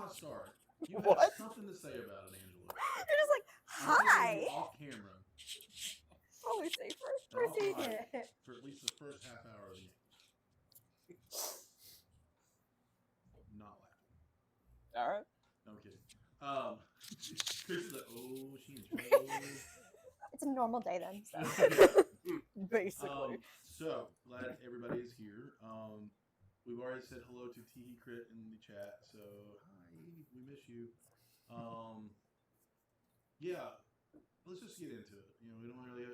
not start. You What? have something to say about it, Angela. You're just like, I'm taking you hi. off camera. Always say first And off person. mic for at least the first half hour of the game. Not laughing. All right. No, I'm kidding. Chris is like, oh, she's in trouble. It's a normal day then. So. Basically. So glad everybody is here. We've already said hello to Teehee Crit in the chat, so hi, we miss you. Yeah, let's just get into it. You know, we don't really.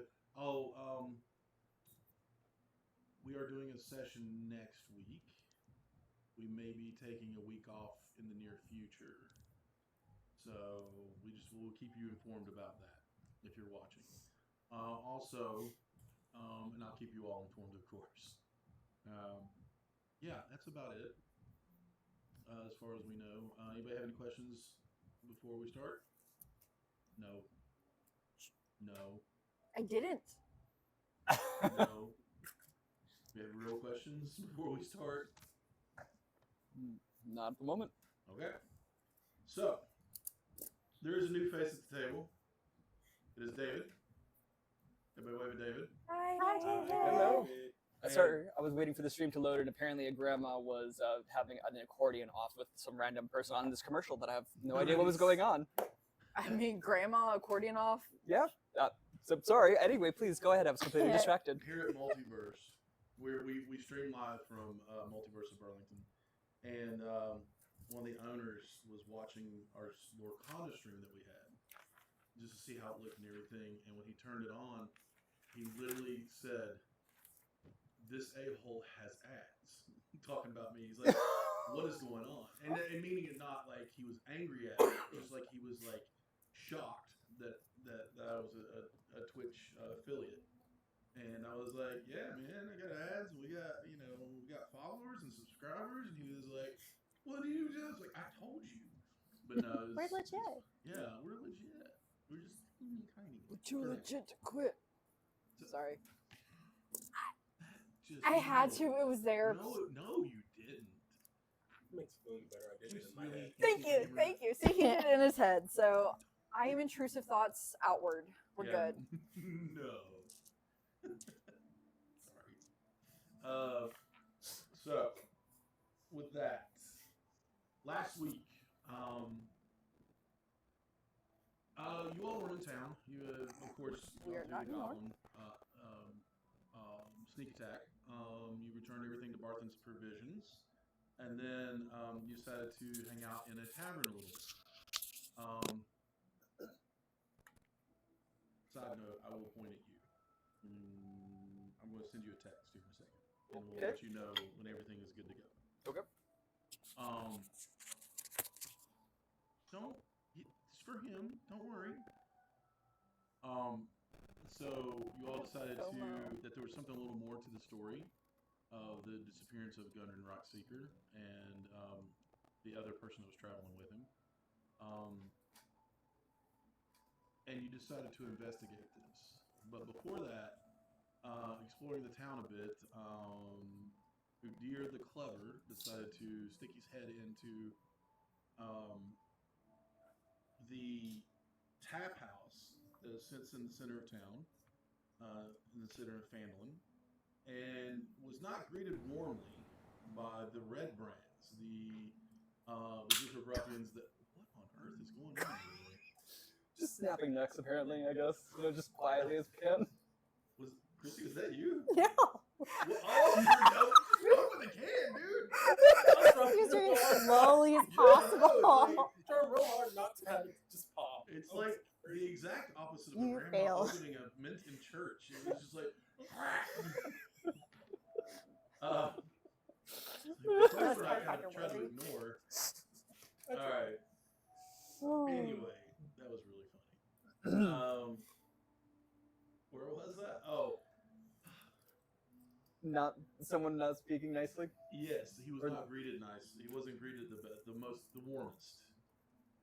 We are doing a session next week. We may be taking a week off in the near future, so we'll keep you informed about that if you're watching. Also, and I'll keep you all informed, of course. Yeah, that's about it. As far as we know, anybody have any questions before we start? No. No. I didn't. No. We have real questions before we start? Not at the moment. Okay. So, there is a new face at the table. It is David. Everybody wave at David. Hi, David. Hello. Sorry, I was waiting for the stream to load, and apparently a grandma was having an accordion off with some random person on this commercial that I have no idea what was going on. I mean, grandma accordion off. Yeah. So sorry. Anyway, please go ahead. I was completely distracted. Here at Multiverse, we stream live from Multiverse of Burlington, and one of the owners was watching our Lorcana stream that we had, just to see how it looked and everything. And when he turned it on, he literally said, "This a-hole has ads." Talking about me. He's like, "What is going on?" And meaning it not like he was angry at it, just like he was like shocked that I was a Twitch affiliate. And I was like, "Yeah, man, I got ads. We got followers and subscribers." And he was like, "What do you do?" I was like, "I told you." But no, We're legit. Yeah, we're legit. We're just tiny. We're too legit to quit. Sorry. Just, I had to. It was there. No, you didn't. Makes it a better idea in my head. Thank you. See, he did it in his head. So I am intrusive thoughts outward. We're good. No. Sorry. So with that, last week, you all were in town. You, of course, We are not the anymore. Goblin sneak attack. You returned everything to Barthen's provisions, and then you decided to hang out in a tavern a little bit. Side note, I will point at you. I'm going to send you a text here in a second, and we'll let you know when everything is good to go. Okay. It's for him. Don't worry. So you all decided that there was something a little more to the story of the disappearance of Gunner and Rockseeker and the other person that was traveling with him. And you decided to investigate this. But before that, exploring the town a bit, Udir the Clever decided to stick his head into the tap house that sits in the center of town, in the center of Phandelver, and was not greeted warmly by the Red Brands, the group of ruffians that... What on earth is going on here? Just snapping necks, apparently, I guess. Just quietly as we can. Chrissy, was that you? No. Oh, you're with a can, dude. He's doing as slowly as possible. Trying real hard not to have it just pop. It's like the exact opposite of You a grandma failed. opening a mint in church. It was just like... the question I kind of try to ignore. Alright. Anyway, that was really funny. Where was that? Oh. Not someone not speaking nicely? Yes, he was not greeted nice. He wasn't greeted the warmest.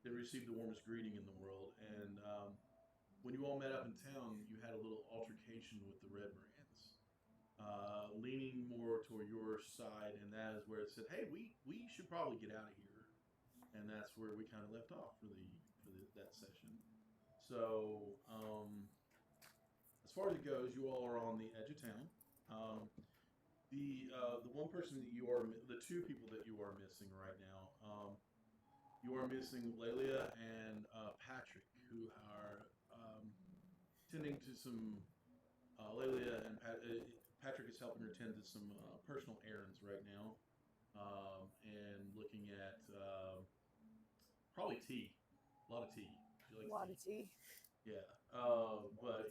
They received the warmest greeting in the world. And when you all met up in town, you had a little altercation with the Red Brands. Leaning more toward your side, and that is where it said, "Hey, we should probably get out of here." and that's where we kind of left off that session. So, as far as it goes, you all are on the edge of town. The one person that the two people that you are missing right now, you are missing Lelia and Patrick, who are tending to some. Lelia and Patrick is helping her tend to some personal errands right now, and looking at probably tea, a lot of tea. She likes A lot of tea. Yeah, but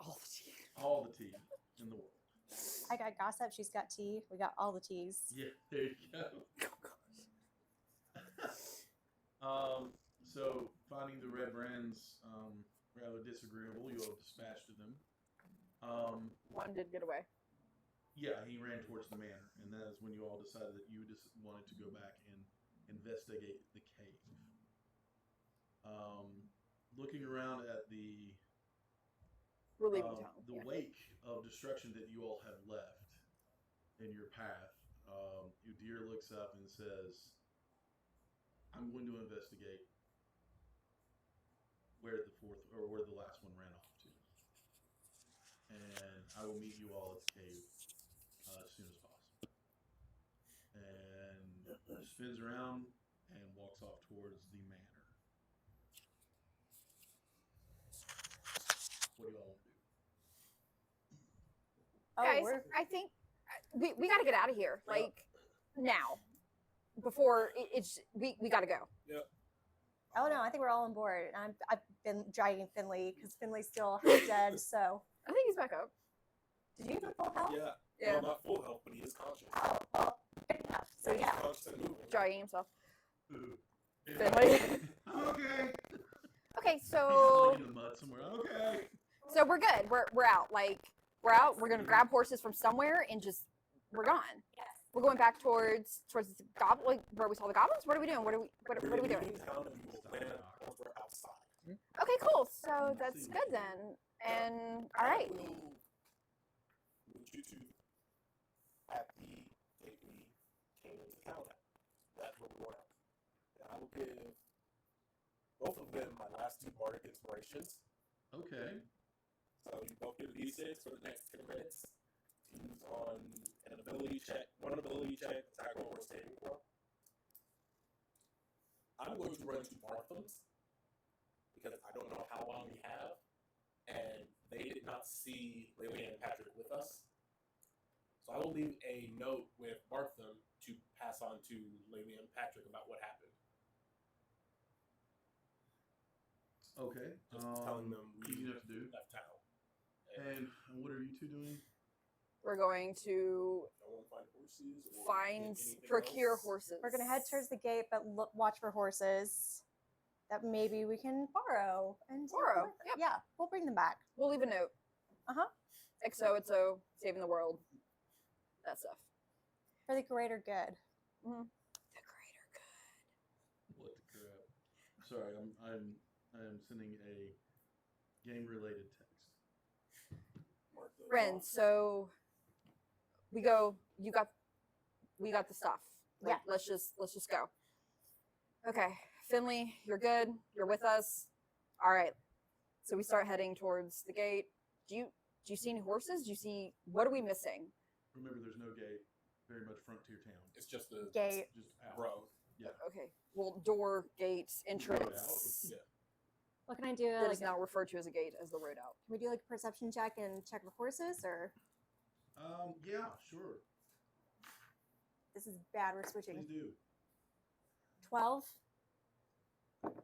All the tea. all the tea in the world. I got gossip. She's got tea. We got all the teas. Yeah, there you go. So finding the red brands rather disagreeable, you all dispatched of them. One did get away. Yeah, he ran towards the manor, and that is when you all decided that you just wanted to go back and investigate the cave. Looking around at We're leaving town. the wake of destruction that you all have left in your path, Udir looks up and says, "I'm going to investigate where the last one ran off to, and I will meet you all at the cave as soon as possible." And spins around and walks off towards the manor. What do you all want to do? Guys, I think we got to get out of here. Like, now. Before we got to go. Yep. Oh no, I think we're all on board. I've been dragging Finley because Finley's still half dead. So I think he's back up. did you have full health? Yeah. Yeah. Well, not full health, but he is conscious. Oh, well, good enough. So He's yeah. conscious and moving. Dragging himself. Ooh. Finley. I'm okay. Okay, He's so laying in the mud somewhere. Okay. we're good. We're out. Like, we're out. We're gonna grab horses from somewhere and just we're gone. Yes. We're going back towards the goblin, like where we saw the goblins. What are we doing? What are we doing? Leaving town and we will land once we're outside. Okay, cool. So that's good then. And all right. I will meet you two at the gate we came into town at. That's where we were at. And I will give both of them my last two bardic inspirations. Okay. So you both get a D6 for the next 10 minutes. Use on an ability check, one ability check, attack roll, or saving throw. I'm going to run to Bartham's because I don't know how long we have, and they did not see Lily and Patrick with us. So I will leave a note with Bartham to pass on to Lily and Patrick about what happened. Okay. Just telling them easy we enough to do. left town. And what are you two doing? We're going to I want to find horses or anything procure else. horses. We're gonna head towards the gate, but watch for horses that maybe we can borrow and Borrow, yep. Yeah, we'll bring them back. We'll leave a note. Uh-huh. XOXO, saving the world. That stuff. For the greater good. The greater good. What the crap? Sorry, I'm sending a game related text. Mark those Ren, off. so we got the stuff. Like, Yeah. Let's just go. Okay. Finley, you're good. You're with us. All right. So we start heading towards the gate. Do you see any horses? Do you see what are we missing? Remember, there's no gate. Very much frontier town. It's just a Gate. Just out. road. Okay. Well, door, gate, Road entrance. out. Yeah. What can I do? That Like, is now referred to as a gate as the road out. can we do like a perception check and check for horses, or Yeah, sure. this is bad? We're switching. Please do. 12.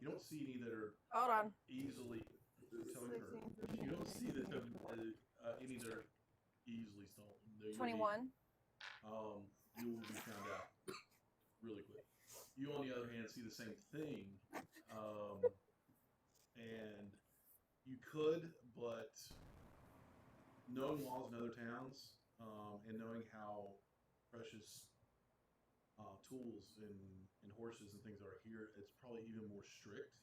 You don't see any that are Hold on. easily. Telling her. You don't see that any that are easily stolen. They're 21. You will be found out really quick. You, on the other hand, see the same thing, and you could, but knowing laws in other towns, and knowing how precious tools and horses and things are here, it's probably even more strict.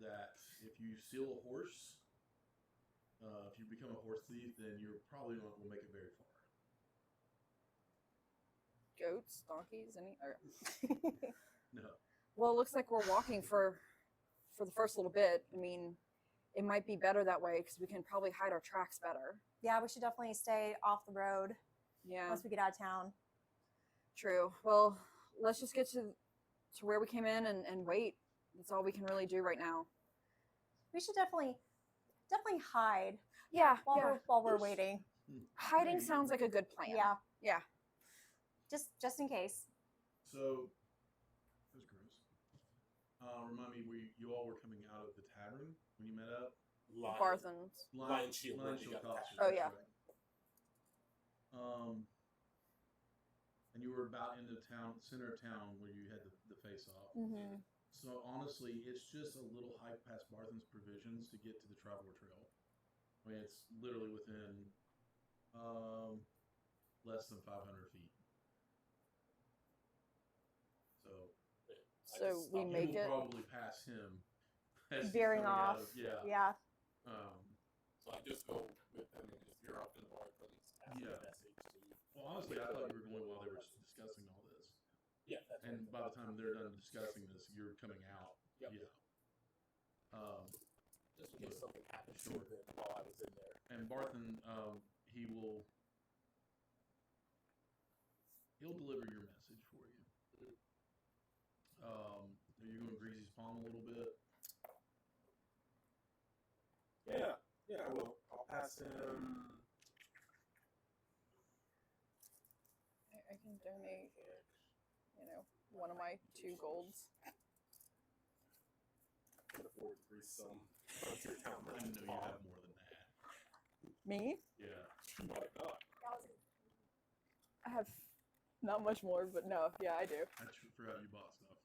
That if you steal a horse, if you become a horse thief, then you're probably not going to make it very far. Goats, donkeys, any? Or, No. Well, it looks like we're walking for the first little bit. I mean, it might be better that way because we can probably hide our tracks better. Yeah, we should definitely stay off the road Yeah, once we get out of town. true. Well, let's just get to where we came in and wait. That's all we can really do right now. We should definitely hide Yeah, while we're waiting. Hiding sounds like a good plan. Yeah. Yeah. Just in case. So, that's gross. Remind me, you all were coming out of the tavern when you met up? Barthen's. Lion Shield. Lion you Shield got Costume, Oh, that's yeah. right. And you were about in the center of town where you had the face off. Mm-hmm. So honestly, it's just a little hike past Barthen's Provisions to get to the Traveler Trail. I mean, it's literally within less than 500 feet. So we You make will it. probably pass him. as he's Veering coming out off. yeah. Yeah. So I just go with them and just veer off in the bar and pass Yeah. the message to you. Well, honestly, I thought you were going while they were discussing all this. Yeah, that's And by the time they're done discussing this, you're coming out. Yep. Yeah. just in case something happened to Sure. them while I was in there. And Barthen, he'll deliver your message for you. Are you going to grease his palm a little bit? Yeah, I will. I'll pass him. I can donate, one of my 2 golds. I can afford to grease some frontier town I merchant's know you palm. have more than that. Me? Yeah. Why not? I have not much more, but no, yeah, I do. I forgot you bought stuff.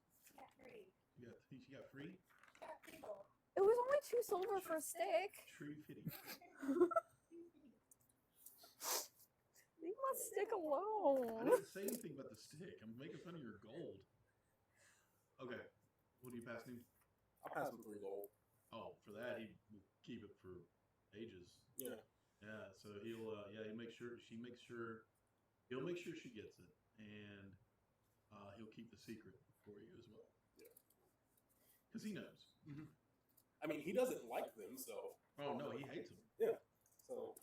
You got free? It was only 2 silver for a stick. Tree fitting. Leave my stick I alone. didn't say anything about the stick. I'm making fun of your gold. Okay. What do you pass him? I'll pass him 3 gold. Oh, for that, he will keep it for ages. Yeah. Yeah, so he'll he'll make sure she gets it, and he'll keep the secret for you as well. Yeah. Because he knows. I mean, he doesn't like them, so. Oh no, he hates them. Yeah. So.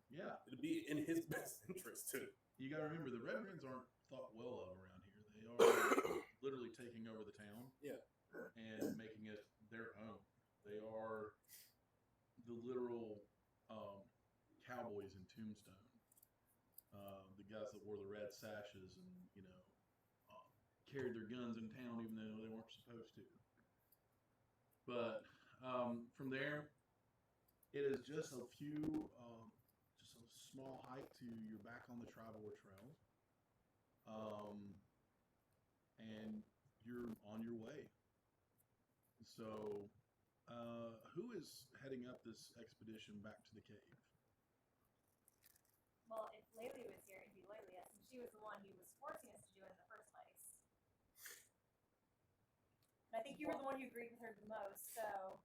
Yeah. It'd be in his best interest too. You got to remember, the Red Reds aren't thought well of around here. They are literally taking over the town. Yeah. And making it their own. They are the literal cowboys in Tombstone. The guys that wore the red sashes and carried their guns in town even though they weren't supposed to. But from there, it is just a small hike to you're back on the Traveler Trail, and you're on your way. So, who is heading up this expedition back to the cave? Well, if Laylee was here, it'd be Laylee, since she was the one who was forcing us to do it in the first place. And I think you were the one who agreed with her the most, so.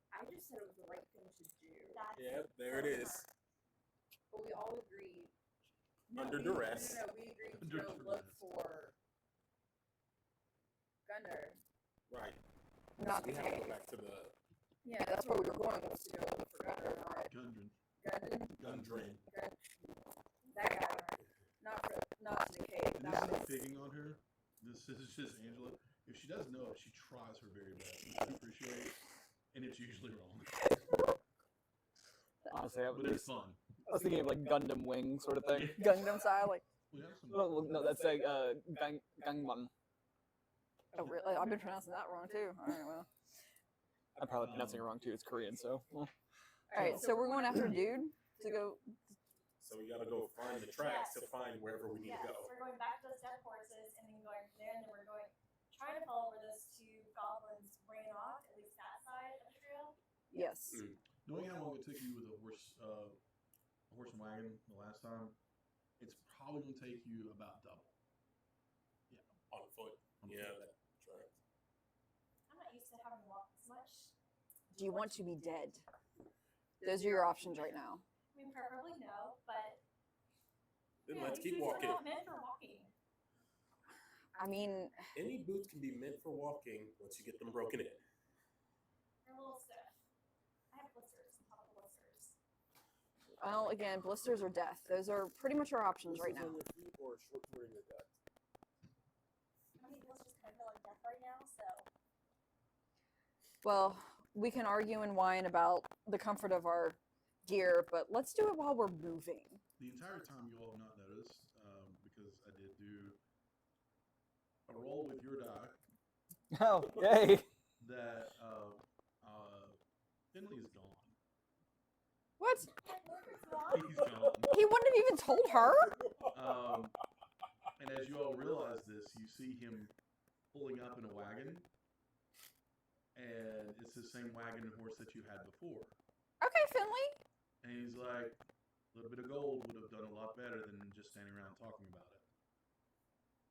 I just said it was the right thing to do. Yeah, there it is. But we all agreed. Under duress. No, we agreed to Under go look duress. for Gunner. Right. Not We the have to cave. go back to the Yeah, that's where we were going, was to go look for Gunner, not Gundren. Gunner. Gundren. That guy. Not to the cave. And That this isn't was, picking on her. This is just Angela. If she doesn't know it, she tries her very best to appreciate it, and it's usually wrong. Honestly, But it's fun. I was thinking of like Gundam Wing sort of thing. Gundam style, like, We have some. No, that's like Gangbang. oh really? I've been pronouncing that wrong too. Alright, well. I'm probably pronouncing it wrong too. It's Korean, so. Alright, so we're going after a dude to go. So we gotta go find the tracks to find wherever we need Yes, to go. we're going back to those dead horses and then going from there, and then we're trying to follow where those 2 goblins ran off, at least that side of the trail. Yes. Knowing how long it took you with a horse and wagon the last time, it's probably going to take you about double. On foot. On Yeah, foot. that's right. I'm not used to having to walk this much. Do you want to be dead? Those are your options right now. I mean, preferably no, but. Then you know, let's these keep dudes are walking. not meant for walking. I mean, Any boots can be meant for walking once you get them broken in. They're a little stiff. I have blisters, couple blisters. well, again, blisters or death. Those are pretty much our options right now. On your feet or short in your gut. I mean, blisters kind of feel like death right now, so. Well, we can argue and whine about the comfort of our gear, but let's do it while we're moving. The entire time you all have not noticed, because I did do a roll with your die, Oh, yay! that Finley is gone. What? He's gone. He wouldn't have even told her? And as you all realize this, you see him pulling up in a wagon, and it's the same wagon and horse that you had before. Okay, Finley. And he's like, a little bit of gold would have done a lot better than just standing around talking about it.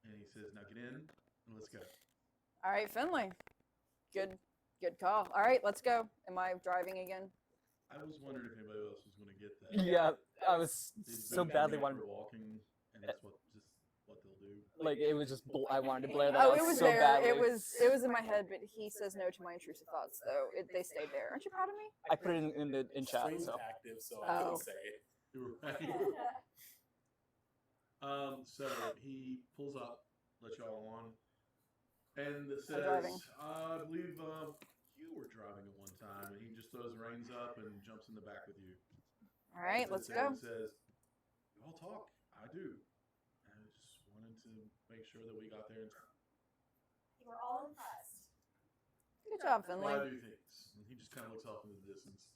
And he says, now get in and let's go. All right, Finley. Good call. All right, let's go. Am I driving again? I was wondering if anybody else was going to get that. Yeah, I was These so boots badly are wanted. for walking, and that's what they'll do. Like it was just. I wanted to blare that Oh, out it was so there. badly. It was in my head, but he says no to my intrusive thoughts, so they stayed there. Aren't you proud of me? I put it in chat. Stream's So active, so I Oh. couldn't say it. Right. So he pulls up, lets y'all on, and it says, driving. I believe you were driving at one time, and he just throws the reins up and jumps in the back with you. All right, And let's go. It says, you all talk. I do. I just wanted to make sure that we got there in time. You were all impressed. Good job, Well, Finley. I do things. And he just kind of looks off into the distance,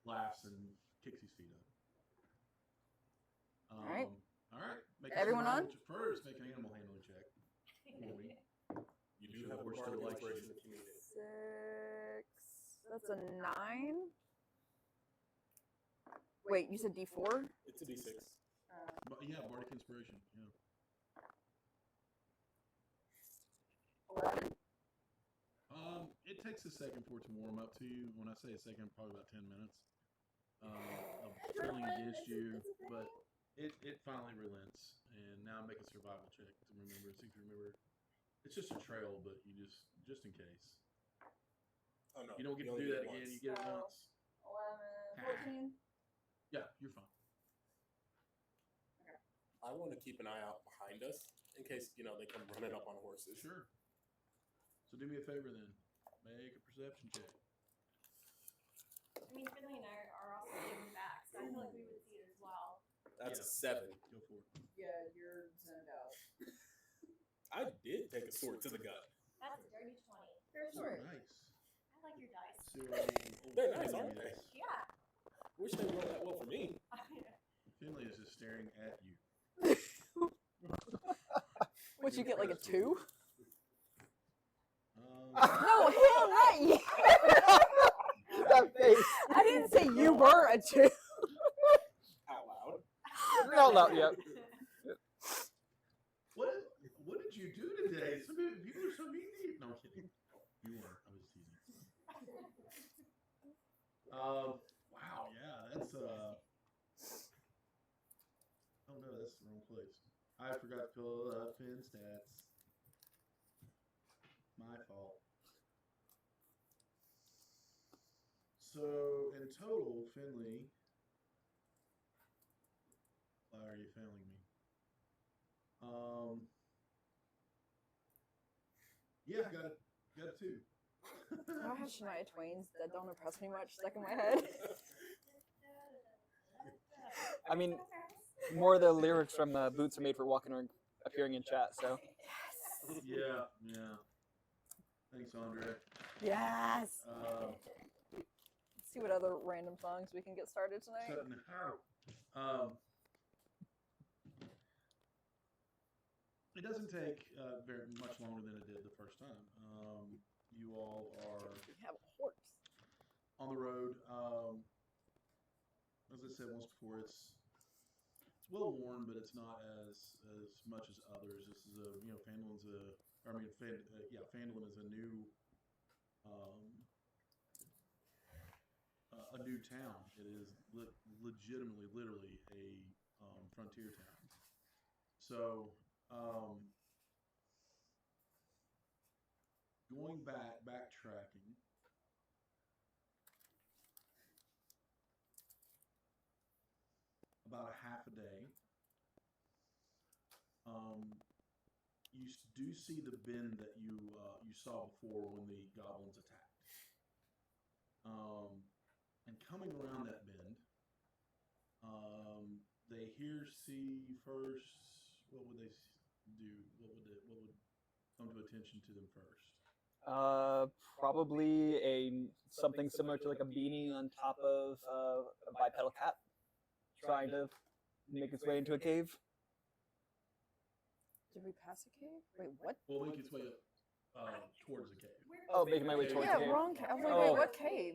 laughs, and kicks his feet up. All right. All right. Make Everyone on? First, make an animal handling check for me. You Sure, do have a we're bardic still like inspiration you. if you need it. 6. That's a 9. Wait, you said D4? It's a d6. But yeah, bardic inspiration. Yeah. 11. It takes a second for it to warm up to you. When I say a second, probably about 10 minutes of feeling against you, but it finally relents. And now make a survival check to remember. See if you remember. It's just a trail, but you just in case. Oh no. You don't get to only do that it again. once. You get it once. 11. 14. Yeah, you're fine. I want to keep an eye out behind us in case they come running up on horses. Sure. So do me a favor then. Make a perception check. I mean, Finley and I are also giving back, so I feel like we would see it as well. That's Yeah. a 7. Go for it. Yeah, you're zoned out. I did take a sword to the gut. That's a dirty 20. You're Oh, short. nice. I like your dice. So, They're nice, aren't they? Yeah. Wish they rolled that well for me. Finley is just staring at you. What, you get like a 2? Um, No, him, not you. that face. I didn't say you were a 2. Out loud. No, yep. what did you do today? Some people are so mean to you. No, I'm kidding. You weren't. I was teasing. Wow, yeah, that's oh no, that's the wrong place. I forgot to fill up Finn stats. My fault. So in total, Finley. Why are you failing me? Yeah, got a 2. I have Shania Twain's that don't impress me much stuck in my head. I mean, more of the lyrics from "Boots Are Made for Walking" are appearing in chat. So Yeah. Thanks, Andre. Yes. Let's See what other random songs we can get started tonight. It doesn't take very much longer than it did the first time. You all are We have a horse. on the road. As I said once before, it's well worn, but it's not as much as others. This is Phandelver is a new a new town. It is legitimately, literally a frontier town. So going backtracking. About a half a day. You do see the bend that you saw before when the goblins attacked. And coming around that bend, they see first. What would they do? What would come to attention to them first? Probably something similar to like a beanie on top of a bipedal cat, trying to make its way into a cave. Did we pass a cave? Wait, what? Well, make its way up towards the cave. Oh, making my way towards Yeah, the cave. wrong cave. I was like, Oh. wait, what cave?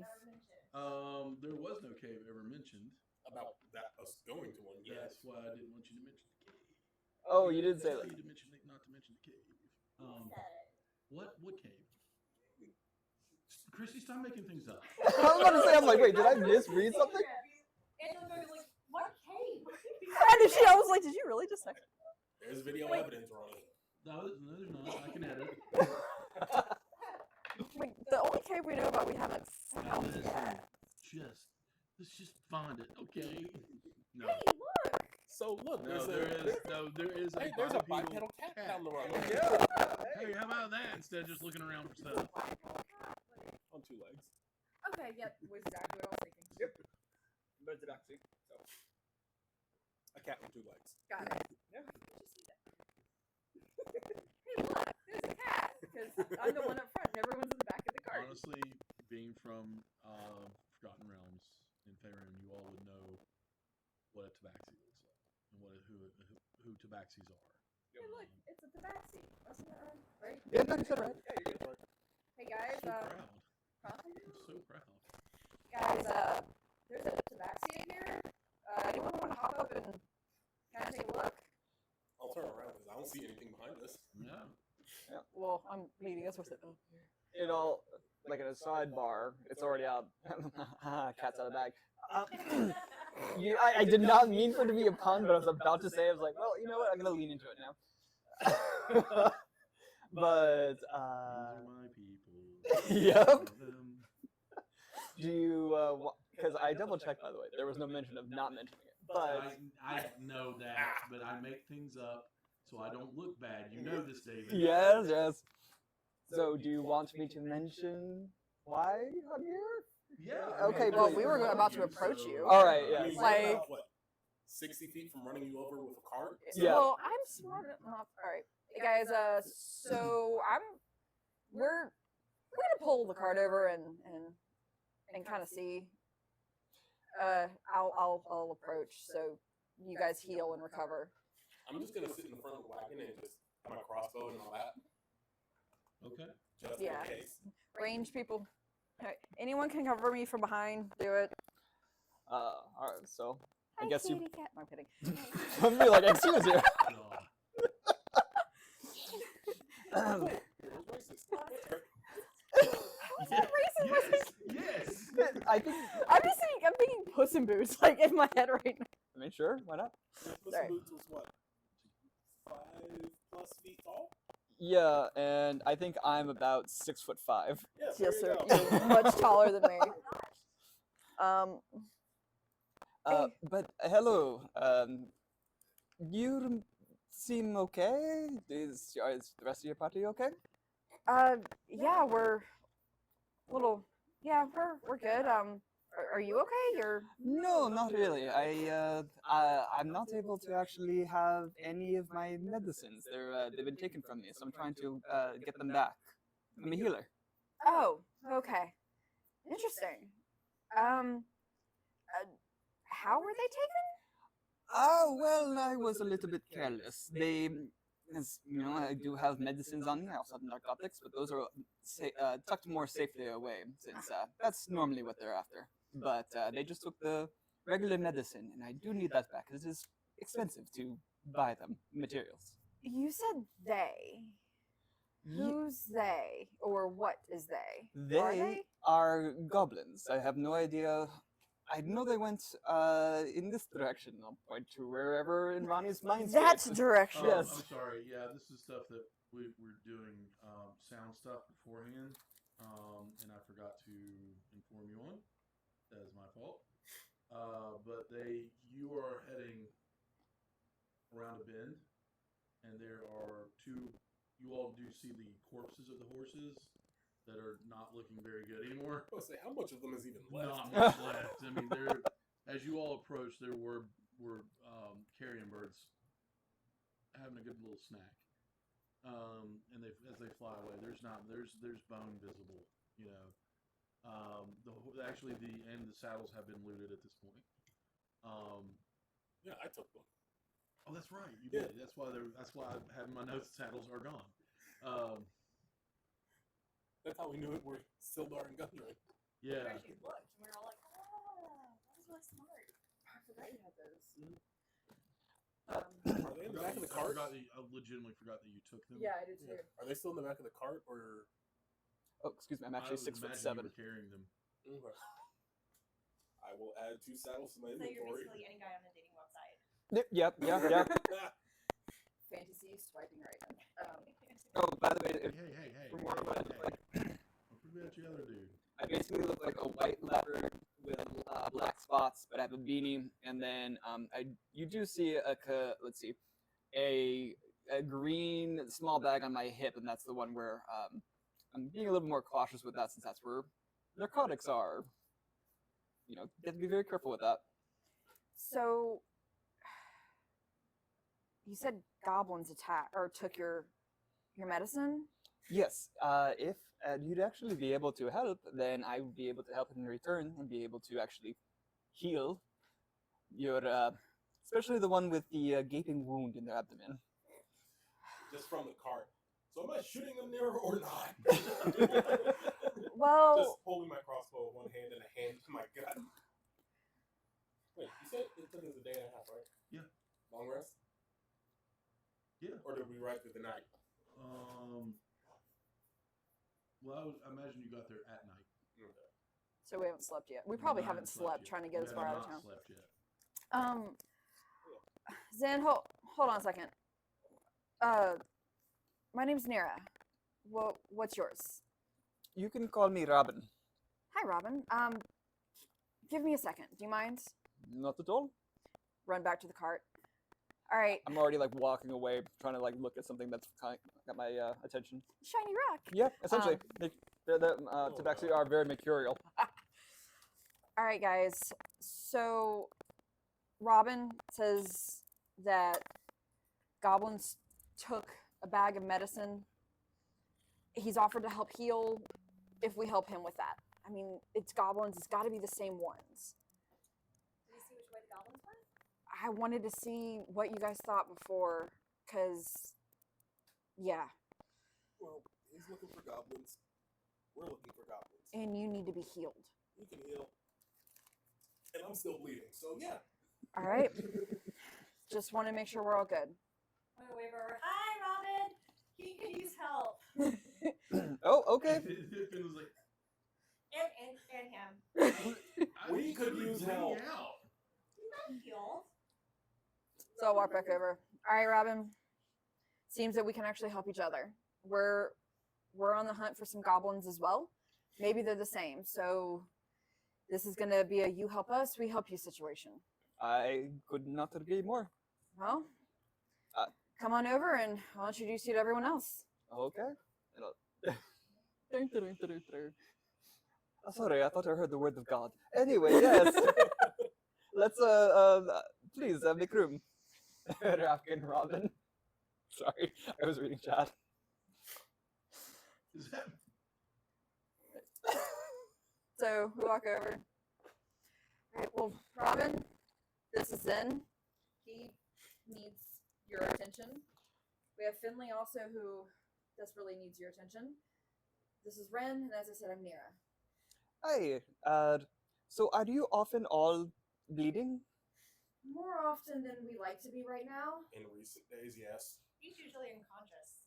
There was no cave ever mentioned. About that us going to one. Yes. That's why I didn't want you to mention the cave. Oh, you did say Tell that. you to mention it, not to mention the cave. What cave? Chrissy, stop making things up. I was about to say, I'm like, wait, did I misread something? Angela goes like, what cave? I was like, did you really just say? There's video evidence, Ronnie. No, there's not. I can edit. Wait, the only cave we know about we haven't found Listen, yet. let's just find it, okay? No. Hey, look! So look, No, there is a Hey, there's a bipedal bipedal cat down the road. Yeah. Hey, how about that? Instead of just looking around for stuff. On 2 legs. Okay, yep, was exactly what I was thinking. Yep. But it's actually so. A cat on 2 legs. Got it. Yeah. Hey, look, there's a cat. Because I'm the one up front and everyone's in the back of the cart. Honestly, being from Forgotten Realms in Faerun, you all would know what a tabaxi looks like and who tabaxis are. Hey, look, it's a tabaxi. Wasn't that right? Yeah, no, you said it right. Yeah, you did it right. Hey, guys, So proud. huh? I'm so proud. Guys, there's a tabaxi in here. Anyone want to hop up and kind of take a look? I'll turn around because I don't see anything behind us. Yeah. Well, I'm leading us with it though. In all, like in a sidebar, it's already out. Cat's out of the bag. I did not mean for it to be a pun, but I was about to say, I was like, well, you know what? I'm going to lean into it now. But, These are my people. Yep. Love them. Do you, because I double checked, by the way, there was no mention of not mentioning it. But, I know that, but I make things up so I don't look bad. You know this, David. yes, yes. So, do you want me to mention why I'm here? Yeah. Okay, Well, but- we were about to approach you. All right, I yeah. mean, we're Like- about, what, 60 feet from running you over with a cart? Yeah. Well, I'm smart enough. All right, hey guys. So we're gonna pull the cart over and kind of see. I'll approach so you guys heal and recover. I'm just going to sit in the front of the wagon and just have my crossbow in my lap. Okay. Just Yeah. in case. Range people. All right, anyone can cover me from behind. Do it. All right, so I Hi, guess you. kitty cat. No, I'm kidding. I'm be like, excuse you. God. Where's racist? How's that racist? Yes. I think. I'm just thinking. I'm thinking Puss in Boots, like in my head right now. I mean, sure, why not? Puss Sorry. in Boots was what? 5+ feet tall? Yeah, and I think I'm about 6'5". Yes, Yes, sir. there you go. You're much taller than me. Hey. But hello. You seem okay. Is the rest of your party okay? Yeah, we're we're good. Are you okay? You're No, not really. I'm not able to actually have any of my medicines. They've been taken from me, so I'm trying to get them back. I'm a healer. oh, okay. Interesting. How were they taken? Oh, well, I was a little bit careless. As you know, I do have medicines on me. I also have narcotics, but those are tucked more safely away, since that's normally what they're after. But they just took the regular medicine, and I do need that back, because it is expensive to buy them, materials. You said they. Who's they? Or what is they? They are goblins. I have no idea. I know they went in this direction. I'll point to wherever in Ronnie's mind. That direction. Yes. I'm sorry. Yeah, this is stuff that we're doing sound stuff beforehand, and I forgot to inform you on. That is my fault. But you are heading around a bend, and there are two. You all do see the corpses of the horses that are not looking very good anymore. I was say, how much of them is even left? Not much left. I mean, as you all approach, there were carrion birds having a good little snack. And as they fly away, there's bone visible. You know, the saddles have been looted at this point. Yeah, I took them. Oh, that's right. You Yeah. did. That's why I have in my notes. Saddles are gone. That's how we knew it were Sildar and Gundren. We Yeah. actually looked, and we were all like, oh, that was really smart. I forgot you had those. Are they in the back of the cart? I legitimately forgot that you took them. Yeah, I did too. Yeah. Are they still in the back of the cart, or? Oh, excuse me. I'm actually I would 6'7". imagine you were carrying them. Okay. I will add 2 saddles to my So you're inventory. basically any guy on a dating website. Yep. Fantasy swiping right. Oh, by the way, Hey. for more of what I look like, Don't forget the other dude. I basically look like a white leopard with black spots, but I have a beanie, and then you do see a green small bag on my hip, and that's the one where I'm being a little more cautious with that, since that's where narcotics are. You know, you have to be very careful with that. So, you said goblins took your medicine? Yes, if you'd actually be able to help, then I would be able to help in return and be able to actually heal your, especially the one with the gaping wound in the abdomen. Just from the cart. So am I shooting them there or not? Well, Just holding my crossbow with one hand and a hand to my gun. Wait, you said it took us a day and a half, right? Yeah. Long rest? Yeah. Or did we ride through the night? Well, I imagine you got there at night. Okay. so we haven't slept yet. We probably You haven't slept yet. trying to get You as have far out of not town. slept yet. Zan, hold on a second. My name's Nira. What's yours? You can call me Robin. Hi, Robin. Give me a second. Do you mind? Not at all. Run back to the cart. All right. I'm already like walking away, trying to like look at something that's kind of got my attention. Shiny rock. Yeah, essentially, the tabaxi are very mercurial. All right, guys. So, Robin says that goblins took a bag of medicine. He's offered to help heal if we help him with that. I mean, it's goblins. It's got to be the same ones. Did you see which way the goblins went? I wanted to see what you guys thought before, because, yeah. Well, he's looking for goblins. We're looking for goblins. And you need to be healed. You can heal. And I'm still bleeding, so yeah. All right. Just want to make sure we're all good. I'm gonna wave over. Hi, Robin. He could use help. Oh, okay. It was like, And him. We could use help. He's not healed. So I'll walk back over. All right, Robin. Seems that we can actually help each other. We're on the hunt for some goblins as well. Maybe they're the same. So this is going to be a you help us, we help you situation. I could not agree more. Well, come on over and I'll introduce you to everyone else. Okay. Oh, sorry, I thought I heard the word of God. Anyway, yes. Let's please make room. Rafkin Robin. Sorry, I was reading chat. is that So we walk over. All right, well, Robin, this is Zen. He needs your attention. We have Finley also, who desperately needs your attention. This is Ren, and as I said, I'm Nira. Hi. So are you often all bleeding? More often than we like to be right now. In recent days, yes. He's usually unconscious.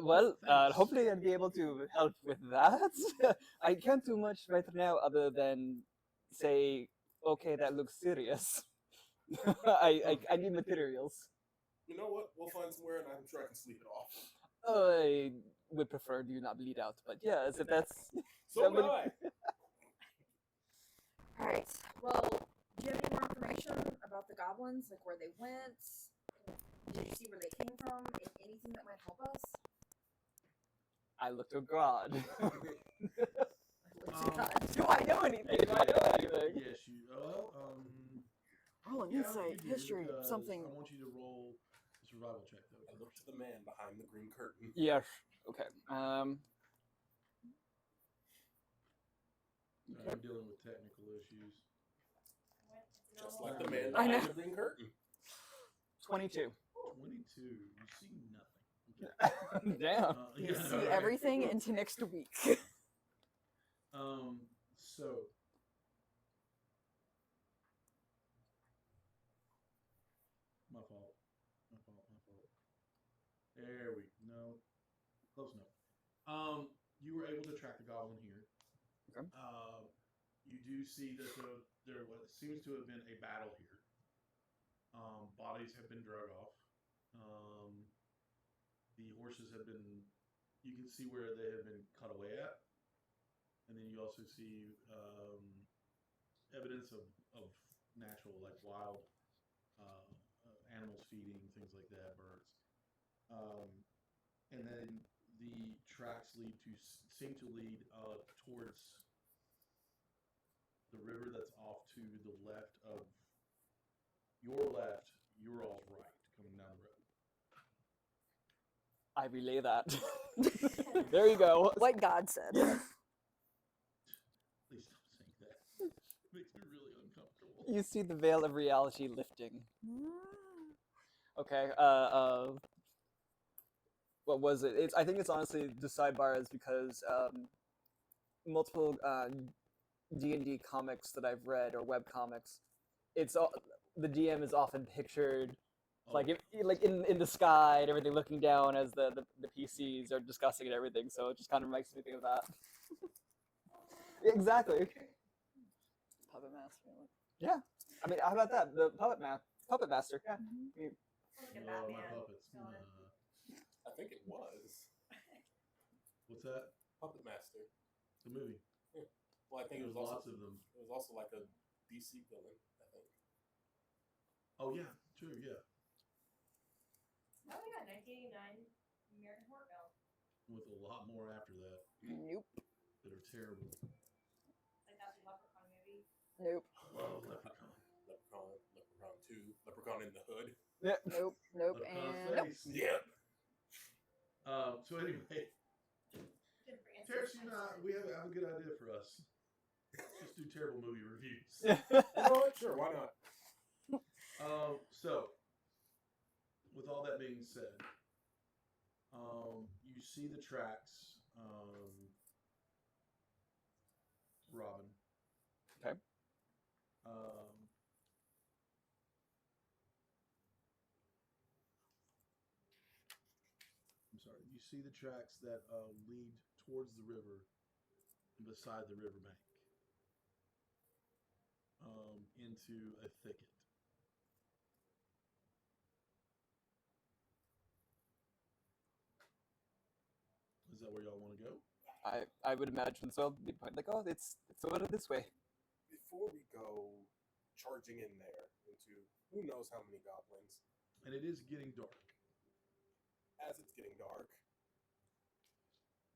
Well, hopefully I'll be able to help with that. I can't do much right now other than say, okay, that looks serious. I need materials. You know what? We'll find somewhere, and I'm sure I can sleep it off. I would prefer you not bleed out, but yes, if that's So somebody- do I. All right. Well, do you have any more information about the goblins? Like where they went? Did you see where they came from? Anything that might help us? I look to God. Do I know anything? Do I know anything? Yes, you. Well, Roll an yeah, insight, you do, history, because something. I want you to roll a survival check, though. I look to the man behind the green curtain. Yes. Okay. I'm dealing with technical issues. Just like the man I know. behind the green curtain. 22. 22. You see nothing. Okay. Damn. You Yeah, see right. everything into next week. So my fault. There we no, close enough. You were able to track the goblin here. Okay. You do see that there what seems to have been a battle here. Bodies have been drug off. The horses have been. You can see where they have been cut away at. And then you also see evidence of natural, like wild animals feeding, things like that, birds. And then the tracks seem to lead towards the river that's off to the left of your left, your all's right, coming down the road. I relay that. There you go. What God said. Please stop saying that. It makes me really uncomfortable. You see the veil of reality lifting. Okay. What was it? I think it's honestly the sidebars because multiple D&D comics that I've read or web comics, it's all the DM is often pictured like in the sky and everything, looking down as the PCs are discussing and everything. So it just kind of makes me think of that. Exactly. Puppet master. Yeah. I mean, how about that? The puppet master. Yeah. Look at Oh, that my man. puppets. going. I think it was What's that? Puppet Master. The movie. Well, I think it There's was lots also of them. it was also like a DC villain. I think. Oh yeah, true. Yeah, Oh, we got 1989 American Horror Film. with a lot more after that Nope. that are terrible. Like that's a Leprechaun movie. Nope. Love Leprechaun. Leprechaun 2, Leprechaun in the Hood. Nope. Nope. Leprechaun's And nope. face. Yep. So anyway, Good for answers. Terrence, you and I, we have a good idea for us. Just do terrible movie reviews. You know what? Sure, why not? So, with all that being said, you see the tracks, Robin. Okay. I'm sorry. You see the tracks that lead towards the river and beside the riverbank into a thicket. Is that where y'all want to go? I would imagine so. Be like, oh, it's over this way. Before we go charging in there into who knows how many goblins, And it is getting dark. as it's getting dark,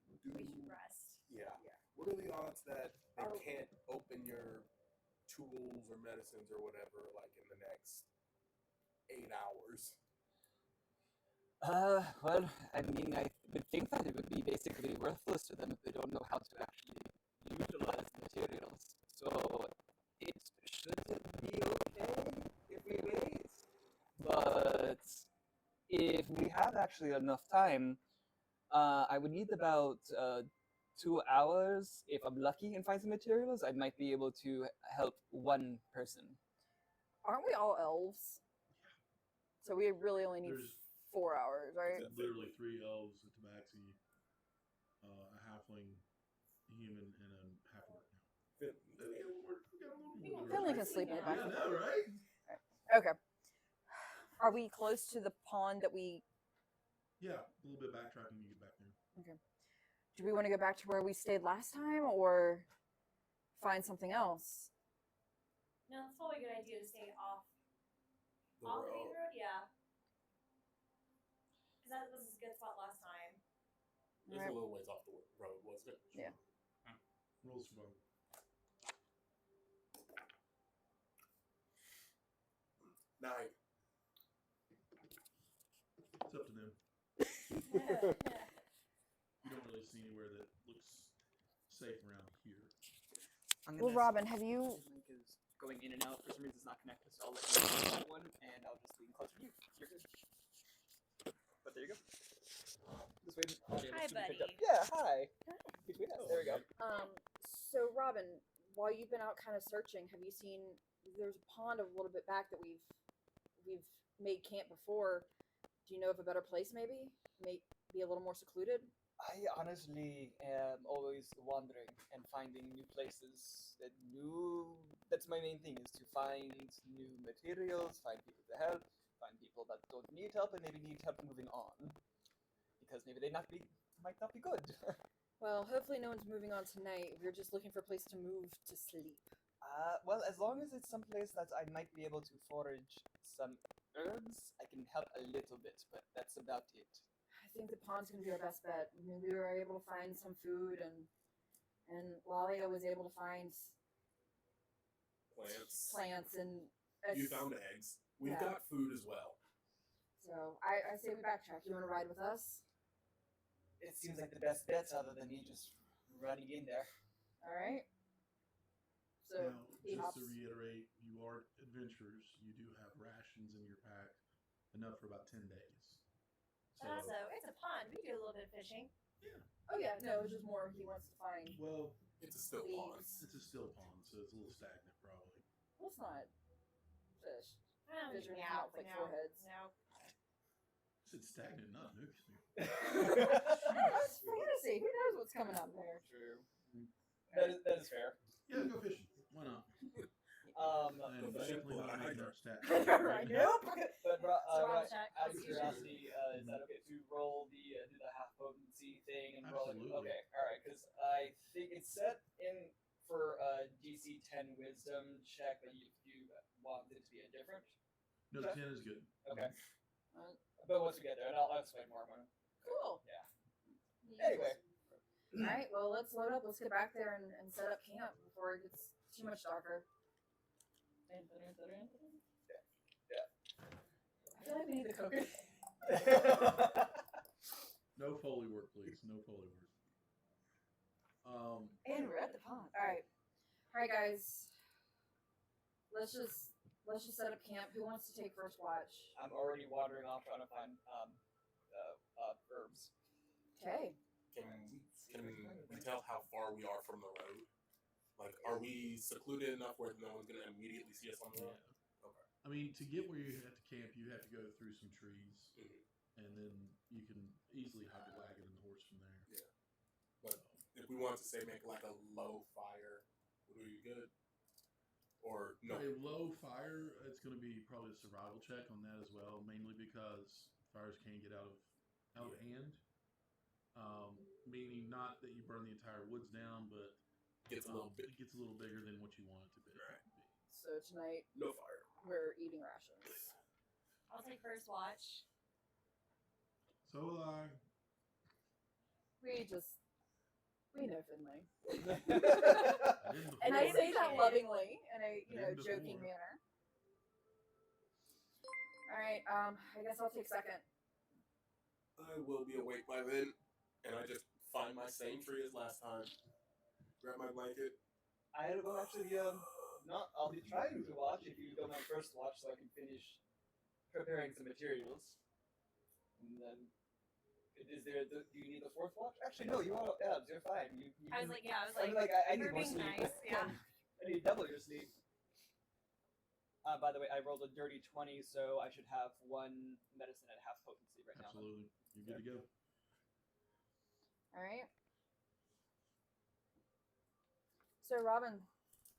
We should rest. yeah. What are the odds that they can't open your tools or medicines or whatever like in the next 8 hours? Well, I mean, I would think that it would be basically worthless to them if they don't know how to actually utilize the materials. So it should be okay if we wait. But if we have actually enough time, I would need about 2 hours. If I'm lucky and find some materials, I might be able to help one person. Aren't we all elves? So we really only need There's 4 hours, right? literally 3 elves, a tabaxi, a halfling, a human, and a half-orc now. We got a little Finley can sleep in the Yeah, back. I know, right? Okay. Are we close to the pond that we? Yeah, a little bit backtracking to get back there. Okay. Do we want to go back to where we stayed last time, or find something else? No, it's probably a good idea to stay off The the main road. road. Yeah. Because that was a good spot last time. It was a little ways off the road, wasn't it? Yeah. Roll survival. Nine. It's up to them. Yeah. You don't really see anywhere that looks safe around here. Well, Robin, have you? Link is going in and out. For some reason, it's not connected, so I'll let you use that one, and I'll just lean closer to you. You're good. But there you go. This way, I'll be able Hi, to pick up. buddy. Yeah, hi. Between us. There we go. So Robin, while you've been out kind of searching, have you seen? There's a pond a little bit back that we've made camp before. Do you know of a better place? Maybe may be a little more secluded. I honestly am always wandering and finding new places that's my main thing, is to find new materials, find people to help, find people that don't need help and maybe need help moving on. Because maybe they might not be good. Well, hopefully no one's moving on tonight. We're just looking for a place to move to sleep. Well, as long as it's someplace that I might be able to forage some herbs, I can help a little bit, but that's about it. I think the pond's gonna be our best bet. I mean, we were able to find some food, and Lalia was able to find plants and. You found eggs. We've Yeah. got food as well. So I say we backtrack. You want to ride with us? It seems like the best bet, other than me just running in there. All right. So Now, he just hops. to reiterate, you are adventurers. You do have rations in your pack, enough for about 10 days. So, But also, it's a pond. We do a little bit of fishing. Oh yeah, no, it was just more he wants to find. well, It's a still pond. Leaves. it's a still pond, so it's a little stagnant, probably. Well, it's not fish. Um, Fish are gonna no, come out with like no, foreheads. No. It's stagnant, not nuclear. That's fantasy. Who knows what's coming up there? True. That is fair. Yeah, go fishing. Why not? And The fishing definitely pole, not I making know. our stats. Nope. But Survival check. out of curiosity, is that okay to roll do the half potency thing and roll it? Absolutely. Okay, all right, because I think it's set in for a DC 10 Wisdom check, but if you want it to be indifferent. No, 10 is good. Okay. But once we get there, and I'll explain more when. Cool. Yeah. Anyway. All right. Well, let's load up. Let's get back there and set up camp before it gets too much darker. I feel like we need the coconut. No Foley work, please. No Foley work. And we're at the pond. All right. All right, guys. Let's just set up camp. Who wants to take first watch? I'm already wandering off trying to find herbs. Okay. Can we tell how far we are from the road? Like, are we secluded enough where no one's going to immediately see us on the Yeah. road? Okay. I mean, to get where you have to camp, you have to go through some trees, Mhm. and then you can easily hop a wagon and the horse from there. Yeah. But if we want to say make like a low fire, would we be good? Or no? A low fire, it's going to be probably a survival check on that as well, mainly because fires can get out of hand. Meaning not that you burn the entire woods down, but Gets a little bit. it gets a little bigger than what you want it to be. Right. So tonight No fire. we're eating rations. I'll take first watch. So will I. We know Finley. I didn't And I before. say that lovingly in a Didn't joking before. manner. All right, I guess I'll take second. I will be awake by then, and I just find my same tree as last time. Grab my blanket. I will actually I'll be trying to watch if you go my first watch, so I can finish preparing some materials. And then, do you need the fourth watch? Actually, no. You all you're fine. You I was can- like, yeah, I was I'm like, I need we're more being sleep. nice. Yeah. I need double your sleep. By the way, I rolled a dirty 20, so I should have one medicine at half potency right now. Absolutely. You're good to go. All right. So Robin,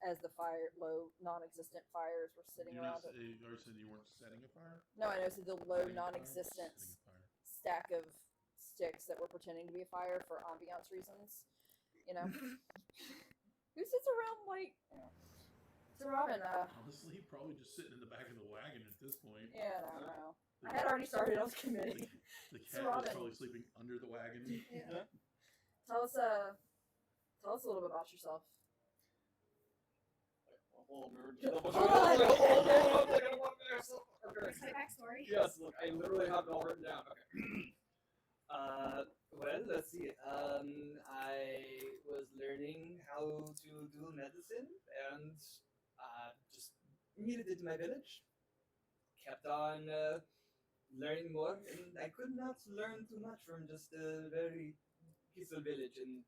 as the low non-existent fires were sitting You around. already said you weren't setting a fire. No, I know. So the low Setting a fire? non-existent Setting a fire. stack of sticks that were pretending to be a fire for ambiance reasons. You know, who sits around like? So Robin, Honestly, probably just sitting in the back of the wagon at this point. yeah, I don't know. I had already started. I was committing. The So cat was Robin- probably sleeping under the wagon. Yeah. Tell us a little bit about yourself. Hold Hold on. Where's my backstory? Yes, look, I literally have it all written down. Okay. Well, let's see. I was learning how to do medicine and just needed it in my village. Kept on learning more, and I could not learn too much from just a very peaceful village in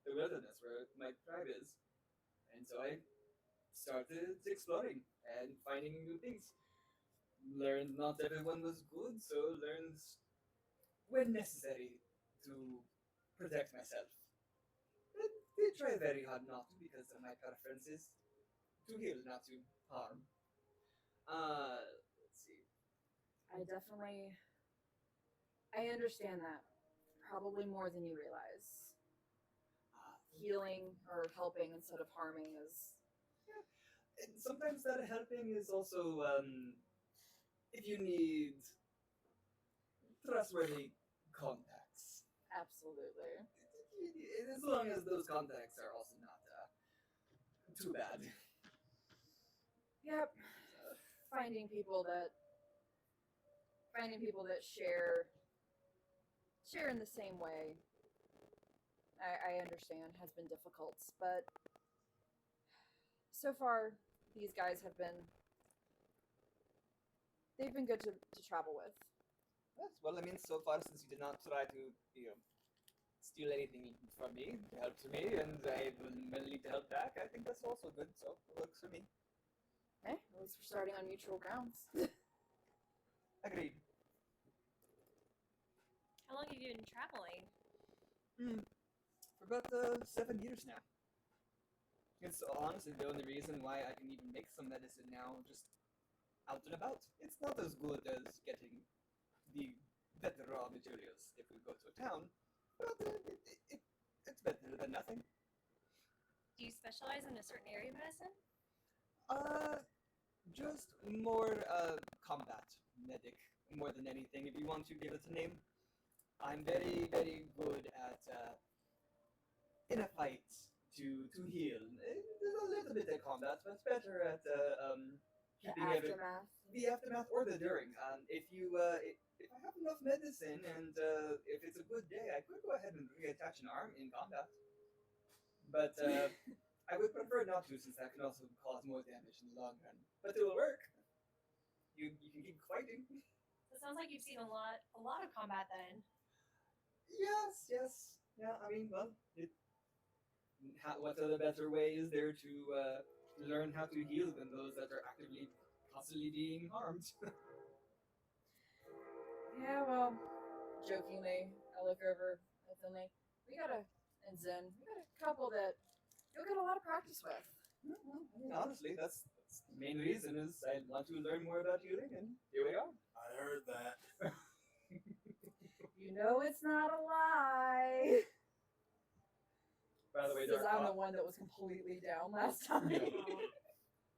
the wilderness where my tribe is. And so I started exploring and finding new things. Learned not everyone was good, so learned when necessary to protect myself. I did try very hard not to because of my preference is to heal, not to harm. Let's see. I understand that probably more than you realize. Healing or helping instead of harming is And sometimes that helping is also if you need trustworthy contacts. absolutely. As long as those contacts are also not too bad. Yep. Finding people that share in the same way. I understand has been difficult, but so far these guys they've been good to travel with. Yes, well, I mean, so far since you did not try to, steal anything from me, to help to me, and I will willing to help back, I think that's also good, so it works for me. Okay, at least we're starting on mutual grounds. Agreed. How long have you been traveling? For about 7 years now. It's honestly the only reason why I can even make some medicine now, just out and about. It's not as good as getting the better raw materials if we go to a town, but it's better than nothing. Do you specialize in a certain area of medicine? Just more combat medic more than anything. If you want to give it a name, I'm very, very good at in a fight to heal. There's a little bit of combat, but it's better at The keeping every, aftermath. the aftermath or the during. If I have enough medicine and if it's a good day, I could go ahead and reattach an arm in combat. But I would prefer not to, since that can also cause more damage in the long run. But it will work. You can keep fighting. It sounds like you've seen a lot of combat then. Yes. Yeah, I mean, well, what other better way is there to learn how to heal than those that are actively, constantly being harmed? Yeah, well, jokingly, I look over at Finley. And Zen, we got a couple that you'll get a lot of practice with. I mean, honestly, that's the main reason is I want to learn more about healing, and here we are. I heard that. You know it's not a lie. By the way, Because I'm the one that was completely down last time. Yeah.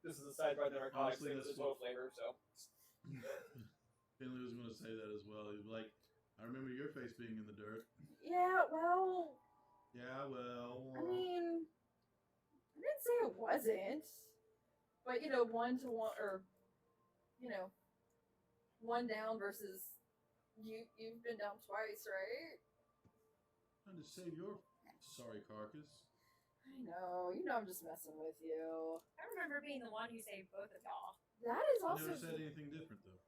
This is a sidebar that our comics Honestly, thing that's is what- low flavor, so. Finley was going to say that as well. He was like, I remember your face being in the dirt. Yeah, well, Yeah, well. I mean, I didn't say it wasn't. But, 1 to 1, or, one down versus you've been down twice, right? Trying to save your sorry carcass. I know. I'm just messing with you. I remember being the one who saved both of y'all. That is I also. never said anything different, though.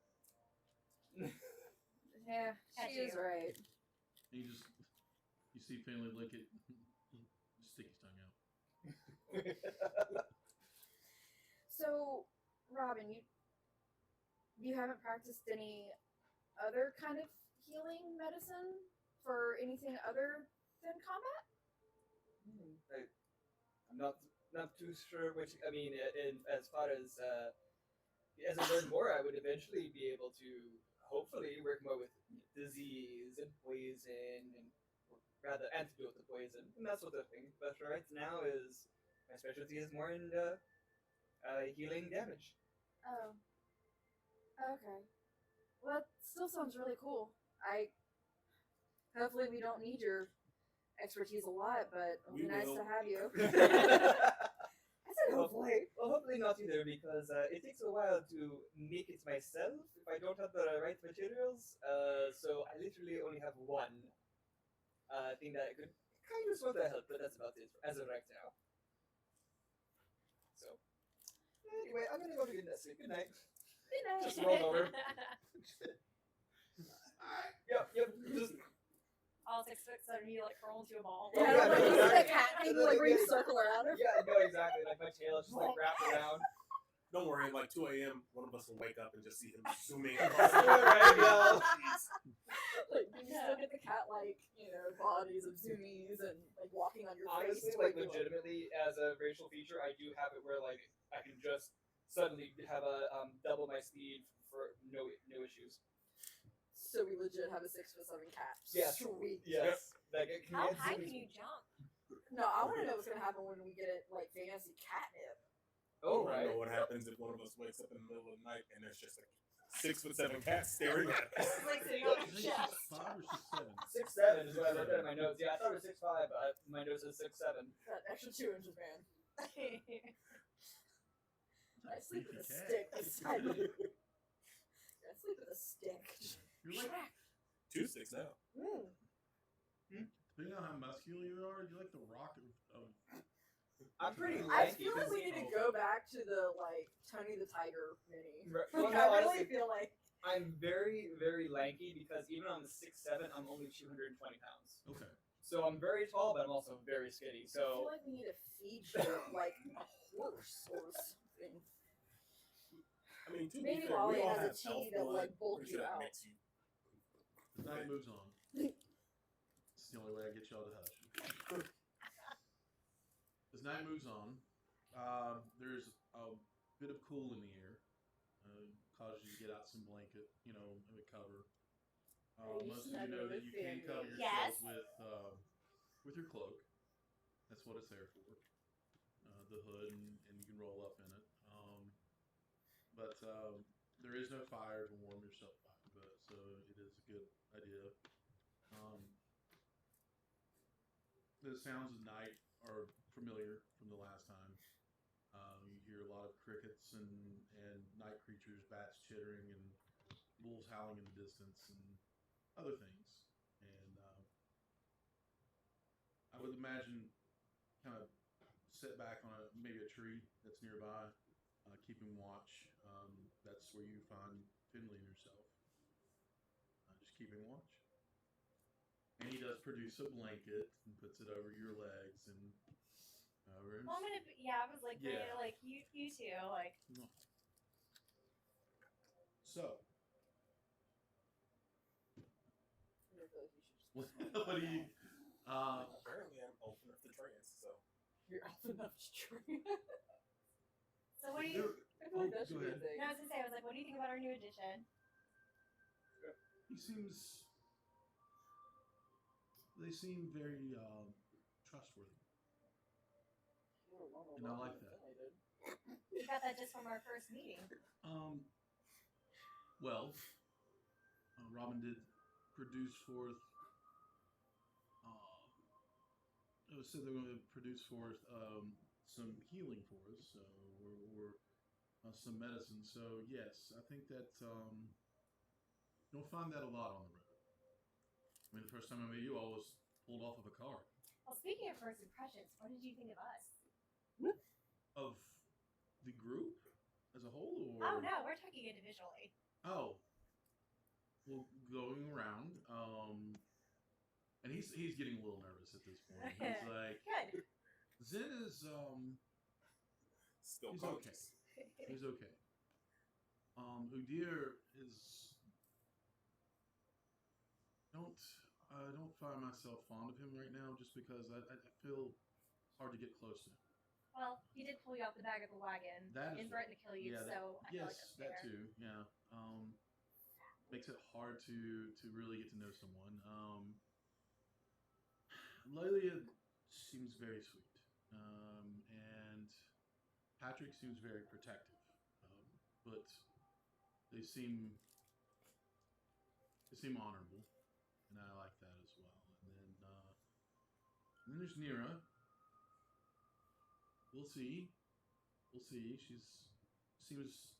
Yeah, Catch she is you. right. You see Finley lick it, stick his tongue out. So, Robin, you haven't practiced any other kind of healing medicine for anything other than combat? I'm not not too sure which. I mean, as far as I learn more, I would eventually be able to hopefully work more with disease and poison, and or rather antidote to poison and that sort of thing. But right now is my specialty is more in healing damage. Oh, okay. Well, that still sounds really cool. Hopefully we don't need your expertise a lot, but it'll be We nice will. to have you. well, I said hopefully. hopefully not either, because it takes a while to make it myself if I don't have the right materials. So I literally only have one thing that could kind of sort of help, but that's about it as of right now. So anyway, I'm gonna go to get sleep. Good night. Good night. Just roll over. Yep. Just All 6'7", you like curl into a ball. Yeah, yeah, like, no, you see exactly. that cat thing like where you circle around her. yeah, no, exactly. Like my tail is just like wrapped around. Don't worry, like 2 a.m., one of us will wake up and just see him zooming There across you go. Like you still get the cat like bodies of zoomies and like walking on your Honestly, face. like legitimately, as a racial feature, I do have it where like I can just suddenly have a double my speed for no issues. So we legit have a 6'7" cat. Yeah. Sweet. Yes. Like it can How get high zoomies. can you jump? No, I want to know what's gonna happen when we get it like fancy catnip. Oh I right. know what happens if one of us wakes up in the middle of the night and there's just a 6'7" cat staring at us. It's like sitting on I your think chest. 6'5" or 6'7". 6'7" is what I wrote down in my notes. Yeah, I thought it was 6'5", but my notes says 6'7". That extra 2 inches, man. I sleep with a Beefy cat. stick beside me. I sleep with a stick. You're like, 2'6" now. depending on how muscular you are, you're like the Rock of I'm pretty I lanky. feel like 'cause- we need to go back to the like Tony the Tiger mini. Right. Like, Well, no, I really honestly, feel like I'm very, very lanky because even on the 6'7", I'm only 220 pounds. Okay. So I'm very tall, but I'm also very skinny. I feel So like we need to feed you like a horse or something. I mean, to Maybe be fair, Wally we all has a have tea elf that, blood. like, bulk Pretty you sure that out. makes you. The night moves on. It's the only way I get y'all to hush. As night moves on, there's a bit of cool in the air. Causes you to get out some blanket, a cover. Most of you know that you can cover yourselves Yes. with your cloak. That's what it's there for. The hood, and you can roll up in it. But there is no fire to warm yourself by, so it is a good idea. The sounds of night are familiar from the last time. You hear a lot of crickets and night creatures, bats chittering, and wolves howling in the distance, and other things. And I would imagine kind of sit back on maybe a tree that's nearby, keeping watch. That's where you find Finley and yourself, just keeping watch. And he does produce a blanket and puts it over your legs and over. Well, I was like, Yeah. like you two, like. So, I feel like you should just what do you? Apparently, I'm old enough to trance, so. You're elf enough to drink. So what do you? I feel like that Go should be a ahead. thing. No, I was gonna say, I was like, what do you think about our new addition? He seems. They seem very trustworthy. And I like that. We got that just from our first meeting. Well, Robin did produce forth. It was said they're going to produce forth some healing for us, so or some medicine. So yes, I think that you'll find that a lot on the road. I mean, the first time I met you, I was pulled off of a car. Well, speaking of first impressions, what did you think of us? Of the group as a whole, or Oh no, we're talking individually. Oh, well, going around, and he's getting a little nervous at this point. He's like, Good. Zen is Still he's conscious. he's okay. Udir is I don't find myself fond of him right now, just because I feel hard to get close to him. Well, he did pull you off the back of the wagon That is and threatened to kill you, yeah, so I feel like yes, that's that fair. too. Yeah. Makes it hard to really get to know someone. Lilia seems very sweet, and Patrick seems very protective. But they seem honorable, and I like that as well. And then there's Nira. We'll see. We'll see. She's seems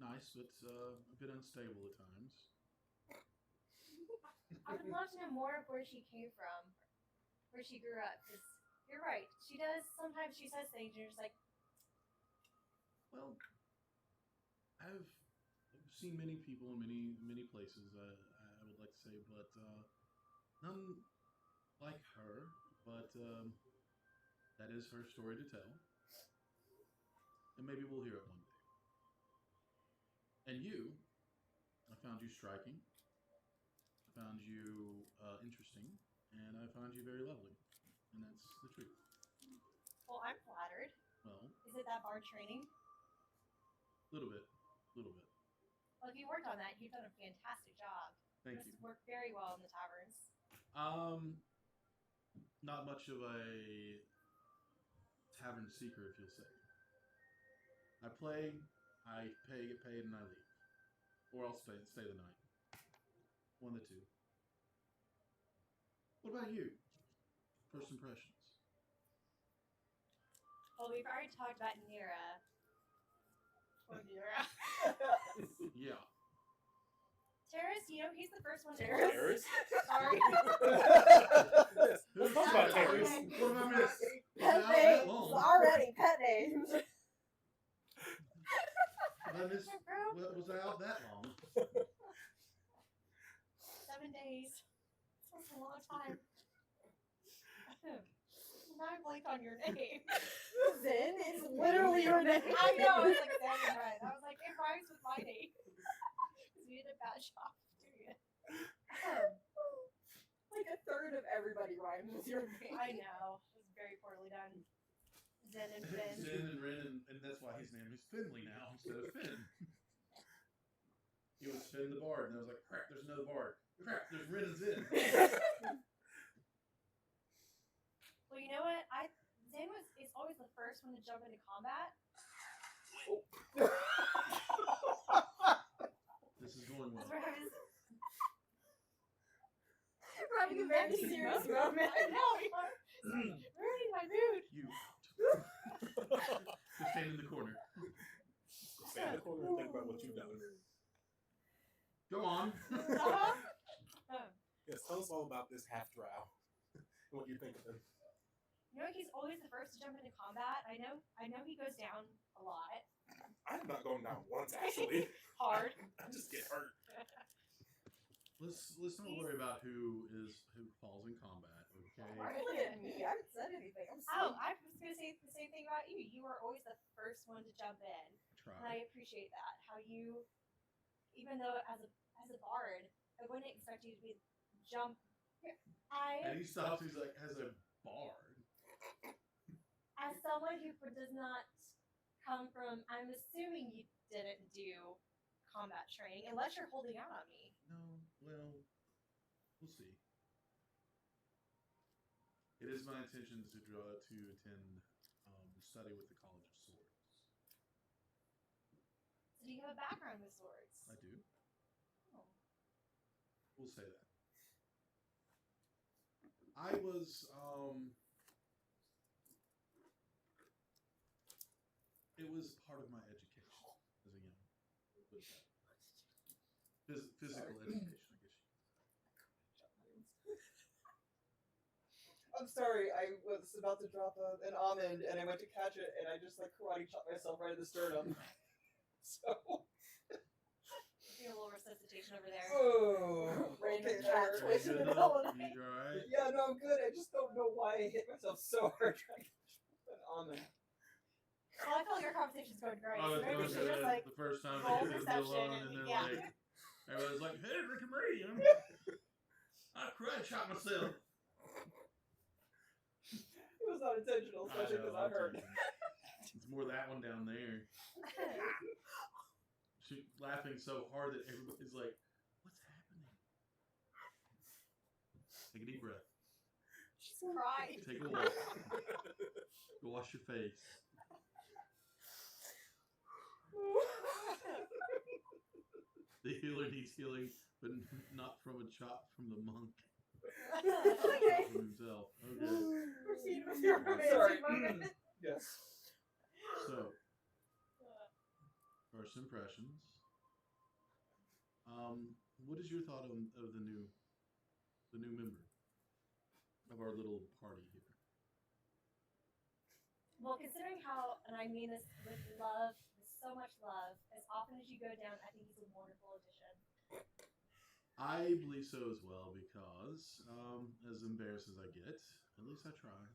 nice, but a bit unstable at times. I would love to know more of where she came from, where she grew up, because you're right. She does, sometimes she says things, and you're just like, Well, I've seen many people in many places. I would like to say, but none like her. But that is her story to tell, and maybe we'll hear it one day. And you, I found you striking. I found you interesting, and I found you very lovely, and that's the truth. well, I'm flattered. Well, Is it that bard training? little bit, little bit. Well, if you worked on that, you've done a fantastic job. Thank This you. worked very well in the taverns. Not much of a tavern seeker, if you'll say. I play, I pay, get paid, and I leave, or I'll stay the night. One of the two. What about you? First impressions. Well, we've already talked about Nira. Or Nira. Yeah. Terrace, you know, he's the first one to Terrace? Sorry. Yes. Who's Let's talk about Terrace. What have I missed? Pet Not that names long. already. Pet names. Have I missed? Bro, Was I out that long? 7 days. That's a long time. Now I blanked on your name. Zen is literally your name. I know, I was like, Zen, right. I was like, it rhymes with my name. Because we did a bad job doing it. Like a third of everybody rhymes with your name. I know. It was very poorly done. Zen and Finn. Zen and Ren, and that's why his name is Finley now instead of Finn. He was Finn the Bard, and I was like, crap, there's another Bard. Crap, there's Ren and Zen. Well, you know what? Zen is always the first one to jump into combat. This is going well. That's where I was. We're having a very serious moment. I know, we are ruining my mood. You out. Just stand in the corner. Stand in the corner and think about what you've done. Go on. Yes, tell us all about this half drow and what you think of him. You know, he's always the first to jump into combat. I know he goes down a lot. I'm not going down once, actually. Hard. I just get hurt. Let's not worry about who falls in combat, okay? Why are you looking at me? I haven't said anything. I'm Oh, sorry. I was going to say the same thing about you. You were always the first one to jump in. Try. And I appreciate that. How you, even though as a bard, I wouldn't expect you to be jump. And he stops. He's like, as a bard. As someone who does not come from, I'm assuming you didn't do combat training, unless you're holding out on me. No, well, we'll see. It is my intention to attend study with the College of Swords. So do you have a background with swords? I do. Oh. We'll say that. I was it was part of my education as a young. Physical education, I guess. I'm sorry, I was about to drop an almond and I went to catch it and I just like karate chopped myself right in the sternum. So. Do a little resuscitation over there. Oh, Random okay, chat sure. twitch in the middle of the night. You alright? Yeah, no, I'm good. I just don't know why I hit myself so hard trying to catch an almond. Well, I feel like our conversation's going great. Oh, So it maybe we was should just like the first time roll they did it perception alone, and- and then yeah. like everybody's like, "Hey, look at me! I cried, shot myself." It was not intentional, especially because I heard. It's more that one down there. She's laughing so hard that everybody's like, "What's happening?" Take a deep breath. She's crying. Take a walk. Go wash your face. The healer needs healing, but not from a chop from the monk. Okay. From himself. Okay. Proceed with your Sorry. romantic moment. Yes. So, first impressions. What is your thought of the new member of our little party here? Well, considering how, and I mean this with love, with so much love, as often as you go down, I think he's a wonderful addition. I believe so as well because, as embarrassed as I get, at least I try.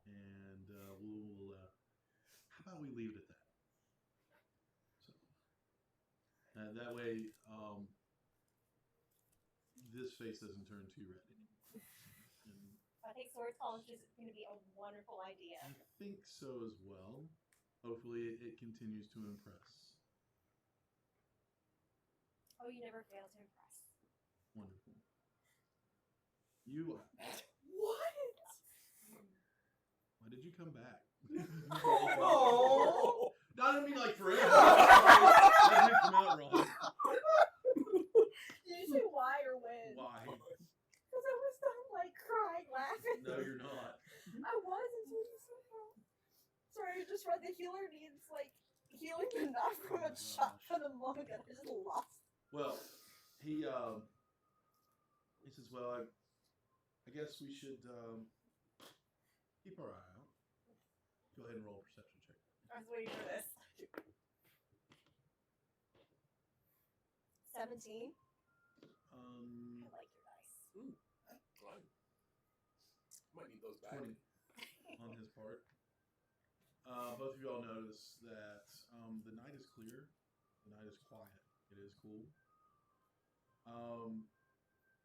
And we'll how about we leave it at that? So that way, this face doesn't turn too red anymore. And I think Sword College is going to be a wonderful idea. I think so as well. Hopefully, it continues to impress. Oh, you never fail to impress. Wonderful. You. What? Why did you come back? Oh. No, I didn't mean like forever. That didn't come out wrong. Did you say why or when? Why? Because I was done like crying, laughing. No, you're not. I was until you said that. Sorry, I just read the healer needs like healing and not from a shot from the monk, and I just lost. Well, he says, well, I guess we should keep our eye out. Go ahead and roll a perception check. I was waiting for this. 17. I like your dice. Ooh, fine. Might need those back. 20 on his part. Both of you all notice that the night is clear. The night is quiet. It is cool.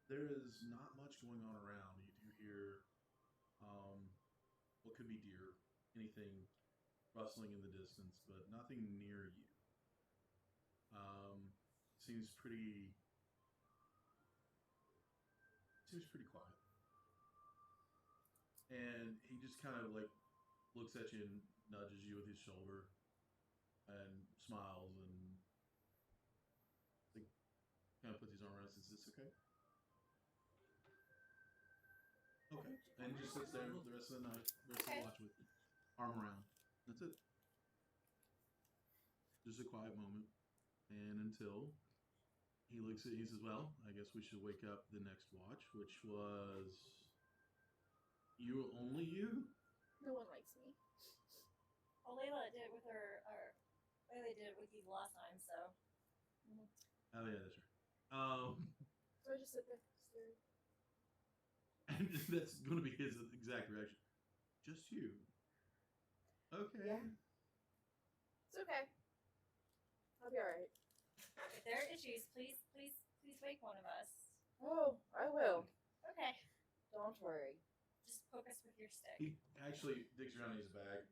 There is not much going on around. You do hear what could be deer, anything rustling in the distance, but nothing near you. Seems pretty quiet. And he just kind of like looks at you and nudges you with his shoulder and smiles and kind of puts his arm around and says, "Is this okay?" Okay. And he just sits there the rest of the night, the rest of the watch with you. Arm around. That's it. Just a quiet moment. And until he looks at you, he says, well, I guess we should wake up the next watch, which was only you? No one likes me. Well, Layla did it with her, or Layla did it with you last time, so. Oh yeah, that's right. So I just sit there. Stare. And that's going to be his exact reaction. Just you. Okay. Yeah. It's okay. I'll be alright. If there are issues, please wake one of us. Oh, I will. Okay. Don't worry. Just poke us with your stick. He actually digs around in his bag.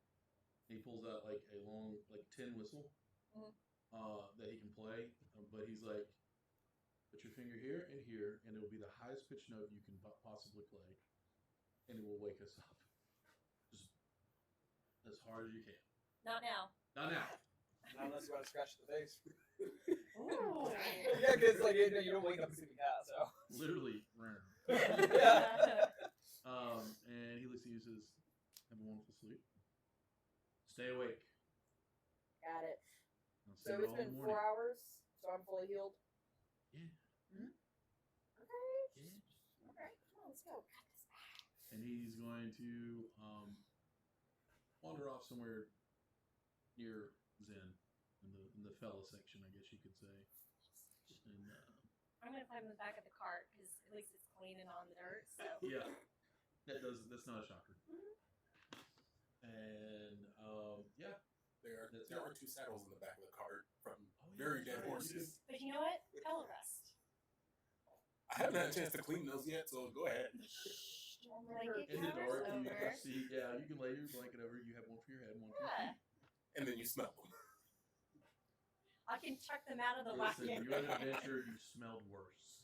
He pulls out like a long, like tin whistle that he can play. But he's like, put your finger here, and it will be the highest pitch note you can possibly play, and it will wake us up. Just as hard as you can. Not now. Not now. Not unless you want to scratch the face. Ooh. Yeah, because like you don't wake up and see the cat, so. Literally, rare. Yeah. And he looks at you and says, have a wonderful sleep. Stay awake. Got it. I'll see So you it's all in the been morning. 4 hours, so I'm fully healed. Yeah. Okay. Yeah. Alright, come on, let's go. And he's going to wander off somewhere near Zen in the fella section, I guess you could say. And I'm gonna climb in the back of the cart because at least it's clean and on the dirt. So. yeah, that's not a shocker. And yeah, There are 2 saddles in the back of the cart from Oh, yeah, very that's dead right. horses. But you know what? Hella rest. I haven't had a chance to clean those yet, so go ahead. warm Blanket In the covers dark, you over. can see. Yeah, you can lay your blanket over. You have one for your head, one for your Yeah. feet. And then you smell them. I can chuck them out of the Listen, wagon. you had an adventure. You smelled worse.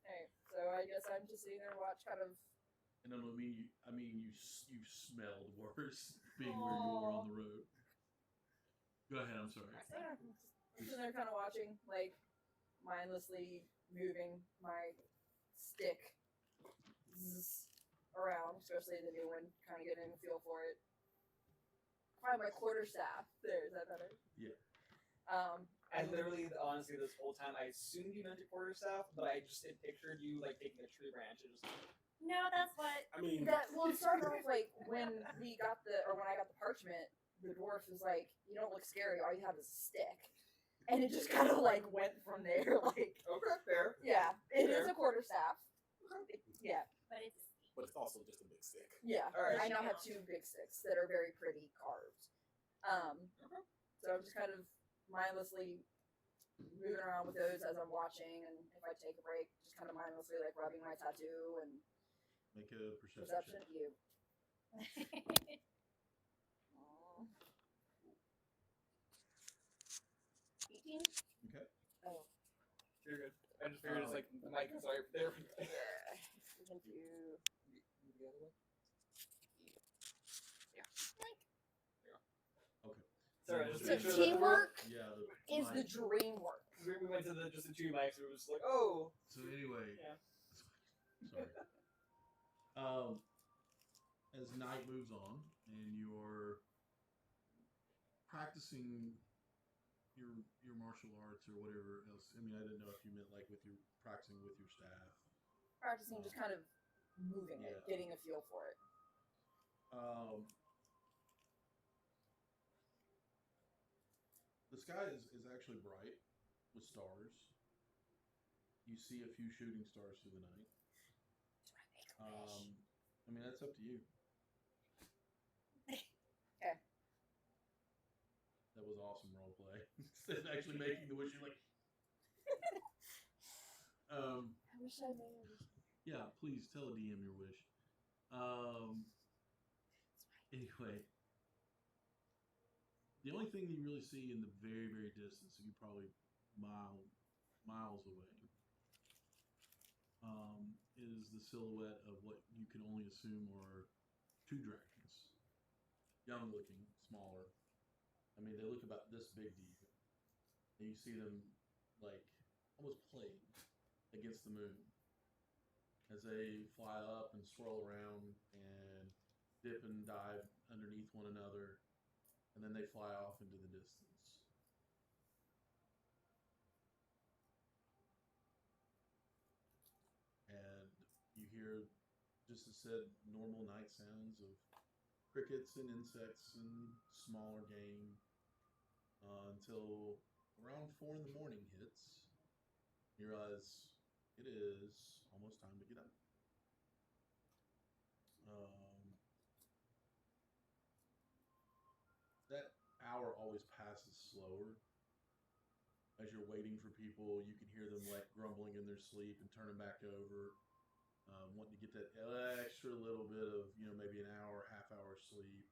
Alright, so I guess I'm just sitting there and watch kind of. And I mean you smelled worse being where you were on the road. Go ahead. I'm sorry. I'm sitting there kind of watching, like, mindlessly moving my stick around, especially the new one, kind of getting a feel for it. Find my quarterstaff. There, is that better? Yeah. I literally, honestly, this whole time, I assumed you meant a quarterstaff, but I just had pictured you like taking a tree branch and just. No, that's what. I mean, It started off like when when I got the parchment, the dwarf was like, "You don't look scary. All you have is a stick," and it just kind of like went from there. Like, Okay, fair. yeah, it is Fair. a quarterstaff. Yeah, But it's. but it's also just a big stick. yeah. All right. I now have 2 big sticks that are very pretty carved. So I'm just kind of mindlessly moving around with those as I'm watching, and if I take a break, just kind of mindlessly like rubbing my tattoo and Make a perception perception. check. You. 18? Okay. Oh. You're good. I just figured it's like the mic is right there. Yeah. Thank you. The other way. Okay. Sorry, just So make sure that teamwork Yeah. is the dream work. we went to just the 2 mics. It was like, oh. So anyway. Yeah. Sorry. As night moves on and you're practicing your martial arts or whatever else. I mean, I didn't know if you meant like with your practicing with your staff. Practicing just kind of moving it, Yeah. getting a feel for it. The sky is actually bright with stars. You see a few shooting stars through the night. I mean, that's up to you. Okay. That was awesome role play. Instead of actually making the wish, you're like. I wish I made. Yeah, please tell a DM your wish. Anyway, the only thing you really see in the very, very distance, so you're probably miles away, is the silhouette of what you can only assume are 2 dragons. Young looking, smaller. I mean, they look about this big to you. And you see them, like, almost playing against the moon as they fly up and swirl around and dip and dive underneath one another, and then they fly off into the distance. And you hear, just as said, normal night sounds of crickets and insects and smaller game until around 4 in the morning hits. You realize it is almost time to get up. That hour always passes slower. As you're waiting for people, you can hear them like grumbling in their sleep and turning back over, wanting to get that extra little bit of, maybe an hour, half hour sleep.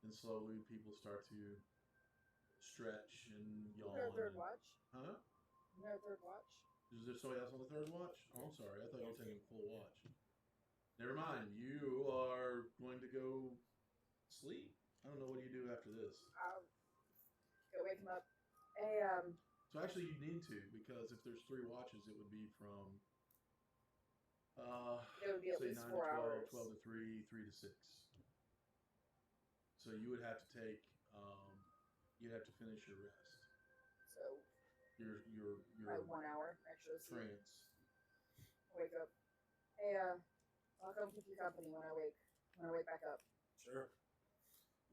And slowly people start to stretch and yawn. Third watch? Huh? No third watch? Is there somebody else on the 3rd watch? Oh, I'm sorry. I thought you were taking full watch. Never mind. You are going to go sleep. I don't know what do you do after this. Go wake him up. Hey, So actually, you need to, because if there's 3 watches, it would be from it would be at say least 9 4 to 12, hours. 12 to 3, 3 to 6. So you would have to take, you'd have to finish your rest. So Your probably 1 hour extra sleep. trance. Wake up. Hey, I'll come keep you company when I wake back up. Sure.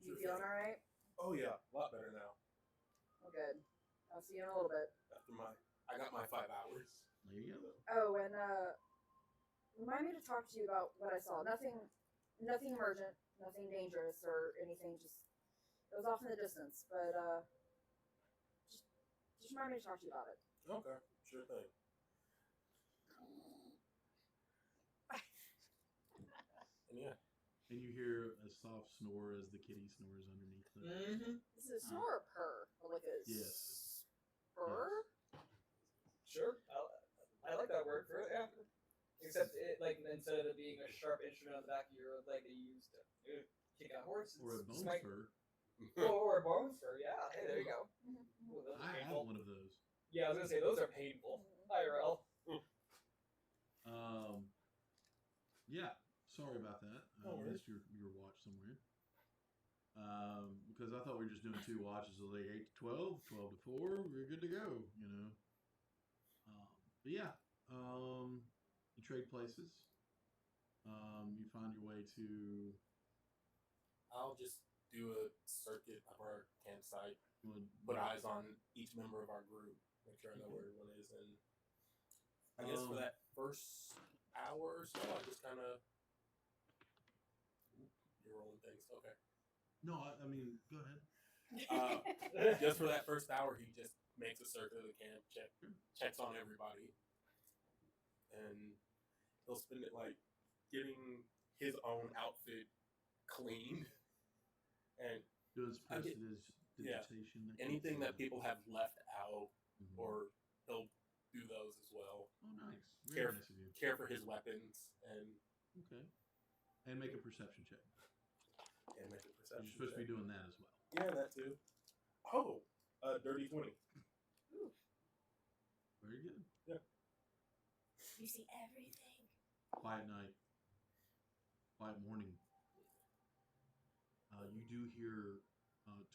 You Sure feeling thing. all right? Oh yeah, a lot better now. Oh, good. I'll see you in a little bit. I got my 5 hours. There you go. Oh, and remind me to talk to you about what I saw. Nothing emergent, nothing dangerous or anything. Just it was off in the distance, but just remind me to talk to you about it. Okay, sure thing. And you hear a soft snore as the kitty snores underneath the. Mm-hmm. Is it a snore or purr? Or like a Yes. spur? Sure. I like that word for it. Yeah. Except it, like, instead of it being a sharp instrument on the back of your leg, they used to kick a horse. Or a bone smite- spur. Or a bone spur. Yeah. Hey, there you go. Mhm. Ooh, those are I have painful. one of those. Yeah, I was gonna say those are painful. IRL. Yeah. Sorry about that. No I worries. missed your watch somewhere. Because I thought we were just doing 2 watches of like 8 to 12, 12 to 4. We're good to go, you know. But yeah, you trade places. You find your way to. I'll just do a circuit of our campsite, Well, put eyes on each member of our group, make sure I know where everyone is, and I guess for that first hour or so, I just kind of. You're rolling things, okay. No, I mean, go ahead. Just for that first hour, he just makes a circuit of the camp, checks on everybody, and he'll spend it like getting his own outfit cleaned and Does I get- prestidigitation. anything that people have left out, Mhm. or he'll do those as well. Oh, nice. Care- Very nice of you. Care for his weapons and Okay. And make a perception check. make a You're perception. supposed to be check. doing that as well. Yeah, that too. Oh, dirty 20. Very good. You see everything. Quiet night. Quiet morning. You do hear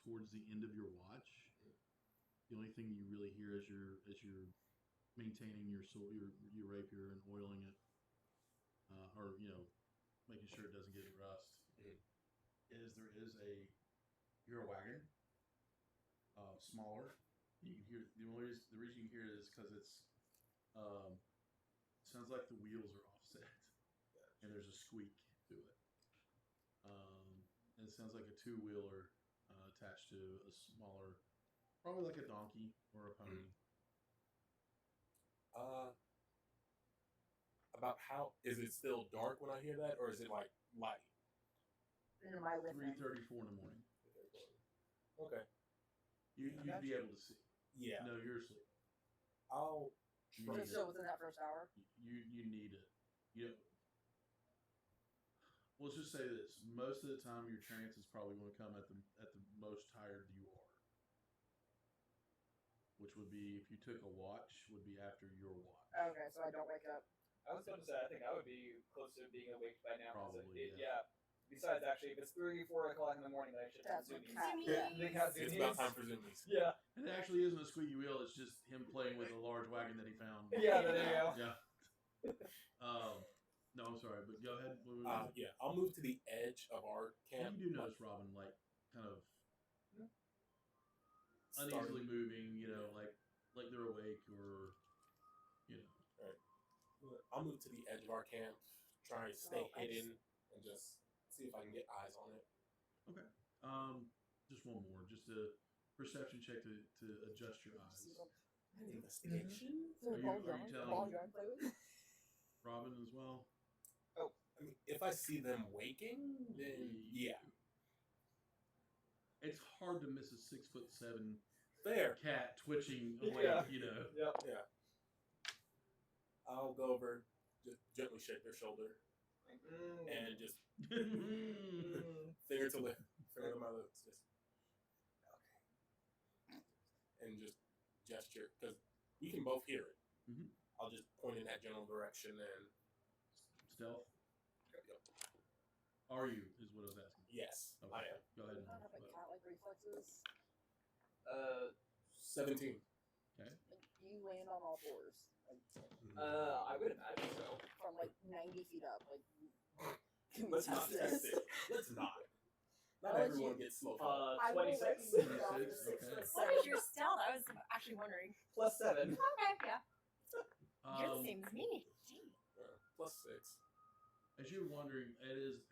towards the end of your watch. The only thing you really hear as you're maintaining your your rapier and oiling it, or making sure it doesn't get rust, is there is a you're a wagon, smaller. You can hear the reason you can hear it is because it's sounds like the wheels are offset, and there's a squeak to it. And it sounds like a 2-wheeler attached to a smaller, probably like a donkey or a pony. About how is it still dark when I hear that, or is it like light? In my living. 3:34 in the morning. Okay. You'd got be you. able to see. Yeah. No, you're asleep. I'll You try. need So within that first hour. You need it. Let's just say this: most of the time, your trance is probably going to come at the most tired you are, which would be if you took a watch, would be after your watch. Okay, so I don't wake up. I was going to say, I think I would be close to being awake by now. 'cause Probably, yeah. Besides, actually, if it's 3, 4 o'clock in the morning, then I should have That's what zoomies. cat. Yeah. They got It's zoomies. about time for zoomies. Yeah. And it actually isn't a squeaky wheel; it's just him playing with a large wagon that he found. Yeah, there you go. Yeah. No, I'm sorry, but go ahead. What were we doing? Yeah, I'll move to the edge of our camp. And you do notice Robin, like, kind of starting- uneasily moving, like they're awake or, I'll move to the edge of our camp, try and stay Oh, hidden, and just see if I can get eyes on it. Just one more, just a perception check to adjust your eyes. Investigation? Is there a Are ball you drawing? telling Ball me? drawing play with? Robin as well. I mean, if I see them waking, then yeah. It's hard to miss a 6'7" Fair. cat twitching awake. Yeah. Yeah. I'll go over, just gently shake their shoulder, and just finger to my lips, just okay, and just gesture because we can both hear it. Mhm. I'll just point in that general direction and Stealth. yep. Are you? Is what I was asking. Yes, Okay. I am. Go ahead. I don't have like cat-like reflexes. 17. Okay. Like, do you land on all fours? Like, I would imagine so. from like 90 feet up. Like, Let's not test it. Let's not. Not I'll let everyone you- gets slow fall. I will let 26 you get off 26, the 6 okay. foot What is your stealth? I was actually wondering. plus 7. Okay, yeah. You're the Um, same as me. Plus 6. As you're wondering, it is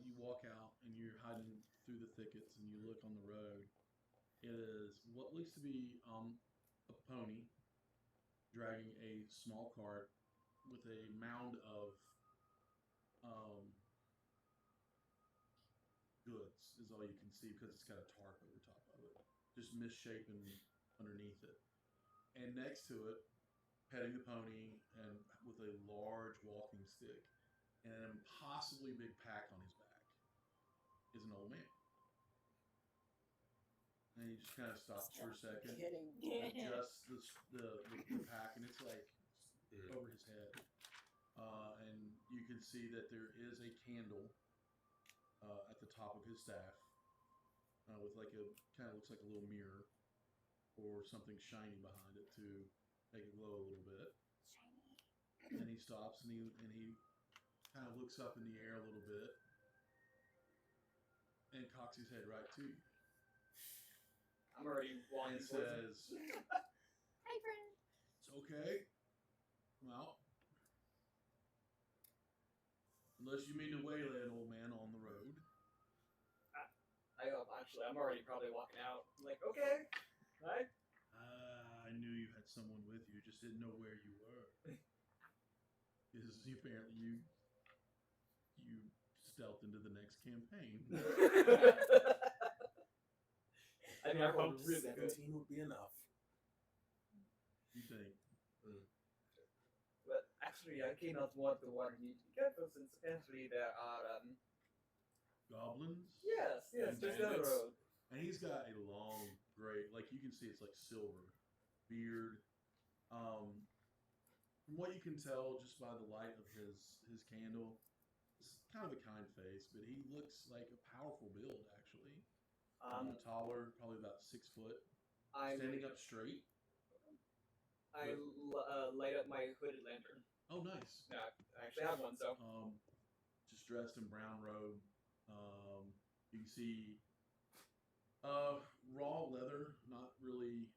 you walk out and you're hiding through the thickets and you look on the road. It is what looks to be a pony dragging a small cart with a mound of is all you can see because it's got a tarp over top of it, just misshapen underneath it. And next to it, petting the pony and with a large walking stick and an impossibly big pack on his back, is an old man. And he just kind of stops for a second, adjusts the pack, and it's like over his head. And you can see that there is a candle at the top of his staff with like a kind of looks like a little mirror or something shiny behind it to make it glow a little bit. Shiny. And he stops and he kind of looks up in the air a little bit and cocks his head right to you. I'm already walking And towards him. says, Hi, friend. "It's okay. I'm out. Unless you mean to waylay an old man on the road." I'm already probably walking out. I'm like, okay, right? I knew you had someone with you, just didn't know where you were. Because apparently you stealthed into the next campaign. I mean, I rolled really good. 17 would be enough. You think? But actually, I came out more to warn you to be careful since apparently there are, Goblins? yes, And just down the bandits. road. And he's got a long, gray, like you can see it's like silver beard. From what you can tell just by the light of his candle, it's kind of a kind face, but he looks like a powerful build actually. Taller, probably about 6 foot, standing up straight. I light up my hooded lantern. Oh, nice. No, I actually have one, so. Just dressed in brown robe. You can see raw leather, not really,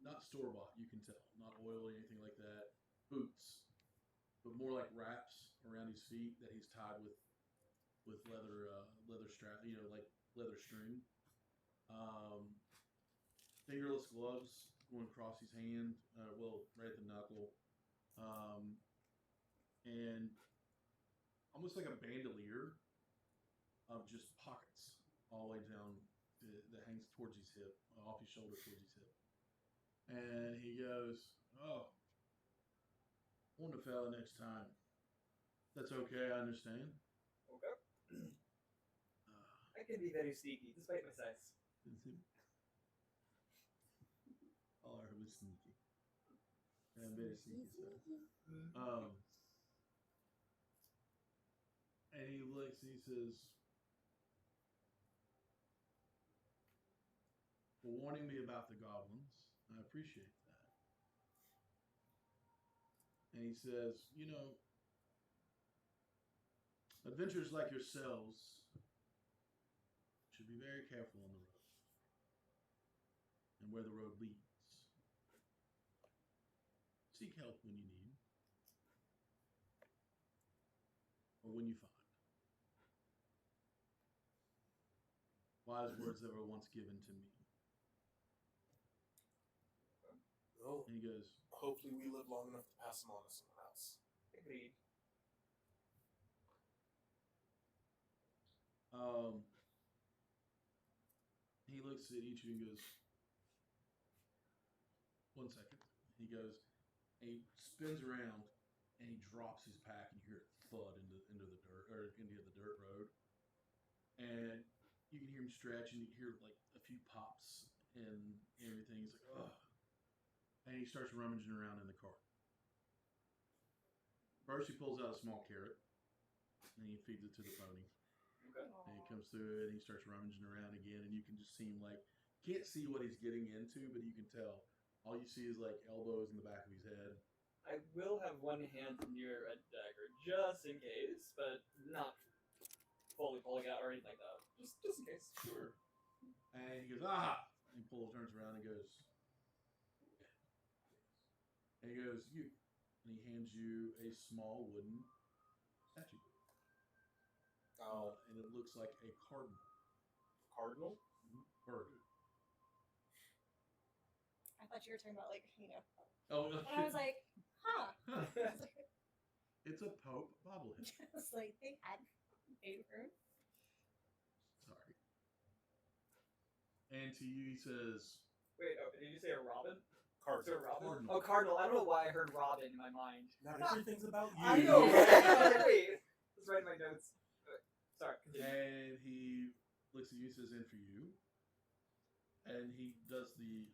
not store-bought, you can tell. Not oil or anything like that. Boots, but more like wraps around his feet that he's tied with leather strap, like leather string. Fingerless gloves going across his hand, right at the knuckle. And almost like a bandolier of just pockets all the way down that hangs towards his hip, off his shoulder towards his hip. And he goes, "Oh, warn the fella next time. That's okay, I understand." Okay. I can be very sneaky, despite my size. All I heard was sneaky. And I'm very sneaky, so. And he looks and he says, "For warning me about the goblins, I appreciate that." And he says, adventurers like yourselves should be very careful on the road and where the road leads. Seek help when you need, or when you find. Wise words that were once given to me. Well, And he goes, hopefully we live long enough to pass them on to someone else. Agreed. he looks at each of you and goes, "1 second." He goes, and he spins around and he drops his pack and you hear it thud into the dirt or into the dirt road. And you can hear him stretch and you can hear like a few pops and everything. He's like, "Ugh." And he starts rummaging around in the cart. First he pulls out a small carrot and he feeds it to the pony. Okay. And he comes through it and he starts rummaging around again, and you can just see him like, can't see what he's getting into, but you can tell. All you see is like elbows in the back of his head. I will have one hand near a dagger, just in case, but not fully pulling out or anything like that. Just in case. Sure. And he goes, "Ah!" And he turns around and goes, "You." And he hands you a small wooden statue. And it looks like a cardinal. Cardinal? Bird. I thought you were talking about Oh, and I was like, huh. It's a Pope bobblehead. I was like, they had a room. And to you, he says, Wait, oh, did you say a robin? Is Cardinal. there a robin? Cardinal. Oh, cardinal. I don't know why I heard robin in my mind. Not everything's about you. I know. Right? Wait, let's write my notes. Sorry. Continue. and he looks at you, says, "In for you," and he does the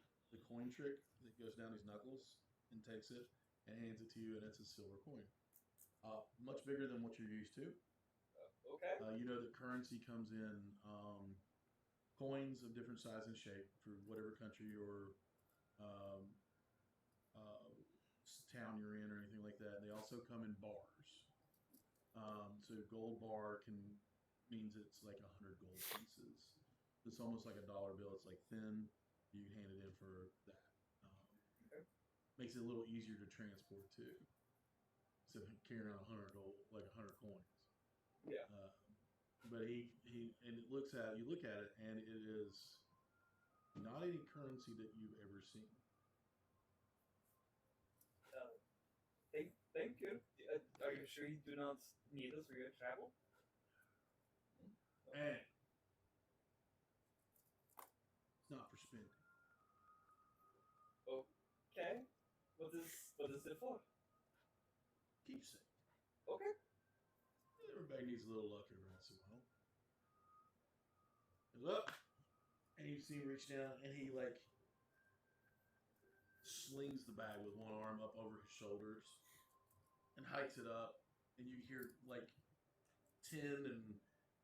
coin trick that goes down his knuckles and takes it and hands it to you, and it's a silver coin, much bigger than what you're used to. Okay. You know that currency comes in coins of different size and shape for whatever country or town you're in or anything like that. They also come in bars. So gold bar means it's like 100 gold pieces. It's almost like a dollar bill. It's like thin. You can hand it in for that. Okay. Makes it a little easier to transport too. So carrying around 100 gold, like 100 coins. Yeah. But he and it looks at you look at it and it is not any currency that you've ever seen. Thank you. Are you sure you do not need us for your travel? And it's not for spending. Okay. What is it for? Keepsake. Okay. Everybody needs a little luck every once in a while. Goes up, and you see him reach down, and he like slings the bag with one arm up over his shoulders, and hikes it up, and you hear like tin and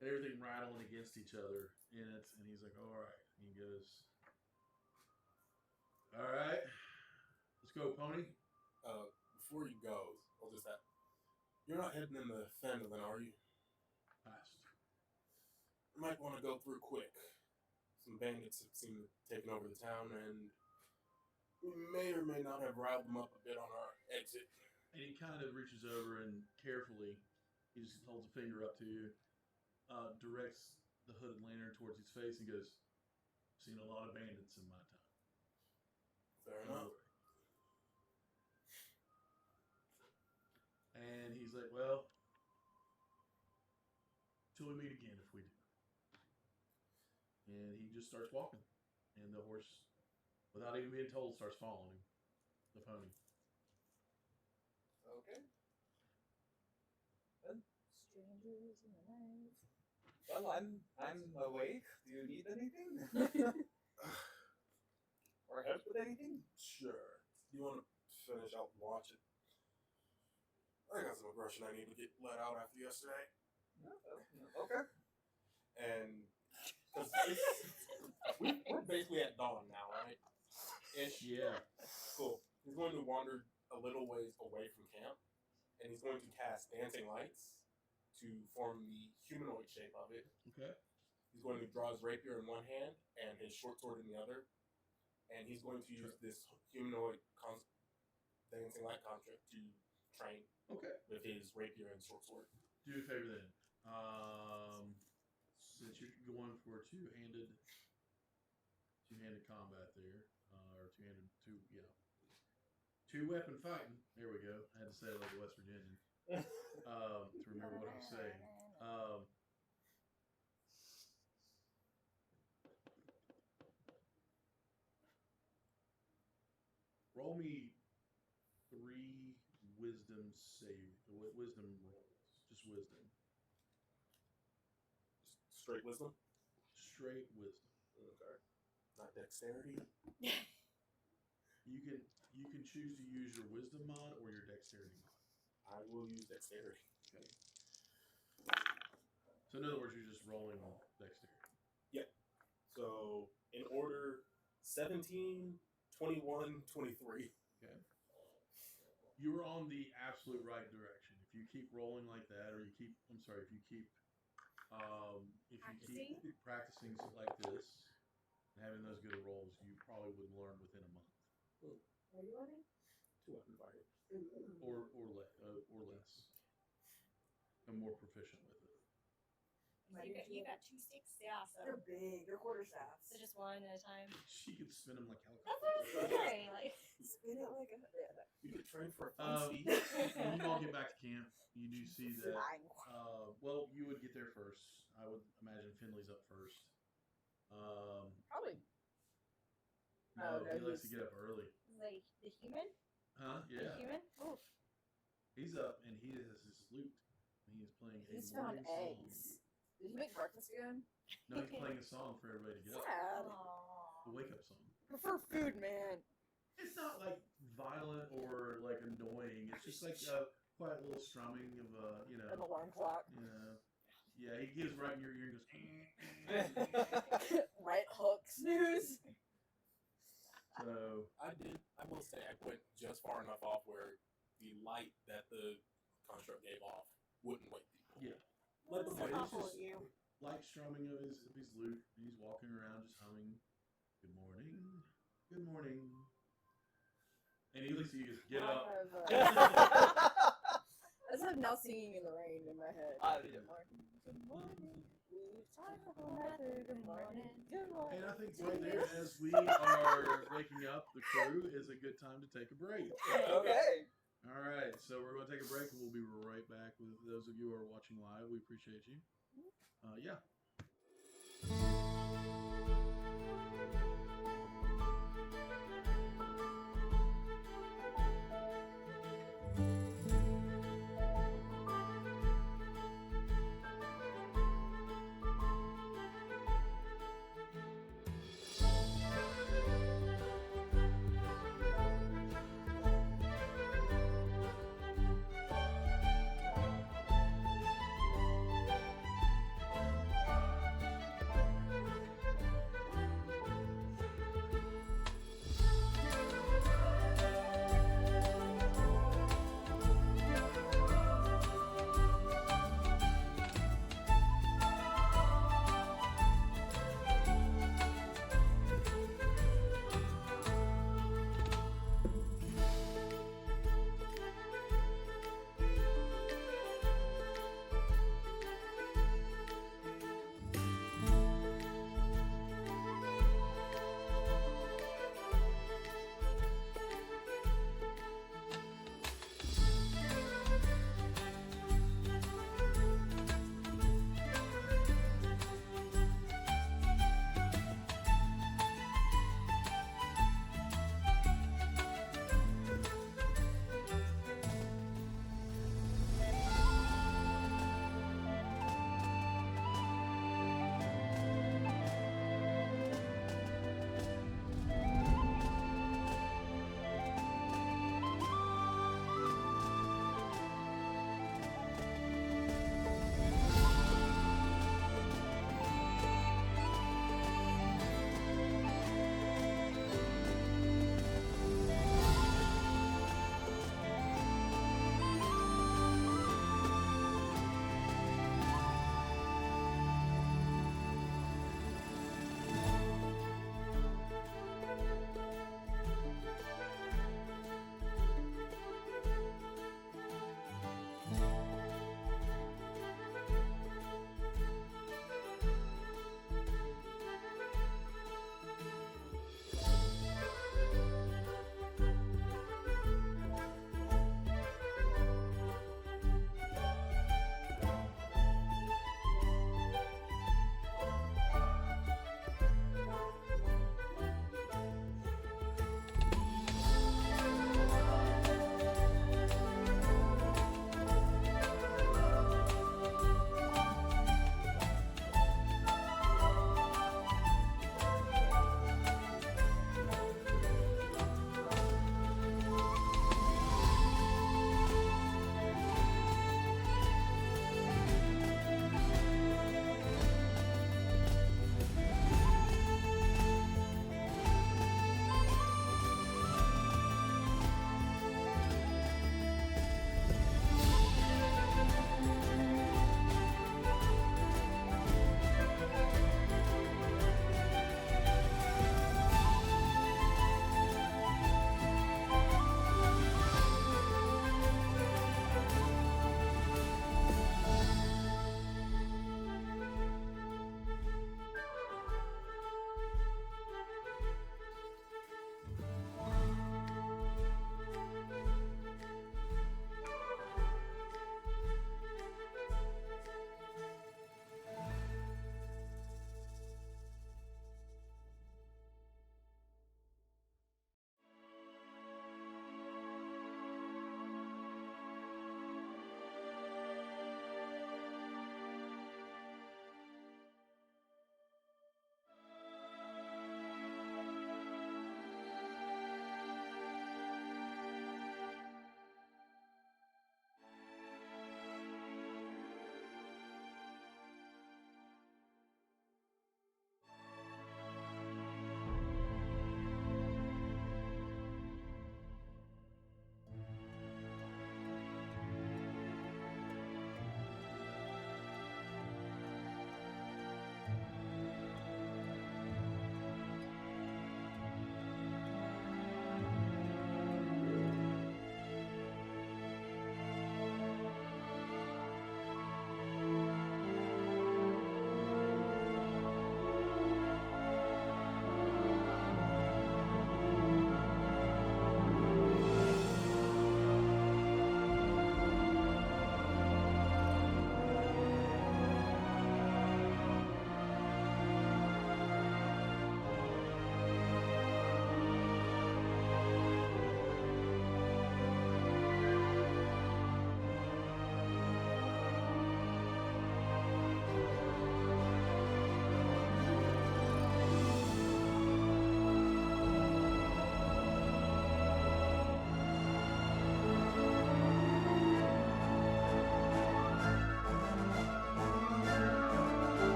everything rattling against each other in it, and he's like, "All right," and he goes, "All right, let's go, pony." Before you go, I'll just ask. You're not heading into Phandelver, are you? Passed. You might want to go through quick. Some bandits have seemed to have taken over the town, and we may or may not have riled them up a bit on our exit. And he kind of reaches over and carefully, he just holds a finger up to you, directs the hooded lantern towards his face, and goes, "Seen a lot of bandits in my time." Fair enough. And he's like, "Well, till we meet again, if we do." And he just starts walking, and the horse, without even being told, starts following him. The pony. Okay. Strangers in the night. Well, I'm awake. Do you need anything? Or help with anything? Sure. You want to finish out and watch it? I got some aggression I need to get let out after yesterday. Okay. And because we're basically at dawn now, right? Ish. Yeah. Cool. He's going to wander a little ways away from camp, and he's going to cast dancing lights to form the humanoid shape of it. Okay. He's going to draw his rapier in one hand and his short sword in the other, and he's going to use this humanoid dancing light construct to train Okay. with his rapier and short sword. Do me a favor then. Since you're going for two-handed combat there, or two-weapon fighting. There we go. I had to say it like a West Virginian to remember what I was saying. Roll me 3 wisdom rolls. Just wisdom. Straight wisdom? Straight wisdom. Okay. Not dexterity? You can choose to use your wisdom mod or your dexterity mod. I will use dexterity. Okay. So in other words, you're just rolling dexterity. Yep. So in order 17, 21, 23. Okay. You are on the absolute right direction. If you keep rolling like that, or if you keep practicing like this and having those good rolls, you probably would learn within a month. Are you learning? 2 weapon fighting. Or less. I'm more proficient with it. You got 2 sticks? Yeah, so. They're big. They're quarterstaffs. So just one at a time. She could spin them like That's what I was helicopters. saying. Like, Spin it like a. You could train for a fun speed. When you all get back to camp, you do see that. Flying. Well, you would get there first. I would imagine Finley's up first. Probably. No, Oh, no, he likes to he's- get up early. The human? Huh? The Yeah. human? Oof. He's up and he has his flute. And he's playing He's a found morning song. eggs. Did he make breakfast again? No, he's playing a song for everybody to get up. Sad. The wake up song. Prefer food, man. It's not like violent or like annoying. It's just like a quiet little strumming of An alarm clock. Yeah, he gives right in your ear and goes. Right hook. Snooze. So I will say, I went just far enough off where the light that the construct gave off wouldn't wake people. yeah, Let them Yeah, wake. it's Awful just- of you. light strumming of his lute. And he's walking around just humming. Good morning. Good morning. And he looks at you and goes, get I up. have, I just have now singing in the rain in my head. Good morning. Good morning. We've time for home weather. Good morning. Good morning. And I think right there, as we are waking up the crew, is a good time to take a break. Okay. All right, so we're going to take a break and we'll be right back with those of you who are watching live. We appreciate you. Yeah.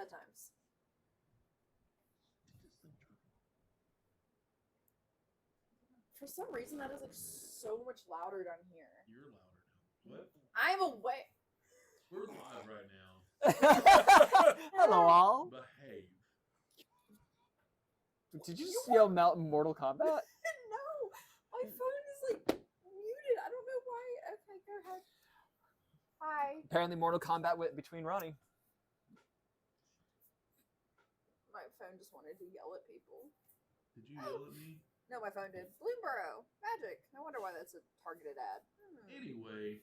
of times. For some reason, that is like so much louder down here. You're louder now. What? I'm away. We're live right now. Hello, all. Behave. Did you just yell Mountain Mortal Kombat? No, my phone is like muted. I don't know why. Okay, go ahead. Hi. Apparently, Mortal Kombat between Ronnie. My phone just wanted to yell at people. Did you yell at me? No, my phone did. Bloomburrow. Magic. No wonder why that's a targeted ad. Anyway,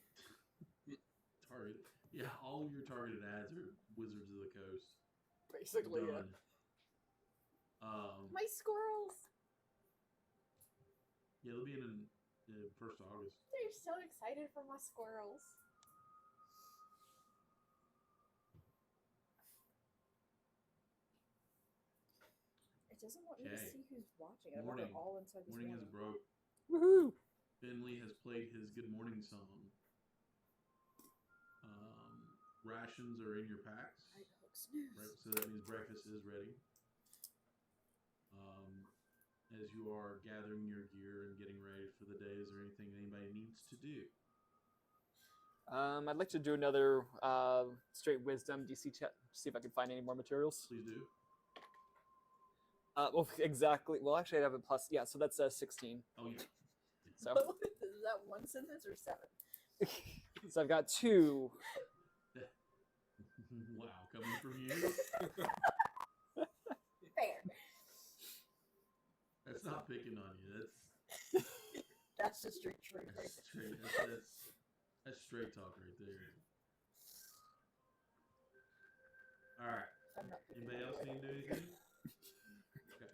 target. Yeah, all of your targeted ads are Wizards of the Coast. Basically, Done. My squirrels. Yeah, they'll be in 1st of August. They're so excited for my squirrels. It doesn't want me to Okay. see who's watching. I want Morning. it all inside this Morning has broke. Woohoo! Finley has played his good morning song. Rations are in your packs. Right hook snooze. Right, so that means breakfast is ready. As you are gathering your gear and getting ready for the day, is there anything anybody needs to do? I'd like to do another straight wisdom DC check. See if I can find any more materials. Please do. Well, exactly. Well, actually, I have a plus. Yeah, so that's 16. Oh yeah. So, Is that one sentence or 7? so I've got 2. Wow, coming from you. Fair. That's not picking on you. That's just straight truth. That's straight. That's straight talk right there. All right. I'm not picking Anybody on else you. need to do anything? Okay.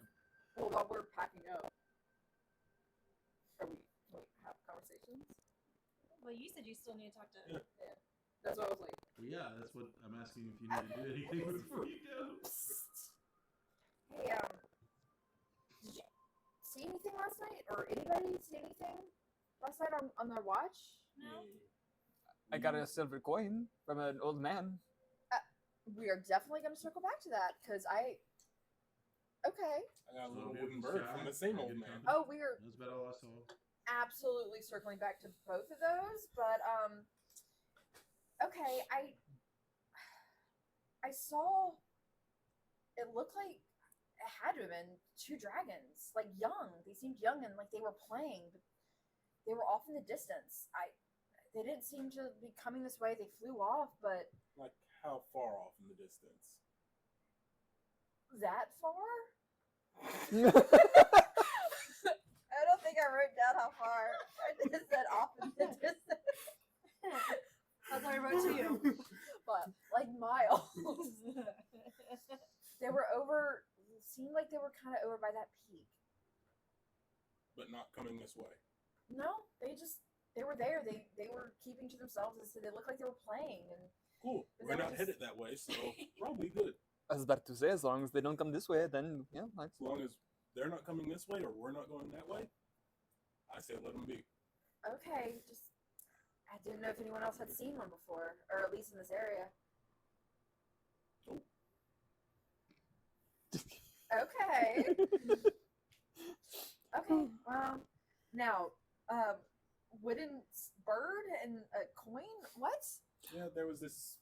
Well, while we're packing up, are we have conversations? Well, you said you still need to talk to. Yeah. Yeah. That's what I was like. Well, yeah, that's what I'm asking if you need to do anything before you go. Hey, did you see anything last night? Or anybody see anything last night on their watch? No. I got a silver coin from an old man. We are definitely going to circle back to that, because okay. I got a little So wooden good bird sky, from the same good old man. company. Oh, we are That's about all I saw. absolutely circling back to both of those, but okay, I saw it looked like it had to have been 2 dragons, like young. They seemed young and like they were playing, but they were off in the distance. They didn't seem to be coming this way. They flew off, but Like, how far off in the distance? that far? I don't think I wrote down how far. I just said off in the distance. That's what I wrote to you. But like miles. They were over. Seemed like they were kind of over by that peak. But not coming this way. No, they were there. They were keeping to themselves, and so they looked like they were playing. And Cool. Is We're that not what headed that way, so probably good. I was about to say, as long as they don't come this way, then yeah. As long as they're not coming this way or we're not going that way, I say let them be. okay, just I didn't know if anyone else had seen one before, or at least in this area. Nope. Okay. Okay. Well, now, wooden bird and a coin. What? Yeah, there was this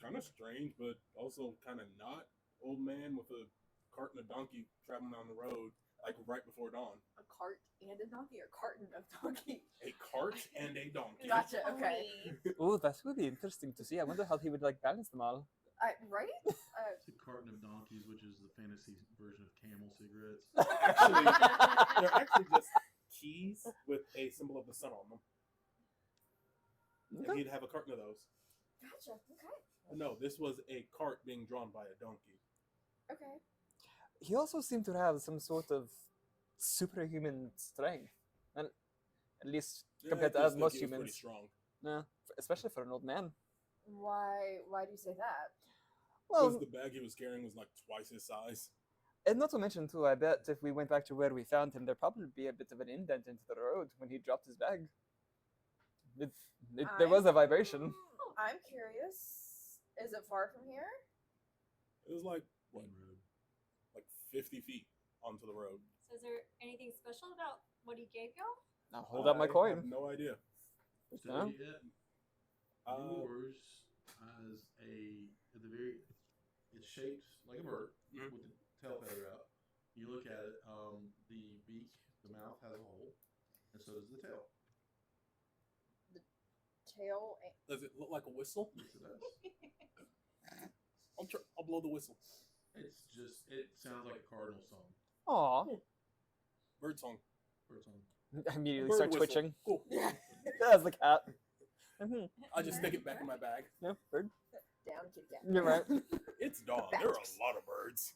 kind of strange, but also kind of not old man with a cart and a donkey traveling down the road, like right before dawn. A cart and a donkey, or carton of donkey. A cart and a donkey. Gotcha. Okay. Oh, that would be interesting to see. I wonder how he would like balance them all. Right? It's a carton of donkeys, which is the fantasy version of Camel cigarettes. Actually, they're actually just keys with a symbol of the sun on them. And he'd have a carton of those. Gotcha. Okay. No, this was a cart being drawn by a donkey. Okay. He also seemed to have some sort of superhuman strength, and at least compared to I just think most he was pretty humans. strong. Yeah, especially for an old man. Why do you say that? Well, Because the bag he was carrying was like twice his size. and not to mention too, I bet if we went back to where we found him, there'd probably be a bit of an indent into the road when he dropped his bag. There was a vibration. I'm curious. Is it far from here? It was like what, main road. like 50 feet onto the road. So is there anything special about what he gave y'all? I'll hold up my I coin. have no idea. So Yeah. yours has at the very, it's shaped like a bird Mhm. with the tail feather out. You look at it, the beak, the mouth has a hole, and so does the tail. Tail. Does it look like a whistle? Yes, it does. I'll blow the whistle. It sounds like a cardinal song. Aw. Bird song. Bird song. I immediately Bird start whistle. twitching. Cool. As the cat. Mhm. I just stick it back in my bag. Yeah, bird. Down, kick down. You're right. It's dawn. There are a lot of birds.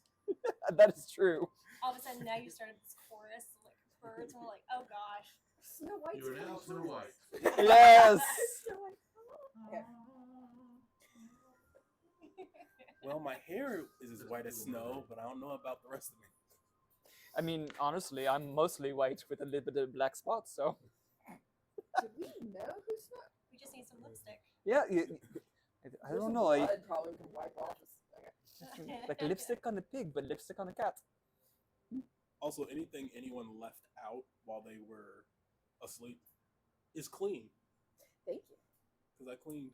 That is true. All of a sudden, now you started this chorus of like birds, and we're like, oh gosh. Snow White's You are now coming Snow towards White. us. Yes. Snow White. Okay. Well, my hair is as white as snow, but I don't know about the rest of me. I mean, honestly, I'm mostly white with a little bit of black spots, so. Did we know who's Snow? We just need some lipstick. Yeah, I don't know. Blood probably can wipe off. Okay. Like lipstick on the pig, but lipstick on the cat. Also, anything anyone left out while they were asleep is clean. Thank you. Because I cleaned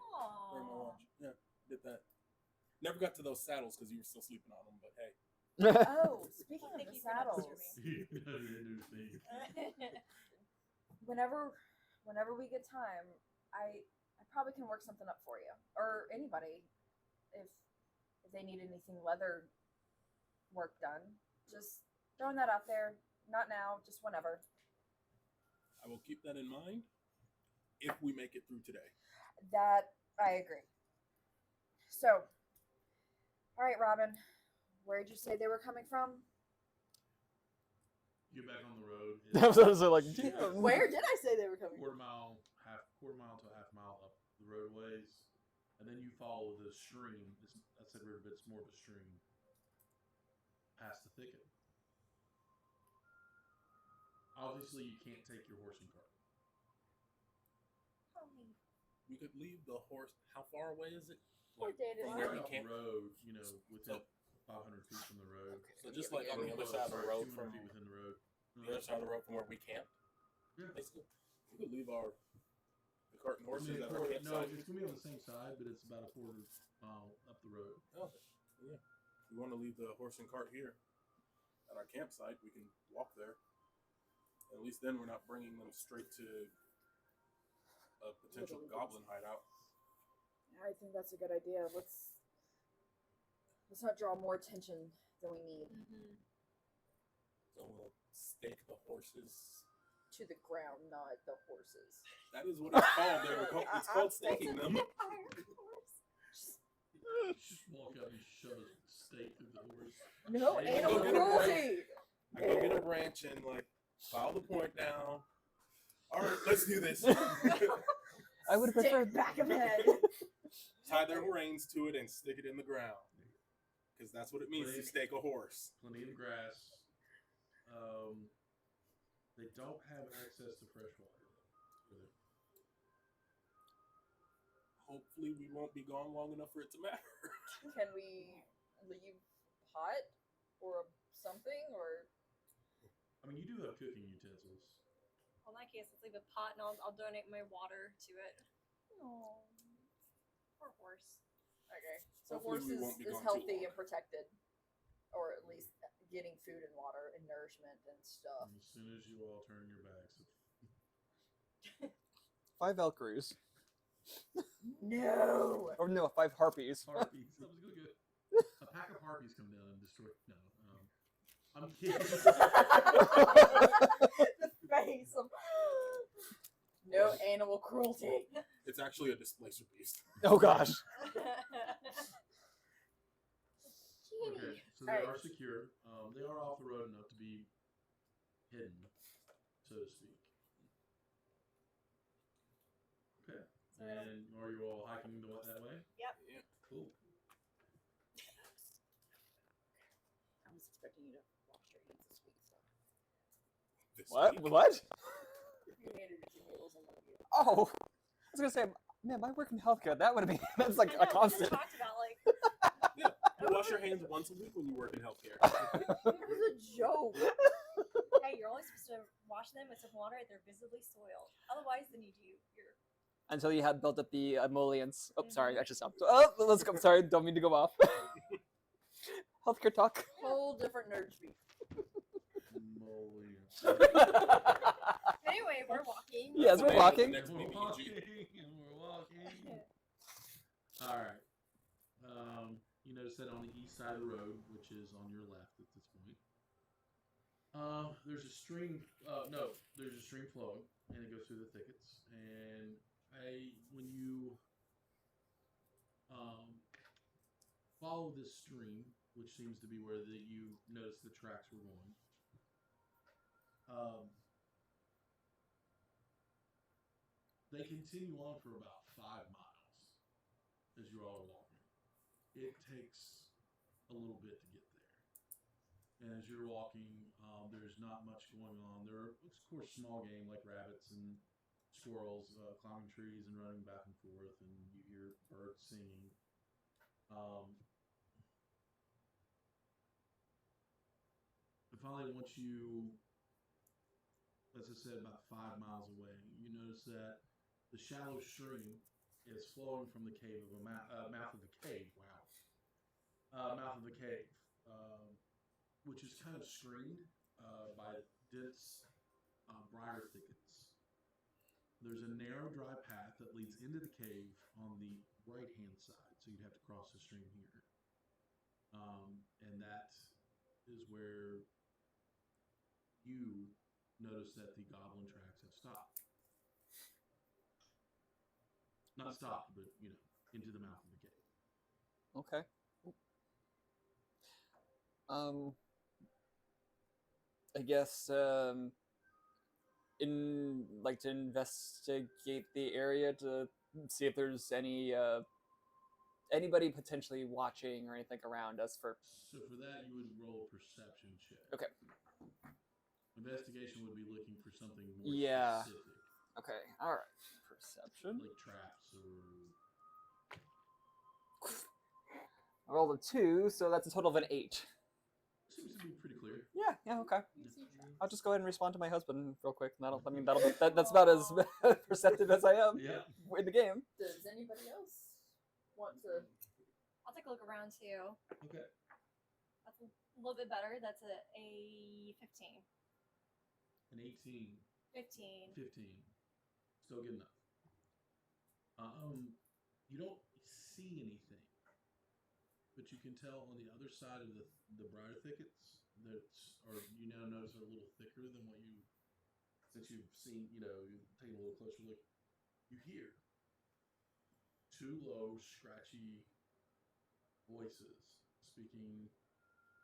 during my Aww. watch. Yeah, did that. Never got to those saddles because you were still sleeping on them, but hey. Oh, speaking of Thank the you for not saddles, disturbing. New thing. whenever we get time, I probably can work something up for you or anybody if they need anything leather work done. Just throwing that out there. Not now, just whenever. I will keep that in mind if we make it through today. That I agree. So, all right, Robin, where did you say they were coming from? You get back on the road. I was like, Shoot, damn. Where did I say they were coming quarter mile to a half mile up the roadways, and then you follow the stream. I said river, but it's more of a stream past the thicket. Obviously, you can't take your horse and cart. We could leave the horse. How far away is it? Poor Data. from Far where we up camp? the road, within So- 500 feet from the road. So just like on the other side of the road 200 from feet within the road. the other side of the road from where we camped. Yeah. Basically, we could leave the cart and horses at our No, campsite. it's gonna be on the same side, but it's about a quarter mile up the road. Oh, yeah. If we want to leave the horse and cart here at our campsite, we can walk there. At least then we're not bringing them straight to a potential goblin hideout. I think that's a good idea. Let's not draw more attention than we need Mhm. So we'll stake the horses. to the ground, not the horses. That is what it's called. It's called staking them. Just walk up and shove a stake through the horse. No Yeah, animal go get a cruelty. I go get a branch and file the point down. All right, let's do this. I would Stick prefer. back of head. Tie their reins to it and stick it in the ground. Because that's what it means to stake a horse. Plenty of grass. They don't have access to fresh water. Though. Hopefully we won't be gone long enough for it to matter. Can we leave pot or something or? I mean, you do have cooking utensils. Well, in that case, let's leave a pot, and I'll donate my water to it. No. Poor horse. Okay. So Hopefully we horse won't be is gone too healthy long. and protected, or at least getting food and water and nourishment and stuff. And as soon as you all turn your backs, 5 Valkyries. No. Or no, 5 Harpies. harpies. That was really good. A pack of harpies come down and destroy. No, I'm kidding. The face of no animal cruelty. It's actually a displacer beast. Oh gosh. Okay, so they are secure. They are off the road enough to be hidden, so to speak. Okay. And are you all hiking that way? Yep. Yeah. Cool. I was expecting you to wash your hands this week. So. This What? week. What? You handed it to me. It wasn't like you. Oh, I was gonna say, man, my work in healthcare, that would have been, that's like I a know, we just constant. talked about Yeah. You wash your hands once a week when you work in healthcare. It was a joke. Hey, you're only supposed to wash them with soap and water if they're visibly soiled. Otherwise, then you're Until you had built up the emollients. Oh, sorry, I just stopped. Oh, let's go. Sorry, don't mean to go off. Healthcare talk. Whole different nerd speak. Anyway, we're walking. Yes, we're walking. Next We're meeting, walking. Eugene. We're walking. All right. You notice that on the east side of the road, which is on your left at this point, there's a stream. No, there's a stream flowing, and it goes through the thickets. And when you follow this stream, which seems to be where you notice the tracks were going, they continue on for about 5 miles as you all are walking. It takes a little bit to get there. And as you're walking, there's not much going on. There are, of course, small game like rabbits and squirrels climbing trees and running back and forth, and you hear birds singing. And finally, once you, as I said, about 5 miles away, you notice that the shallow stream is flowing from the cave of mouth of the cave. Wow, mouth of the cave, which is kind of screened by dense briar thickets. There's a narrow, dry path that leads into the cave on the right-hand side, so you'd have to cross the stream here, and that is where you notice that the goblin tracks have stopped. Not stopped, but, into the mouth of the cave. Okay. I guess to investigate the area to see if there's anybody potentially watching or anything around us for. So for that, you would roll a perception check. Okay. Investigation would be looking for something more Yeah. specific, Okay. All right. Perception. like traps or. I rolled a 2, so that's a total of an 8. Seems to be pretty clear. Yeah. Okay. I'll just go ahead and respond to my husband real quick. That's about as perceptive as I am Yeah. in the game. Does anybody else want to? I'll take a look around too. Okay. That's a little bit better. That's a 15. An 18, 15. 15. Still good enough. You don't see anything, but you can tell on the other side of the briar thickets you now notice are a little thicker than what you, since you've seen, you've taken a little closer look. You hear 2 low, scratchy voices speaking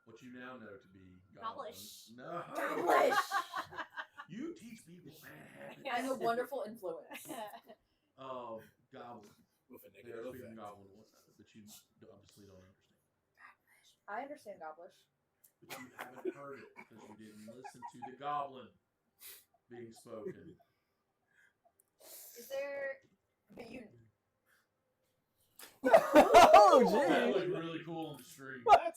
what you now know to be goblins. Gobblish. No. Gobblish. You teach people bad habits. I'm a wonderful influence. Goblin. With a They negative are speaking effect. goblin, but you obviously don't understand. I understand Gobblish. But you haven't heard it because you didn't listen to the goblin being spoken. Is there? But you. Oh, That gee. looked really cool on the stream. What?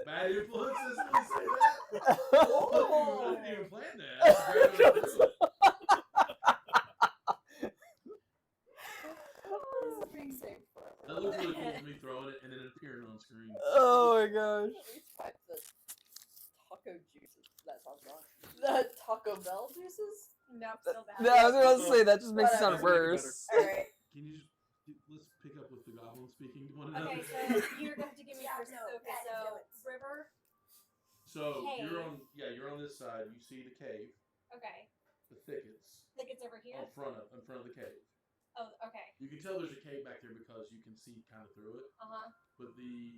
Bad influences when you say that? Oh. I didn't even plan that. That's a great way to do it. This is being saved forever. That looked really cool to me throwing it and then it appearing on screen. Oh my gosh. At least fight the taco juices. That sounds wrong. The Taco Bell juices? Nope, still bad. No, I was going to say that just makes it sound Whatever. worse. Alright. Can you let's pick up with the goblin speaking to one another? Okay, so you're going to have to give me first. Okay, so river. So Cave. you're on this side. You see the cave, Okay, the thickets think it's over here. in front of the cave. Oh, okay. You can tell there's a cave back there because you can see kind of through it. But the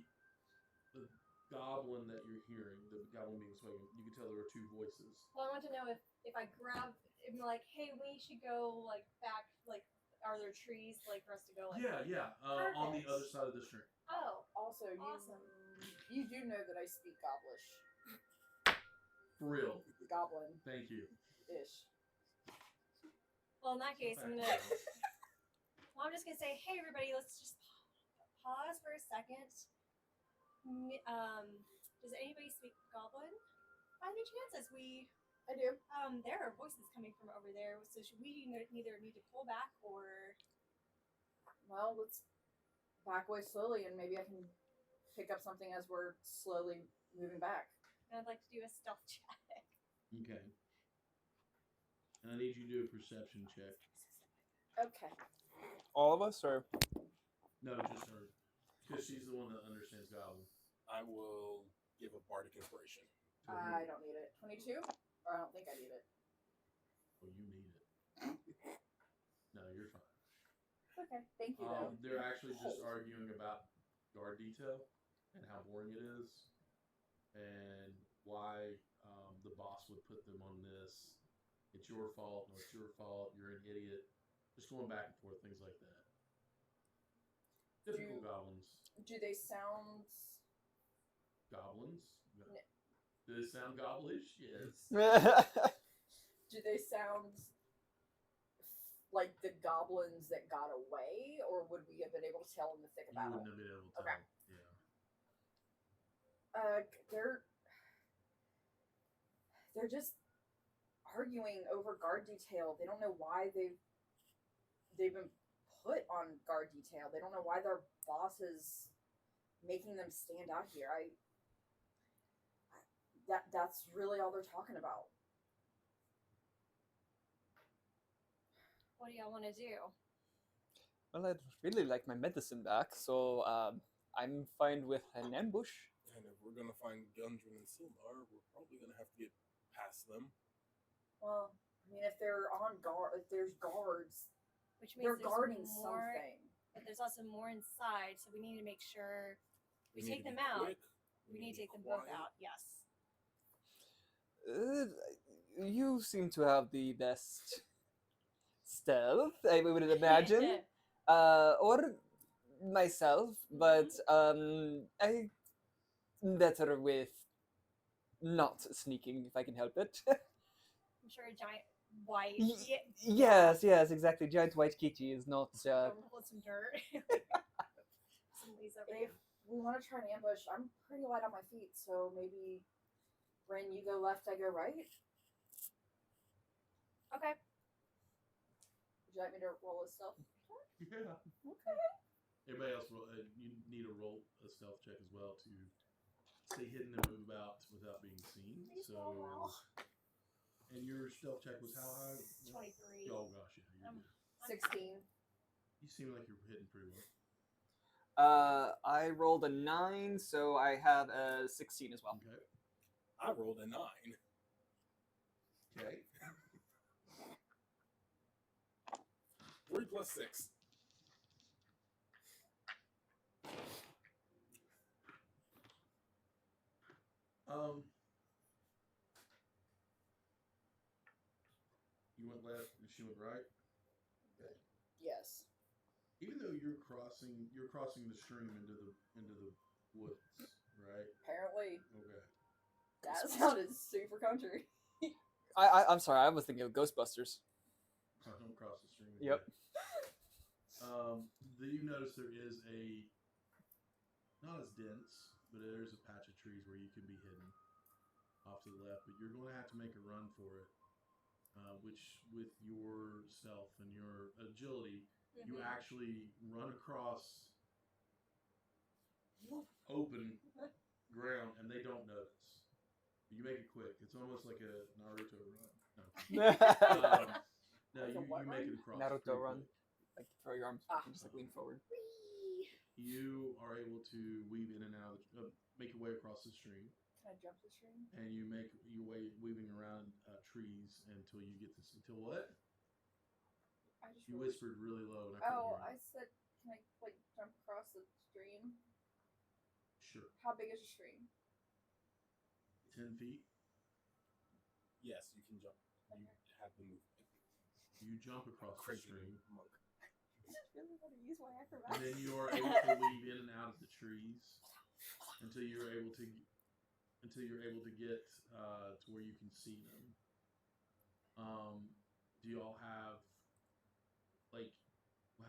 goblin that you're hearing, the goblin being spoken, you can tell there are 2 voices. Well, I want to know if I grab, if I'm like, hey, we should go like back, like, are there trees like for us to go like? Yeah. On the Perfect. other side of the stream. Oh, Also, Awesome. you do know that I speak Gobblish. For real. Goblin-ish. Thank you. well, in that case, I'm gonna. Well, I'm just gonna say, hey, everybody, let's just pause for a second. Does anybody speak Goblin by any chance? As we, I do. there are voices coming from over there. So should we neither need to pull back or? Well, let's back away slowly, and maybe I can pick up something as we're slowly moving back. And I'd like to do a stealth check. Okay. And I need you to do a perception check. Okay. All of us, or No, just her. Because she's the one that understands Goblin. I will give a bardic inspiration. I don't need it. 22? Or I don't think I need it. Well, you need it. No, you're fine. Okay. Thank you, though. They're actually just arguing about guard detail and how boring it is, and why the boss would put them on this. It's your fault. No, it's your fault. You're an idiot. Just going back and forth, things like that. Typical goblins. Do they sound... Goblins? No. Do they sound goblish? Yes. Do they sound like the goblins that got away, or would we have been able to tell in the thick of You battle? wouldn't have been able to tell. Okay. Yeah. They're just arguing over guard detail. They don't know why they've been put on guard detail. They don't know why their boss is making them stand out here. That's really all they're talking about. What do y'all want to do? well, I'd really like my medicine back, so I'm fine with an ambush. And if we're gonna find Gundren and Silmar, we're probably gonna have to get past them. Well, I mean, if they're on guard, if there's guards, Which means they're there's guarding more, something. but there's also more inside, so we need to make sure we need take to them be out. quick, We need to take them quiet. both out. Yes. You seem to have the best stealth, I would imagine. Or myself, but I better with not sneaking if I can help it. I'm sure a giant white. Yes, exactly. Giant white kitty is not. Roll some dirt. Some leaves over If we want to try an ambush, I'm pretty light on my feet, so maybe Ren, you go left, I go right. Okay. Would you like me to roll a stealth? Yeah. Okay. Everybody else, you need to roll a stealth check as well to stay hidden and move about without being seen. Please So, roll well. and your stealth check was how high? 23. Oh gosh, yeah, you're Um, good. 16. You seem like you're hidden pretty well. I rolled a 9, so I have a 16 as well. Okay. I rolled a 9. Okay. 3 plus 6. You went left and she went right. Okay. Yes. Even though you're crossing the stream into the woods, right? Apparently, Okay. that sounded super country. I'm sorry, I was thinking of Ghostbusters. Don't cross the stream. Yep. Do you notice there is not as dense, but there's a patch of trees where you can be hidden off to the left, but you're going to have to make a run for it, which with your stealth and your agility, you actually run across open ground and they don't notice. You make it quick. It's almost like a Naruto run. No, Like a you what make run? it across. Naruto pretty run. quick. Like throw your arms back and just like lean forward. You are able to weave in and out, make your way across the stream, Can I jump the stream? and you make your way weaving around trees until you get this. Until what? I just You rolled- whispered really low, and I couldn't Oh, hear I said, can I like jump across the stream? you. Sure. How big is the stream? 10 feet. Yes, you can jump. You have the movement. You jump across the Crazy stream, monk. I just really want to use my and acrobatics. then you are able to weave in and out of the trees until you're able to get to where you can see them. Do you all have like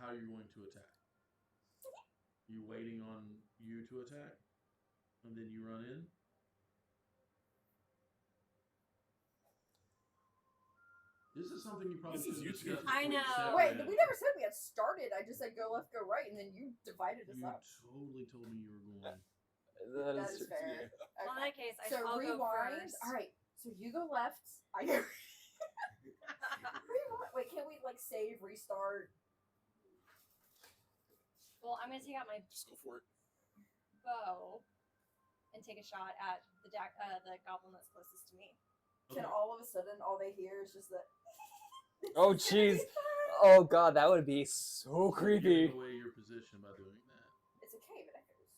how you're going to attack? You waiting on you to attack, and then you run in. This is something you probably This is should have YouTube. discussed. I before you know. set Wait, that. we never said we had started. I just said go left, go right, and then you divided us You up. totally told me you were going. That is true. fair. Well, in Okay. that case, So I'll go rewind. first. All right. So you go left. I go. Rewind. Wait, can't we like save, restart? Well, I'm gonna take out my Just go for it. bow and take a shot at the goblin that's closest to me. Can all of a sudden all they hear is just the. Oh, jeez. Oh god, that would be so You're creepy. giving away your position by doing that. It's a cave. It echoes.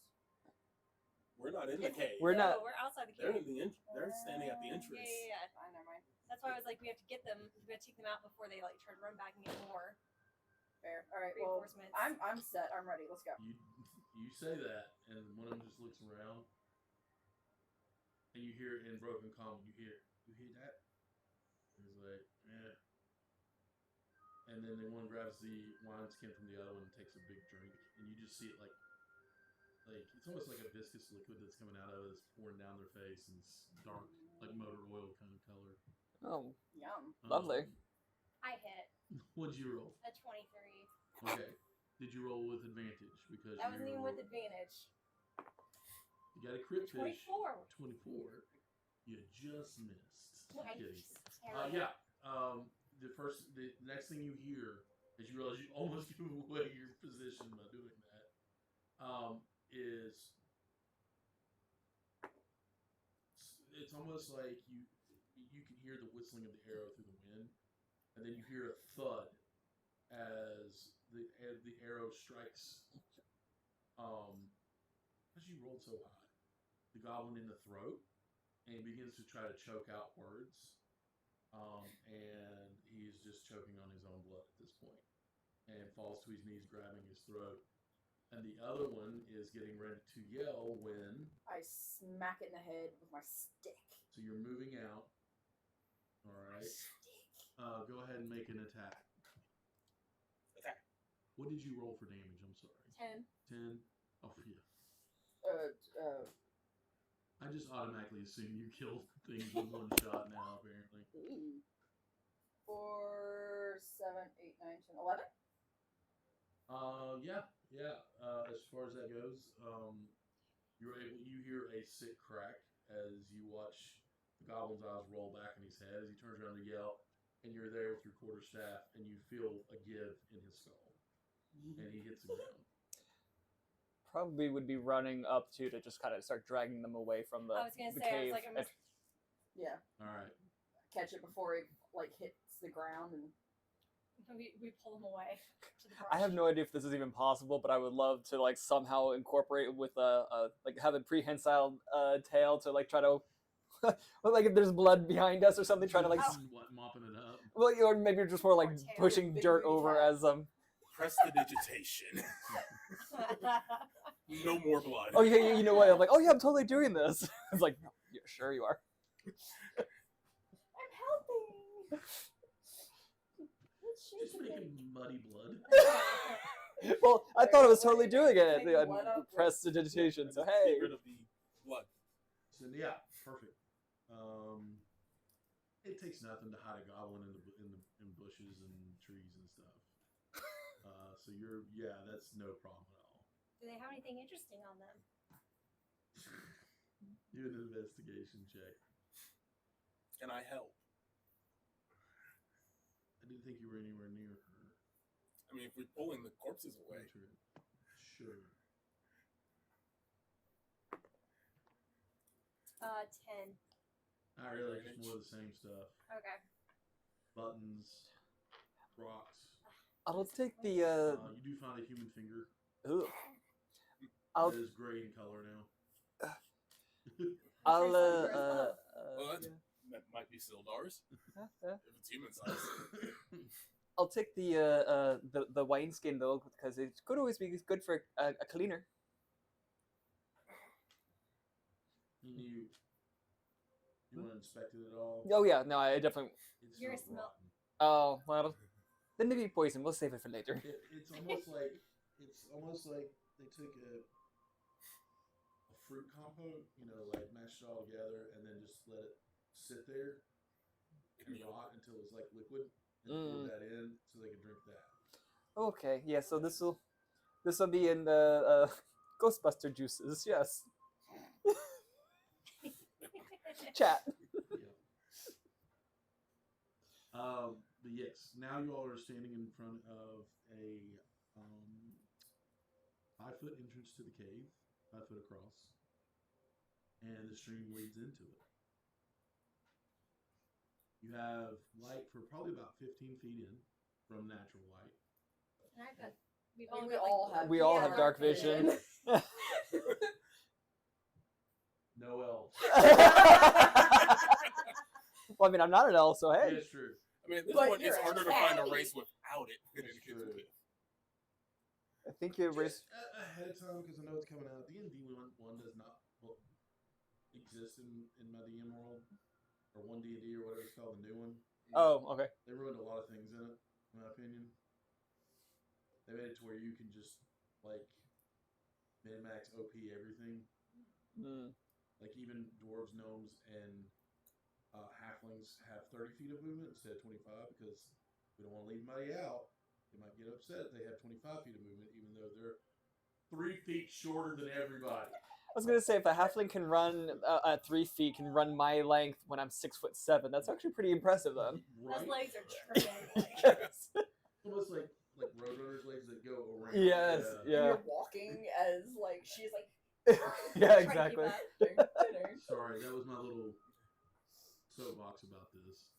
We're not in the cave. We're No, not- we're outside the They're cave. in the they're standing at the Yeah, entrance. yeah, yeah. I know mine. That's why I was like, we have to get them. We have to take them out before they like try to run back and get more Fair. All right. Well, reinforcements. I'm set. I'm ready. Let's go. You say that, and one of them just looks around, and you hear in broken common, you hear that? And he's like, yeah. And then the one grabs the wineskin from the other one and takes a big drink, and you just see it like it's almost like a viscous liquid that's coming out of it, it's pouring down their face, and it's dark, like motor oil kind of color. Oh, Yum. lovely. I hit What'd you roll? a 23. Okay. Did you roll with advantage? Because That wasn't even you're- with advantage. You got a crit fish. 24. 24. You just missed. I'm kidding. Terrible. Yeah. The next thing you hear is you realize you almost give away your position by doing that. Is it's almost like you can hear the whistling of the arrow through the wind, and then you hear a thud as the arrow strikes. As you rolled so high, the goblin in the throat, and he begins to try to choke out words. And he's just choking on his own blood at this point, and falls to his knees, grabbing his throat. And the other one is getting ready to yell when. I smack it in the head with my stick. So you're moving out. All right. Go ahead and make an attack. Attack. What did you roll for damage? I'm sorry. 10. 10. Oh yeah. I just automatically assume you killed things with one shot now. Apparently. 4, 7, 8, 9, 10, 11. Yeah. As far as that goes, you hear a sick crack as you watch the goblin's eyes roll back in his head as he turns around to yell, and you're there with your quarterstaff, and you feel a give in his skull, and he hits the ground. Probably would be running up to just kind of start dragging them away from the, I was gonna the say, I cave. was like, I'm gonna Yeah. All right. Catch it before it like hits the ground and. we pull them away to the brush. I have no idea if this is even possible, but I would love to like somehow incorporate with like have a prehensile tail to like try to well, like if there's blood behind us or something, trying to like What, mopping it up. well, or maybe just more like Or tail. pushing Big dirt booty over tail. as Prestidigitation. No more blood. oh yeah, you know what? I'm like, oh yeah, I'm totally doing this. It's like, no, yeah, sure you are. I'm helping. Just making muddy blood. Well, I thought I was totally doing it. Taking blood up with- Prestidigitation. So Get hey, rid of the blood. So yeah, perfect. It takes nothing to hide a goblin in bushes and trees and stuff. So that's no problem at all. Do they have anything interesting on them? Do an investigation check. Can I help? I didn't think you were anywhere near her. I mean, if we're pulling the corpses away. Sure. 10. Not really. Just more of the same stuff. Okay. Buttons, rocks. I'll take the. You do find a human finger. Ugh. I'll. It is gray in color now. I'll. Well, that might be Sildar's yeah. if it's human size. I'll take the wineskin though, because it could always be good for a cleaner. You want to inspect it at all? Oh yeah, no, I definitely. It's You're a not smell- rotten. Oh well, then maybe poison. We'll save it for later. It's almost like they took a fruit compote, like mashed it all together, and then just let it sit there and rot until it was like liquid, and pour that in so they could drink that. Okay, yeah. So this will be in the Ghostbuster juices. Yes. Chat. Yeah. But yes, now you all are standing in front of a 5-foot entrance to the cave, 5 foot across, and the stream leads into it. You have light for probably about 15 feet in from natural light. And I've got, We all have. We all have dark vision. No elves. Well, I mean, I'm not an elf, so hey. It's true. I mean, at this But point, it's you're a harder to cat. find a race without it than it is True. with. I think you raised. Just ahead of time, because I know it's coming out. D&D 1 does not exist in my DM world, or 1D&D or whatever it's called, the new one. Oh, okay. They ruined a lot of things in it, in my opinion. They made it to where you can just like min-max OP everything. Like even dwarves, gnomes, and halflings have 30 feet of movement instead of 25 because we don't want to leave anybody out. They might get upset if they have 25 feet of movement, even though they're 3 feet shorter than everybody. I was gonna say if a halfling can run at 3 feet, can run my length when I'm 6'7", that's actually pretty impressive then. those Right? legs are trimming. Yes. Almost like roadrunners' legs that go around. Yes. And Yeah. you're walking as like she's like. Yeah. Trying to keep Exactly. up. Sorry, that was my little soapbox about this.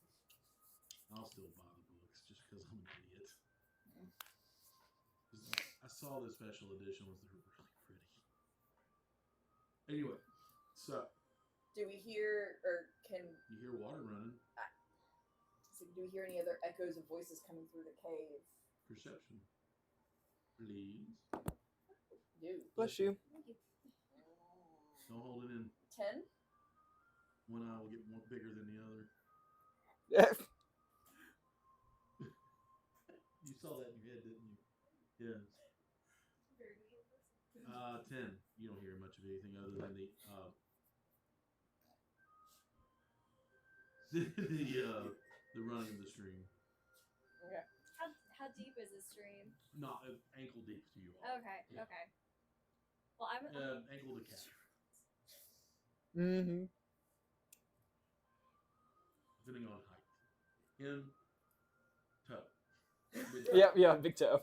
I'll still buy the books just because I'm an idiot. 'Cause I saw the special edition was they're really pretty. Anyway, so Do we hear or can? you hear water running. So do we hear any other echoes of voices coming through the cave? Perception, please. Dude. Bless you. Don't hold it in. 10? One eye will get more bigger than the other. You saw that in your head, didn't you? Yes. 10. You don't hear much of anything other than the running of the stream. Okay. How deep is this stream? Not ankle deep to you all. Okay, Yeah. okay. Well, I'm Ankle to calf, Mm-hmm. depending on height. In toe. Yeah. Big toe.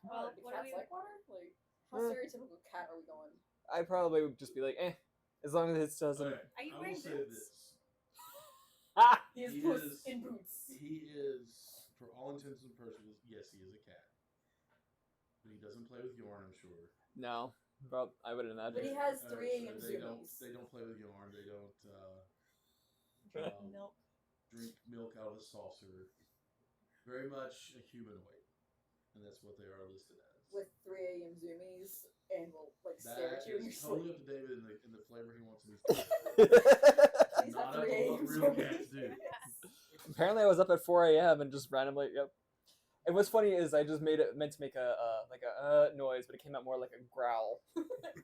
Well, Do what cats do we- like water? Like, how stereotypical cat are we going? I probably would just be like, as long as it doesn't. Okay, Are you I will wearing say boots? this. Ah! He is He puss is- in boots. He is, for all intents and purposes, yes, he is a cat. But he doesn't play with yarn, I'm sure. No, bro, I would imagine. But he has So 3 a.m. they don't. zoomies. They don't play with yarn. They don't Drink um, milk. drink milk out of a saucer. Very much a humanoid, and that's what they are listed as. With 3 a.m. zoomies and will like stare That at you in your is totally sleep. up to David in the flavor he wants in his food. He's Not got up 3 to a.m. what real cats zoomies. do. Apparently, I was up at 4 a.m. and just randomly. Yep. And what's funny is I just meant to make a noise, but it came out more like a growl.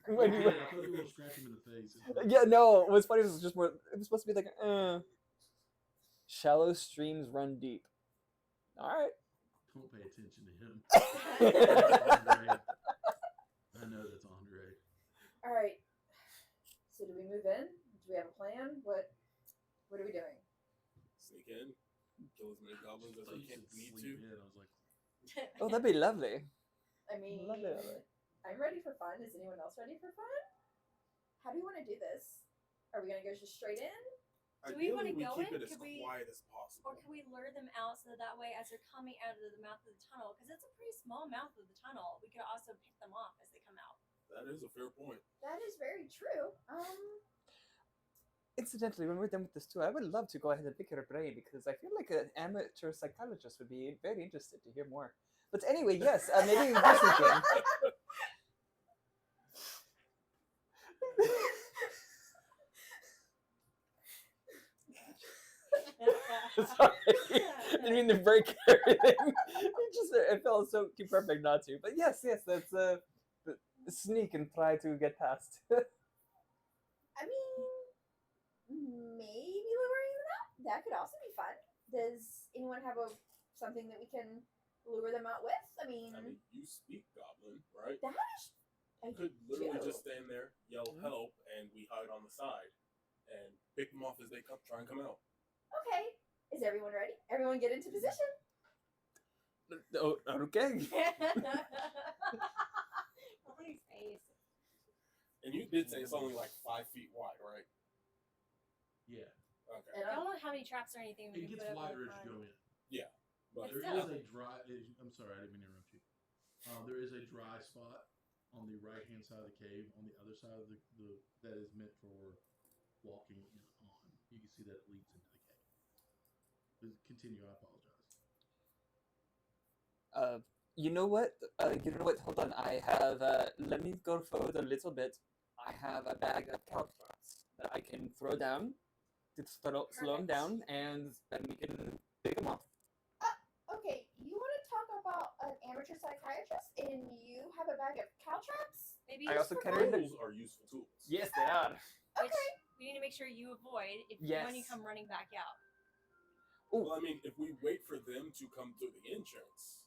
When you- Yeah, I thought you were scratch him in the face. Yeah, no. What's funny was just more. It was supposed to be like, shallow streams run deep. All right. Don't pay attention to him. That's Andre. I know that's Andre. All right. So do we move in? Do we have a plan? What are we doing? Sneak in, kill as many goblins I as thought we you can said need sleep to. in. I was like, Oh, that'd be lovely. I mean, Lovely. I'm ready for fun. Is anyone else ready for fun? How do you want to do this? Are we gonna go just straight in? Do we wanna Ideally, go keep in? it as Could we- quiet as possible. Or can we lure them out so that way, as they're coming out of the mouth of the tunnel, because it's a pretty small mouth of the tunnel, we could also pick them off as they come out. That is a fair point. That is very true. Incidentally, when we're done with this tour, I would love to go ahead and pick your brain because I feel like an amateur psychologist would be very interested to hear more. But anyway, yes, maybe we do something. Sorry, didn't mean to break everything. It felt so too perfect not to. But yes, that's sneak and try to get past. I mean, maybe lowering them out. That could also be fun. Does anyone have something that we can lure them out with? I mean, you speak Goblin, right? that is. I You could literally do. just stand there, yell help, and we hide on the side and pick them off as they try and come out. Okay. Is everyone ready? Everyone get into position. Oh, okay. Please face. And you did say it's only like 5 feet wide, right? Yeah. Okay. And I don't know how many traps or anything we It can gets put up wider in as you front. go in. But It's There still- is a dry. I'm sorry, I didn't mean to interrupt you. There is a dry spot on the right hand side of the cave. On the other side of the that is meant for walking in on. You can see that it leads into the cave. Continue. I apologize. You know what? Hold on. I have. Let me go forward a little bit. I have a bag of caltrops that I can throw down to slow them Perfect. down, and then we can pick them off. Okay, you want to talk about an amateur psychiatrist, and you have a bag of caltrops? Maybe I use also for carry the- Tools are useful tools. Yes, they are. which we need to make sure you avoid when you Yes. come running back out. Well, I mean, if we wait for them to come through the entrance,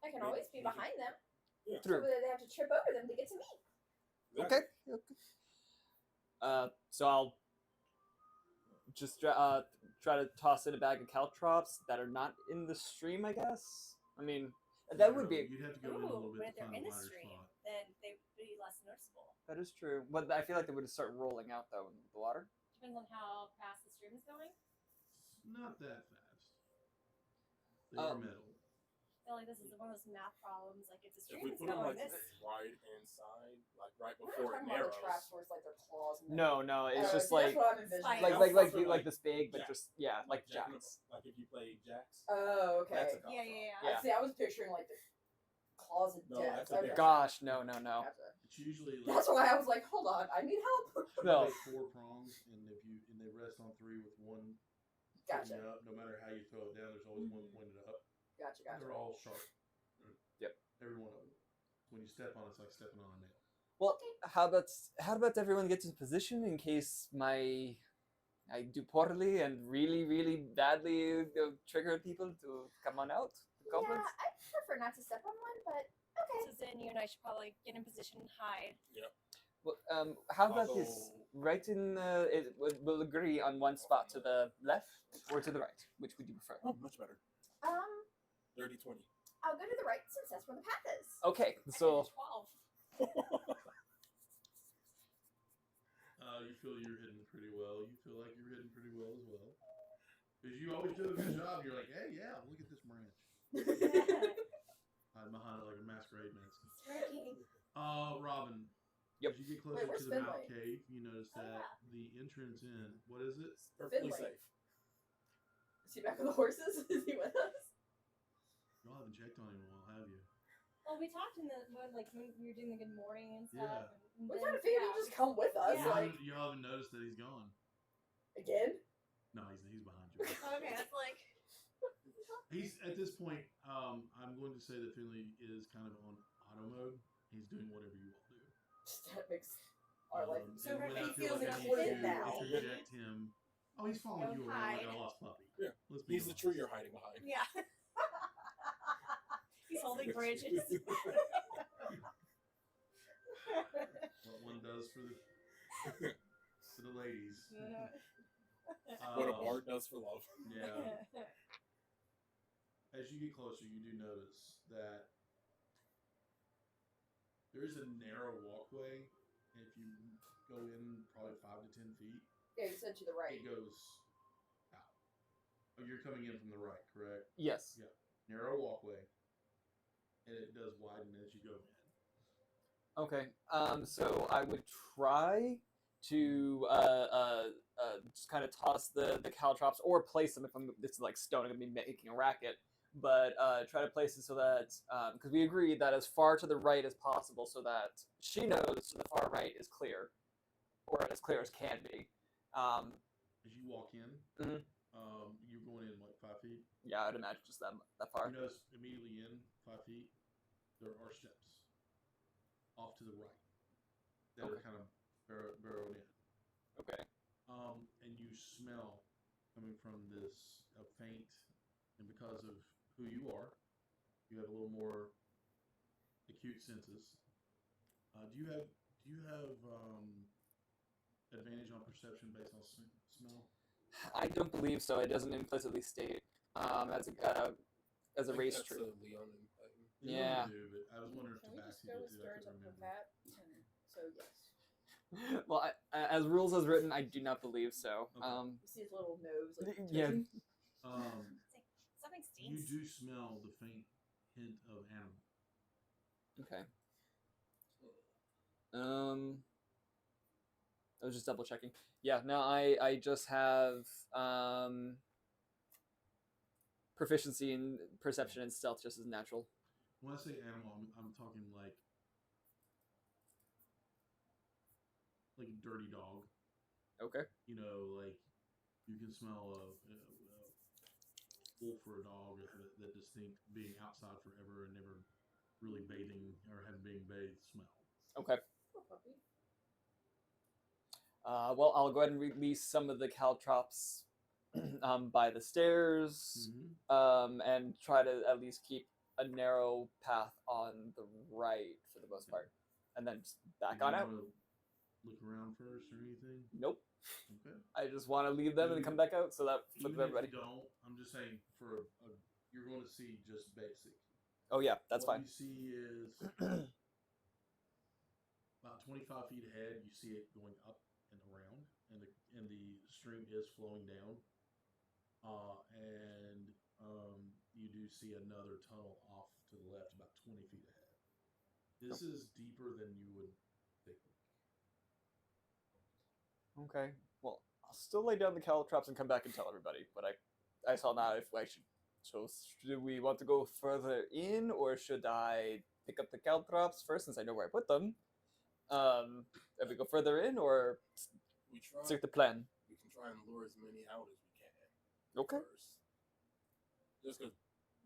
I can Maybe always be we can- behind them. Yeah. True. So that they have to trip over them to get to me. Okay. So I'll just try to toss in a bag of caltrops that are not in the stream, I guess. I mean, that would be. You'd have to go in a little Ooh, but bit if to they're find a in the wider stream, spot. then they would be less noticeable. That is true, but I feel like they would start rolling out though in the water. Depends on how fast the stream is going. Not that fast. They are metal. I feel like this is one of those math problems. Like if the If stream we is put them going like this, right inside, like right We're before not it talking about narrows. the traps where it's like their claws. And No, it's just see, like that's what I'm envisioning. Spikes. like this big, but Jack. just like Jack in the- jacks. like if you play jacks. Oh, okay. That's a yeah. Yeah. See, I was picturing like the claws of No, death. that's a Okay. different- Gosh, no. Gotcha. It's usually like That's why I was like, hold on, I need help. No. they have 4 prongs, and they rest on 3 with one Gotcha. pointing up. No matter how you throw it down, there's always one pointed up. Gotcha. They're all sharp. Yep. Every one of them. When you step on it, it's like stepping on a nail. Well, how about everyone get to position in case I do poorly and really badly trigger people to come on out? Yeah, Goblins? I prefer not to step on one, but okay. So then you and I should probably get in position and hide. Well, how about this? Although- Right in, we'll agree on one spot to the left or to the right. Which would you prefer? Oh, much better. 30-20. I'll go to the right since that's where the path is. Okay, so 12. You feel you're hidden pretty well. You feel like you're hidden pretty well as well. Because you always do a good job. You're like, hey, yeah, look at this branch. Hide behind it like a masquerade mask. Smirking. Robin. Yep. As you get closer Wait, where's to the mouth Finlay? cave, you notice Oh, that yeah. the entrance in, what is it? Perfectly Finlay. safe. Is he back with the horses? Is he with us? Y'all haven't checked on him in a while, have you? Well, we talked in the when we were doing the good morning and stuff. Yeah. And We're then, trying to figure he'd just come with us. Yeah. Like, Y'all haven't noticed that he's gone. again? No, he's behind you. Okay, that's like He's at this point. I'm going to say that Finley is kind of on auto mode. He's doing whatever you all do. That makes our life. So and when he I feel feels like I need included to now. interject him. Oh, he's following Don't you around like hide. a lost puppy. Yeah. Let's be He's the honest. tree you're hiding behind. yeah. He's holding bridges. What one does for the ladies. What a Um, bard does for love. Yeah. As you get closer, you do notice that there is a narrow walkway. And if you go in probably 5 to 10 feet, Yeah, you said to the right. it goes out. Oh, you're coming in from the right, correct? yes. Narrow walkway, and it does widen as you go in. Okay. So I would try to just kind of toss the caltrops or place them if this is like stone, I'm gonna be making a racket. But try to place it so that because we agreed that as far to the right as possible, so that she knows the far right is clear, or as clear as can be. As you walk in, Mhm. you're going in like 5 feet. Yeah, I'd imagine just that far. You notice immediately in 5 feet, there are steps off off to the right that are kind of burrowed in. Okay. And you smell coming from this a faint, and because of who you are, you have a little more acute senses. Do you have advantage on perception based on smell? I don't believe so. It doesn't implicitly state as a I think race that's trait. a Leon thing. You Yeah. normally do, but I was wondering if Can we just Tabaxi go did with too. I stories couldn't up with remember. that? So yes. Well, as rules as written, I do not believe so. Okay. You see his little nose like Yeah. twitching. Something You stinks. do smell the faint hint of animal. Okay. I was just double checking. Yeah, no, I just have proficiency in perception and stealth just as natural. When I say animal, I'm talking like a dirty dog. Okay. You know, like you can smell a wolf or a dog, that distinct being outside forever and never really bathing or having been bathed smell. Okay. Poor puppy. Well, I'll go ahead and release some of the caltrops by the stairs, and try to at least keep a narrow path on the right for the most part, and then just back Do you on out. wanna look around first or anything? Nope. Okay. I just want to leave them and come back out so that Even for if everybody. you don't, I'm just saying you're going to see just basic. Oh yeah, that's what fine. you see is about 25 feet ahead. You see it going up and around, and the stream is flowing down. And you do see another tunnel off to the left, about 20 feet ahead. This is deeper than you would think. Okay. Well, I'll still lay down the caltrops and come back and tell everybody. But I saw now if I should. So should we want to go further in, or should I pick up the caltrops first since I know where I put them? If we go further in, or We try. stick the plan? We can try and lure as many out as we can. Okay. First. Just because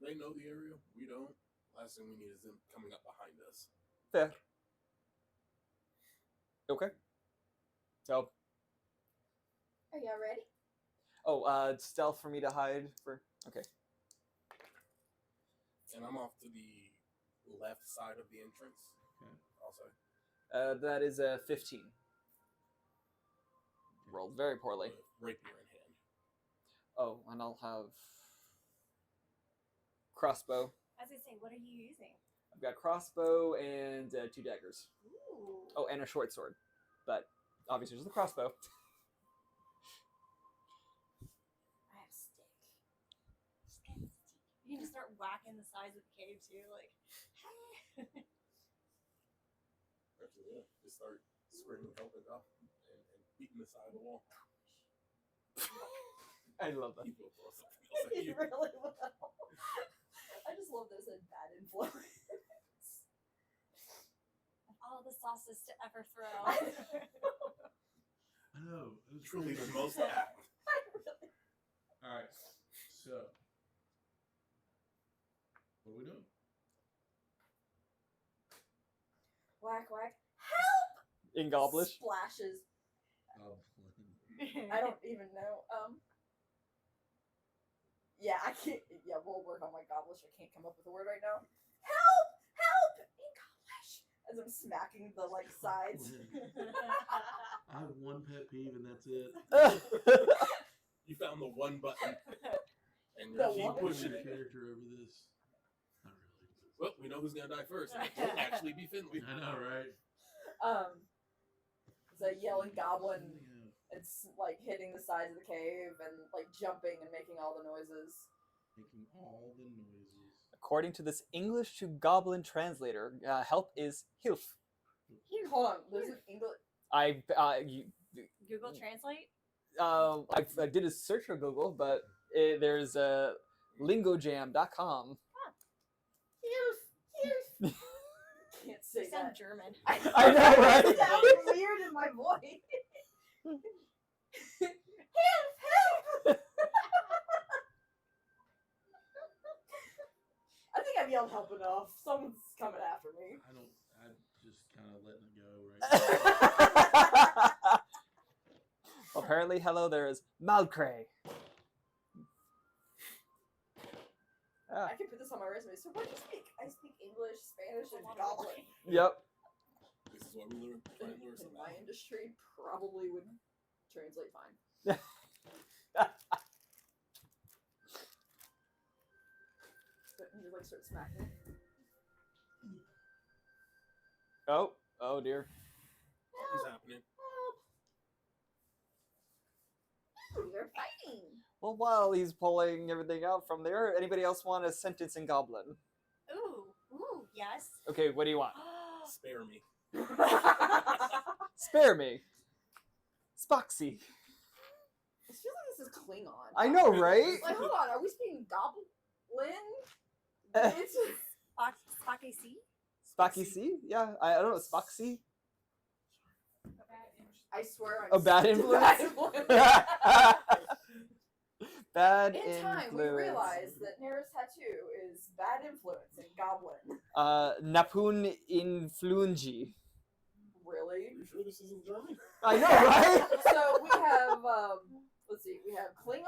they know the area, we don't. Last thing we need is them coming up behind us. Fair. Okay. So, Are y'all ready? stealth for me to hide for. Okay. And I'm off to the left side of the entrance. Okay. Also. That is a 15. Rolled very poorly. With rapier in hand. Oh, and I'll have crossbow. I was gonna say, what are you using? I've got crossbow and 2 daggers. Ooh. Oh, and a short sword. But obviously just the crossbow. I have a stick. You can just start whacking the sides of the cave too, like. Actually, yeah. Just start screaming, helping up, and beating the side of the wall. I love that. He will throw something else at You you. really will. I just love this and bad influence. All the sauces to ever throw. I know. It was Truly crazy. the most apt. All right. So, what are we doing? Whack whack. In Goblish. Splashes. Oh, I don't even know. Yeah, I can't. Yeah, we'll work on my Goblish. I can't come up with a word right now. Help! Help! In Goblish! As I'm smacking the like sides. I have one pet peeve, and that's it. You found the one button, and The you keep one? pushing Pushing a it. character over this. Not really. Well, we know who's gonna die first. It won't actually be Finley. I know, right? It's a yelling goblin. Yeah. It's like hitting the sides of the cave and like jumping and making all the noises. Making all the noises. According to this English to Goblin translator, help is hilf. Hold on, there's an English. Google Translate. I did a search for Google, but there's lingojam.com. Hilf! Can't say You sound that. German. I know, right? It sounded weird in my voice. Help! I think I've yelled help enough. Someone's coming after me. I just kind of let Apparently, hello there is Malcray. Ah, I can put this on my resume. So what do you speak? I speak English, Spanish, and Goblin. yep. This is what we learn. Try and learn In something. my industry, probably would translate fine. But you like start smacking. Oh dear. Something's happening. Ooh, they're fighting. Well, while he's pulling everything out from there, anybody else want a sentence in Goblin? Ooh, yes. Okay, what do you want? Spare me. Spare me. Spoxy. It feels like this is Klingon. I know, right? Like, hold on, are we speaking Goblin? It's Spocky C? Spocky C? Yeah, I don't know. Spoxy? I swear I'm Oh, bad sick to influence? bad influence. Bad In time, we influence. realized that Nara's tattoo is bad influence in Goblin. Napun influengi. Really? Are you sure this isn't German? I know, right? So we have, let's see, we have Klingon,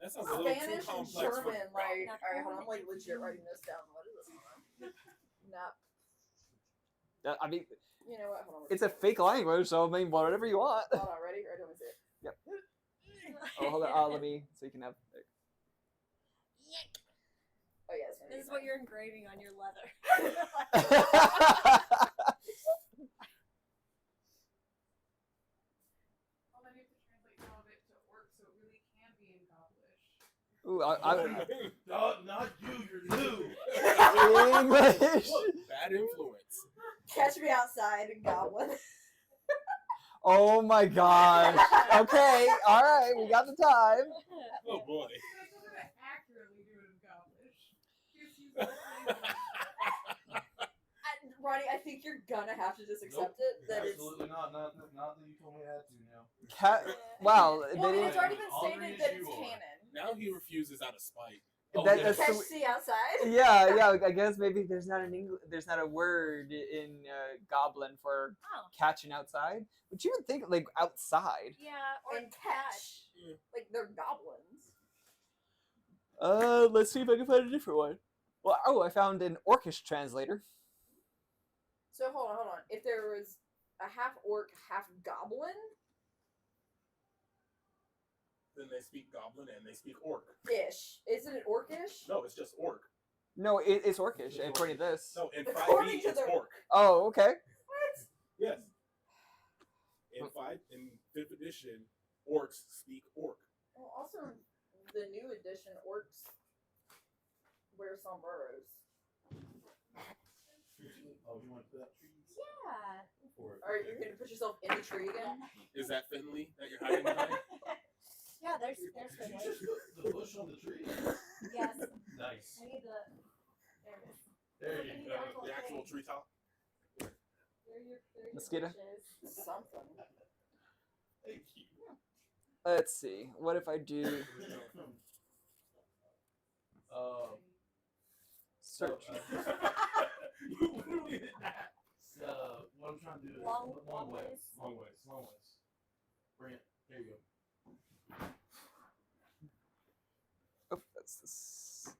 That sounds a little too Spanish, and complex. for- German. Like, alright, hold on, I'm like legit writing this down. What is this? Hold on. Nap. I mean, You know what? Hold on. it's a fake language, so I mean, whatever you want. Hold on, ready? Ready? Let me see it. Yep. Oh, hold on. Let me, so you can have. Oh yeah, it's gonna This be is what fine. you're engraving on your leather. Well, then you have to translate some of it to orc, so it really can be in Goblish. Ooh, Not you, you're new. English. Bad influence. Catch me outside in Goblin. Oh my gosh. Okay, all right, we got the time. Oh boy. So I still gotta accurately do it in Goblish. Just use the language. Ronnie, I think you're gonna have to just accept it that Absolutely not. Not that you told me I had to now. Wow, it's. they Well, I mean, didn't. it's already been All there stated is that you it's are. canon. Now he refuses out of spite. That's Catch the- C outside. yeah. I guess maybe there's not there's not a word in Goblin for Oh. catching outside. But you would think like outside. Yeah, or And catch. Like they're goblins. Let's see if I can find a different one. Well, I found an Orcish translator. So hold on. If there was a half orc, half goblin Then they speak goblin and they speak orc. ish, isn't it orcish? No, it's just orc. No, it's Orcish according to this. No, in According 5e to it's the- orc. Oh, okay. Yes. In 5th edition, orcs speak orc. Well, also the new edition orcs wear sombreros. Oh, you want that tree? Yeah. For it. Are you gonna put yourself in the tree again? Is that Finley that you're hiding behind? Yeah, there's Did you Finley. just put the bush on the tree? Yes. Nice. I need the. There it is. There you go. The actual treetop? There are your Mosquito? bushes. Something. Thank you. Let's see. What if I do search? You literally did that. What I'm trying to do is Long ways. ways. Long ways. Long ways. Bring it. There you go. Oh, that's this.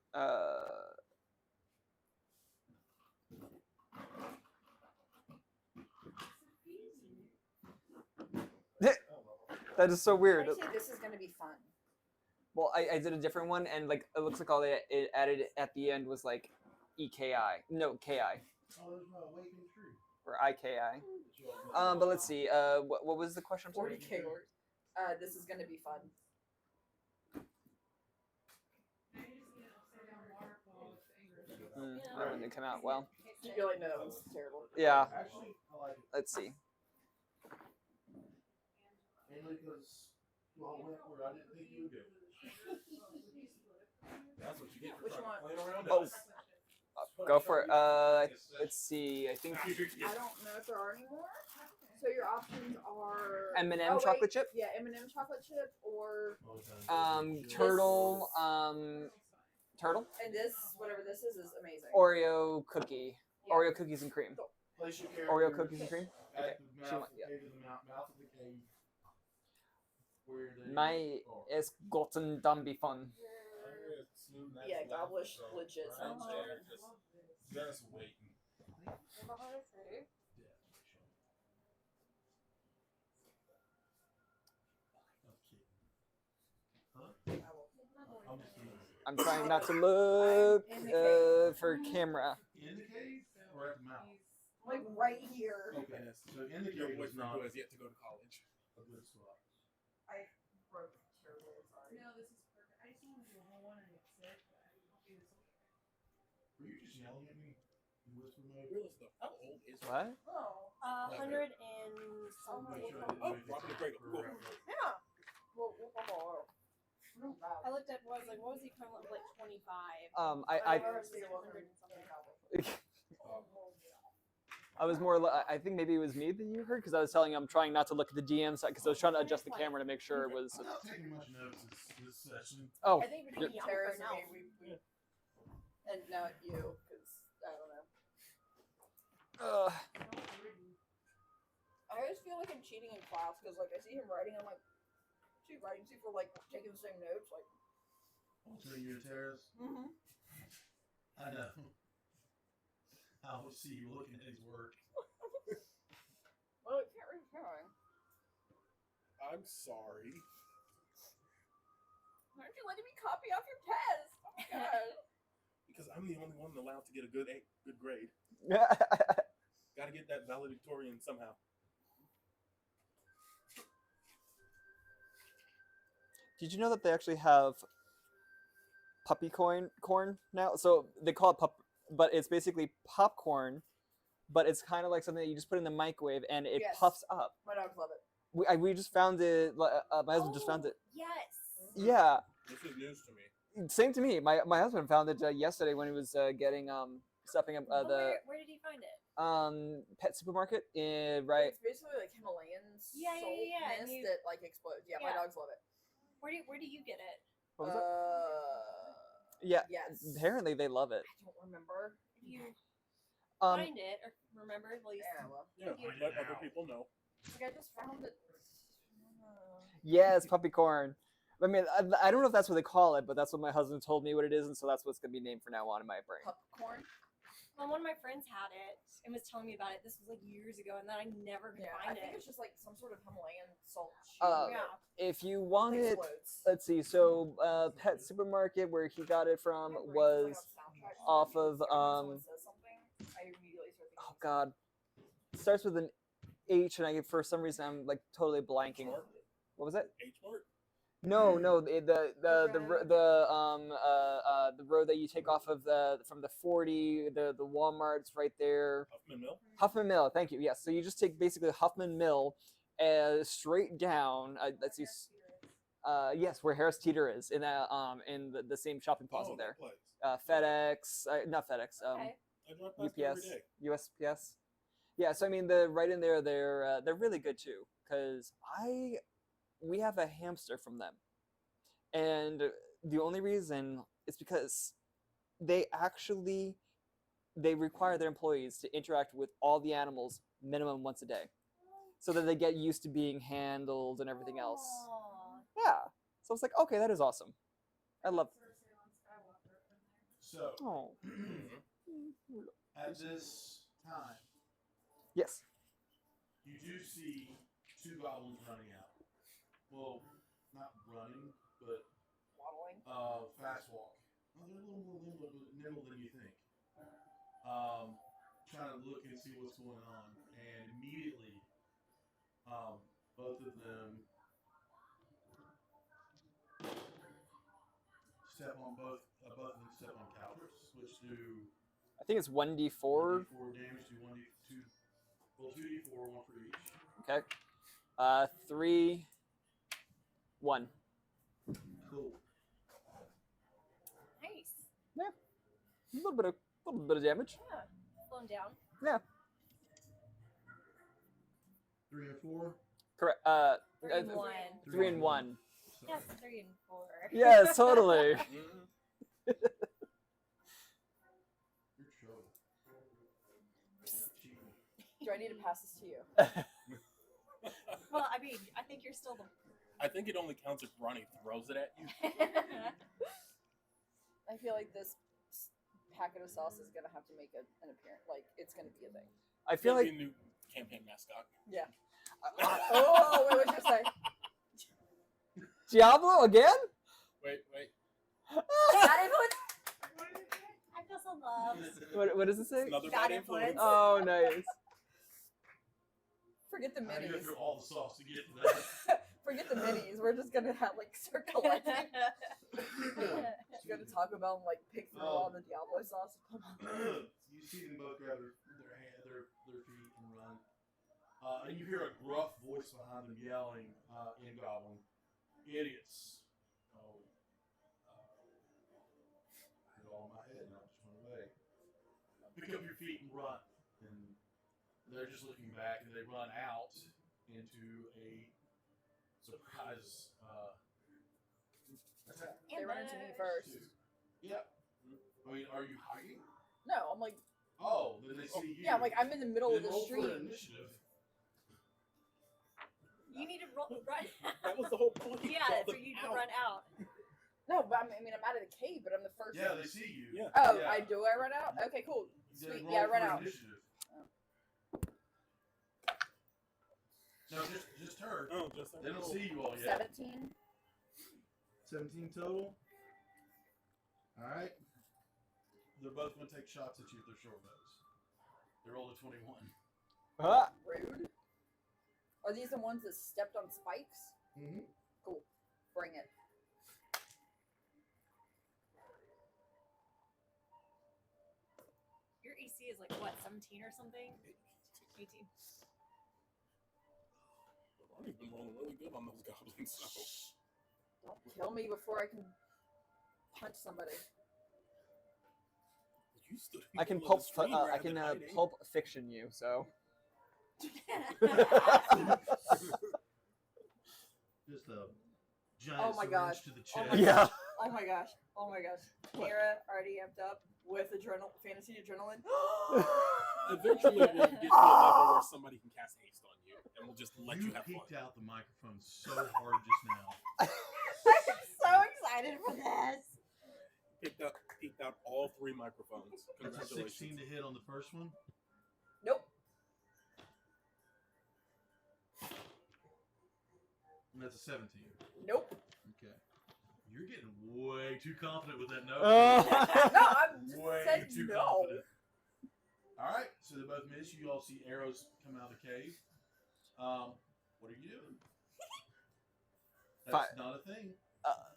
That is so weird. I say this is gonna be fun. Well, I did a different one, and like it looks like all they it added at the end was like EKI. No, KI Oh, there's my awakened tree. or IKI. But let's see. What was the question? I'm sorry. 40k orcs. This is gonna be fun. Now you just need an upside down waterfall with English. That wouldn't come out well. You're like, no, that was terrible. Yeah. Actually, I like it. Let's see. Mainly because you all went where I didn't think you would go. That's what you get for Which trying one? to play around Oh. us. Go for it. Let's see. I think I don't know if there are any more. So your options are M&M oh, wait. chocolate chip, Yeah, M&M chocolate chip or turtle, turtle, and this whatever this is amazing. Oreo cookie, Yeah. Oreo cookies and cream. Place your Oreo characters cookies and cream. at Okay. the She mouth, might- yeah. cave of the mouth of the cave. Where they My are. es gotten Dumby fun. I assume that's Yeah, left, Goblish so legit right sounds there, good. just waiting. Okay. Huh? I'm just kidding. I'm trying not to look In the for camera. In the cave or at the mouth? Like right here. Okay. So in the Your cave is boyfriend not who has yet to go to college. a good spot. I broke terribly, sorry. No, this is perfect. I just want to do a whole one and get sick, but I'll do this okay. Were you just yelling at me in whisper mode? Real stuff. How old is he? What? Oh. 100 and I'm something. not trying to do Oh, anything Robert the Great. for Cool. reference. Yeah. Well, I looked at what was the equivalent of like 25. I I was more. I think maybe it was me that you heard because I was telling you I'm trying not to look at the DM side because I was trying to adjust the camera to make sure it was. I'm not taking much notes this session. Oh, I think between You're- Terrace and now. me, we and now you, because I don't know. I always feel like I'm cheating in class because like I see him writing, I'm like, is he writing too for like taking the same notes? Like, Altering your terrace. mm-hmm. I know. I always see you looking at his work. Well, it can't read going. I'm sorry. Why aren't you letting me copy off your test? Oh my god. Because I'm the only one allowed to get a good grade. Got to get that valedictorian somehow. Did you know that they actually have puppy corn now? So they call it but it's basically popcorn, but it's kind of like something that you just put in the microwave and it Yes. puffs up. My dogs love it. We just found it. My husband just found it. Yes. Yeah, This is news to me. same to me. My husband found it yesterday when he was getting stuffing up Oh, the where did he find it? pet supermarket in right. It's basically like Himalayan Yeah, saltness and you- that like explodes. Yeah, my Yeah. dogs love it. Where do you get it? What was that? Yeah, Yes. apparently they love it. I don't remember. If you Um, find it or remember, at least. Yeah, well, Yeah, you. let other people know. like I just found it. yes, puppy corn. I mean, I don't know if that's what they call it, but that's what my husband told me what it is, and so that's what's gonna be named from now on in my brain. Popcorn. Well, one of my friends had it and was telling me about it. This was like years ago, and then I never could Yeah, I find think it. it's just like some sort of Himalayan salt. Yeah. If you want it, Explodes. let's see. So, pet supermarket where he got it from was off of Someone says something, I immediately start thinking oh god, it starts with an H, and for some reason I'm like totally blanking. H-Mart? What was it? H-Mart? No, the road that you take off of from the 40, the Walmart's right there. Huffman Mill? Huffman Mill, thank you. Yes, so you just take basically Huffman Mill, straight down. Let's see. Yes, where Harris Teeter is in the same shopping plaza Oh, there. that place. FedEx, not FedEx. Okay. I drive past it every UPS, day. USPS. Yeah, so I mean, the right in there, they're really good too. Cause we have a hamster from them, and the only reason is because they require their employees to interact with all the animals minimum once a day, so that they get used to being handled and everything else. Aw. Yeah, so it's like okay, that is awesome. I love. So, Oh, at this time, yes. you do see two goblins running out. Well, not running, but waddling. fast walk. Oh, they're a little more nimble than you think. Trying to look and see what's going on, and immediately, both of them step on both of them step on counters, which do I think it's 1d4. 4 damage to 1d2. Well, 2d4, one for each. Okay. 3, 1. Cool. Nice. A little bit of damage. Yeah. Slow him down. Yeah. 3 and 4. Correct. 3 and 1. 3 and 1. So, Yes, 3 and 4. Yes, totally. You're trouble. Cheating. Do I need to pass this to you? Well, I mean, I think you're still the. I think it only counts if Ronnie throws it at you. I feel like this packet of sauce is gonna have to make an appearance. Like it's gonna be a thing. I feel Maybe like a new campaign mascot. Yeah. Oh, wait, what'd you say? Diablo again? Wait. Bad influence? I feel so loved. What does it say? Another Bad bad influence. Oh, nice. Forget the I had to go minis. through all the sauce to get to that. Forget the minis. We're just gonna have like start collecting. Just go to Taco Bell and like pick through all the Diablo sauce. You see them both grab their feet and run. And you hear a gruff voice behind them yelling in Goblin, "Idiots!" Oh, hit all in my head and I just went away. Pick up your feet and run. And they're just looking back and they run out into a surprise attack. They run into me first. Yep. I mean, are you hiding? No, I'm like, Oh, then they see you. yeah, I'm like I'm in the middle of Then the roll for stream. initiative. You need to run. That was the whole point. Yeah, Call for them you to out. run out. No, but I mean I'm out of the cave, but I'm the first. Yeah, they see you. Yeah. Oh, Yeah. I run out. Okay, cool. Then Sweet. roll Yeah, for run out. initiative. No, just her. Oh, just They don't see you all yet. 17. 17 total. All right. They're both going to take shots at you with their short bows. They rolled a 21. Ah, Rude. Are these the ones that stepped on spikes? Mm-hmm. Cool. Bring it. Your AC is like what, 17 or something? 18. Ronnie's been rolling really good on those goblins. So. Don't kill me before I can punch somebody. You stood in I the can middle of pulp. the stream rather than hiding. Pulp fiction you. So Just a giant Oh my syringe gosh. to the Oh chest. my yeah. Oh my gosh. Oh my gosh. Kara already amped up with fantasy adrenaline. Eventually, we'll get to a level where somebody can cast haste on you, and we'll just let you have fun. peeked out the microphone so hard just now. I'm so excited for this. Peeked out all 3 microphones. That's a 16 Congratulations. to hit on the first one. Nope. And that's a 17. Nope. Okay. You're getting way too confident with that note. No, I'm just way said too no. confident. All right, so they both miss. You all see arrows come out of the cave. What are you doing? That's not a thing.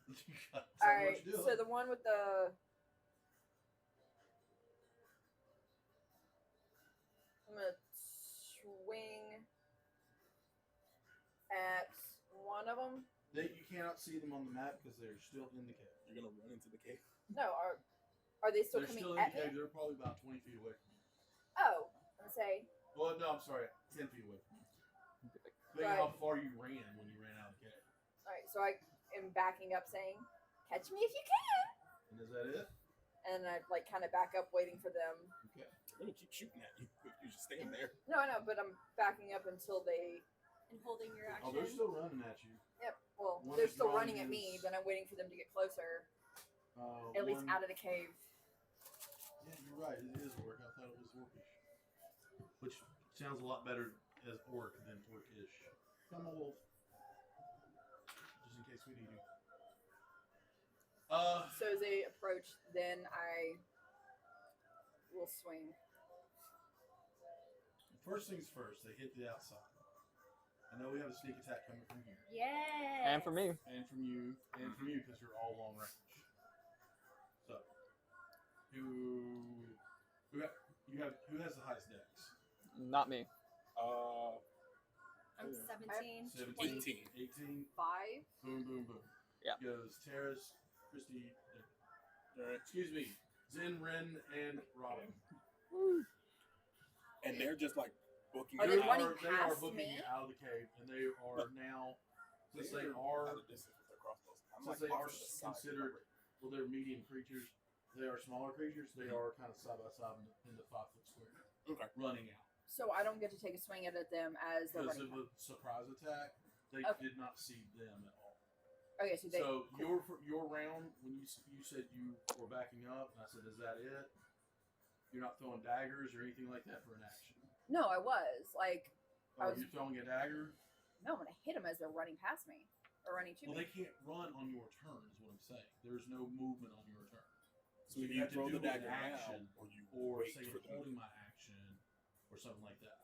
You gotta tell me Alright, what you're so doing. the one with the I'm gonna swing at one of them. You cannot see them on the map because they're still in the cave. You're gonna run into the cave. No, are they still They're coming still in at the cave. me? They're probably about 20 feet away from you. Oh, I'm gonna say Well, no, I'm sorry, 10 feet away from you. Think Right. how far you ran when you ran out of the cave. alright, so I am backing up saying, catch me if you can. And is that it? And I like kind of back up waiting for them. Okay. They're gonna keep shooting at you if you just stand there. No, I know, but I'm backing up until they And holding your action. Oh, they're still running at you. Yep. Well, One they're is still running running at me, is- then I'm waiting for them to get closer. At least One- out of the cave. Yeah, you're right. It is orc. I thought it was orcish. Which sounds a lot better as orc than orcish. Come on, wolf. Just in case we need you. So as they approach, then I will swing. First things first, they hit the outside. I know we have a sneak attack coming from here. Yes. And for me, And from you, because you're all long range. So, who has the highest dex? not me. I'm 17. 17, 18. 18, 5. boom, boom, boom. Yeah. Goes Terrace, Christy, Alright. excuse me, Zen, Ren, and Robin. And they're just like booking Are you they out. running They are past booking me? you out of the cave, and they are now, since they They're are, at a distance with their crossbows. I'm since like they off are to the side. considered, well, they're medium creatures. They are smaller creatures. They are kind of side by side in the 5 foot square, Okay. running out. So I don't get to take a swing at them as they're Because running. of a surprise attack, they Okay. did not see them at all. Okay, so they. So your round when you said you were backing up, and I said, "Is that it?" You're not throwing daggers or anything like that for an action. No, I was like, I Oh, was. you're throwing a dagger. No, I'm gonna hit them as they're running past me or running to Well, me. they can't run on your turn. Is what I'm saying. There's no movement on your turn. So you you have to throw do the an dagger action, now, or you or wait say for I'm the holding my action, or something like that.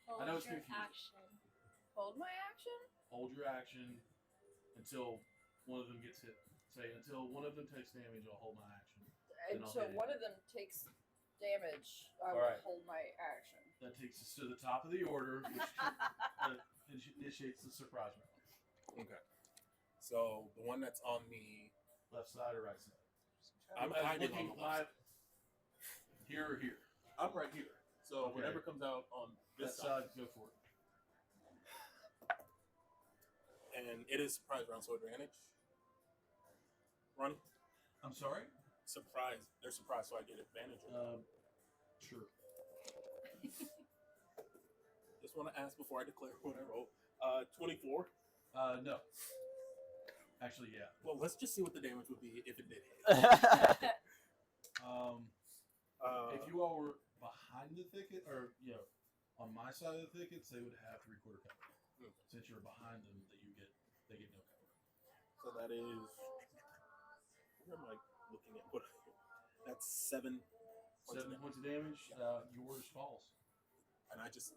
Hold I know it's your confusing. action. Hold my action. Hold your action until one of them gets hit. Say until one of them takes damage, I'll hold my action. And Then I'll so hit it. one of them takes damage. I will Alright. hold my action. That takes us to the top of the order, which initiates the surprise round. Okay. So the one that's on the Left side or right side? I'm hiding on looking the left. live. Here or here? I'm right here. So Okay. whatever comes out on That this side, side, go for it. and it is surprise round, so advantage. Run. I'm sorry? Surprise. They're surprised, so I get advantage. Sure. Just want to ask before I declare what I roll. 24. No. Actually, yeah. Well, let's just see what the damage would be if it did hit. If you all were behind the thicket, or on my side of the thickets, they would have 3/4 cover. Okay. Since you're behind them, they get no cover. So that is. Where am I looking at? What? That's 7 points. 7 points of damage. Yours falls. And I just,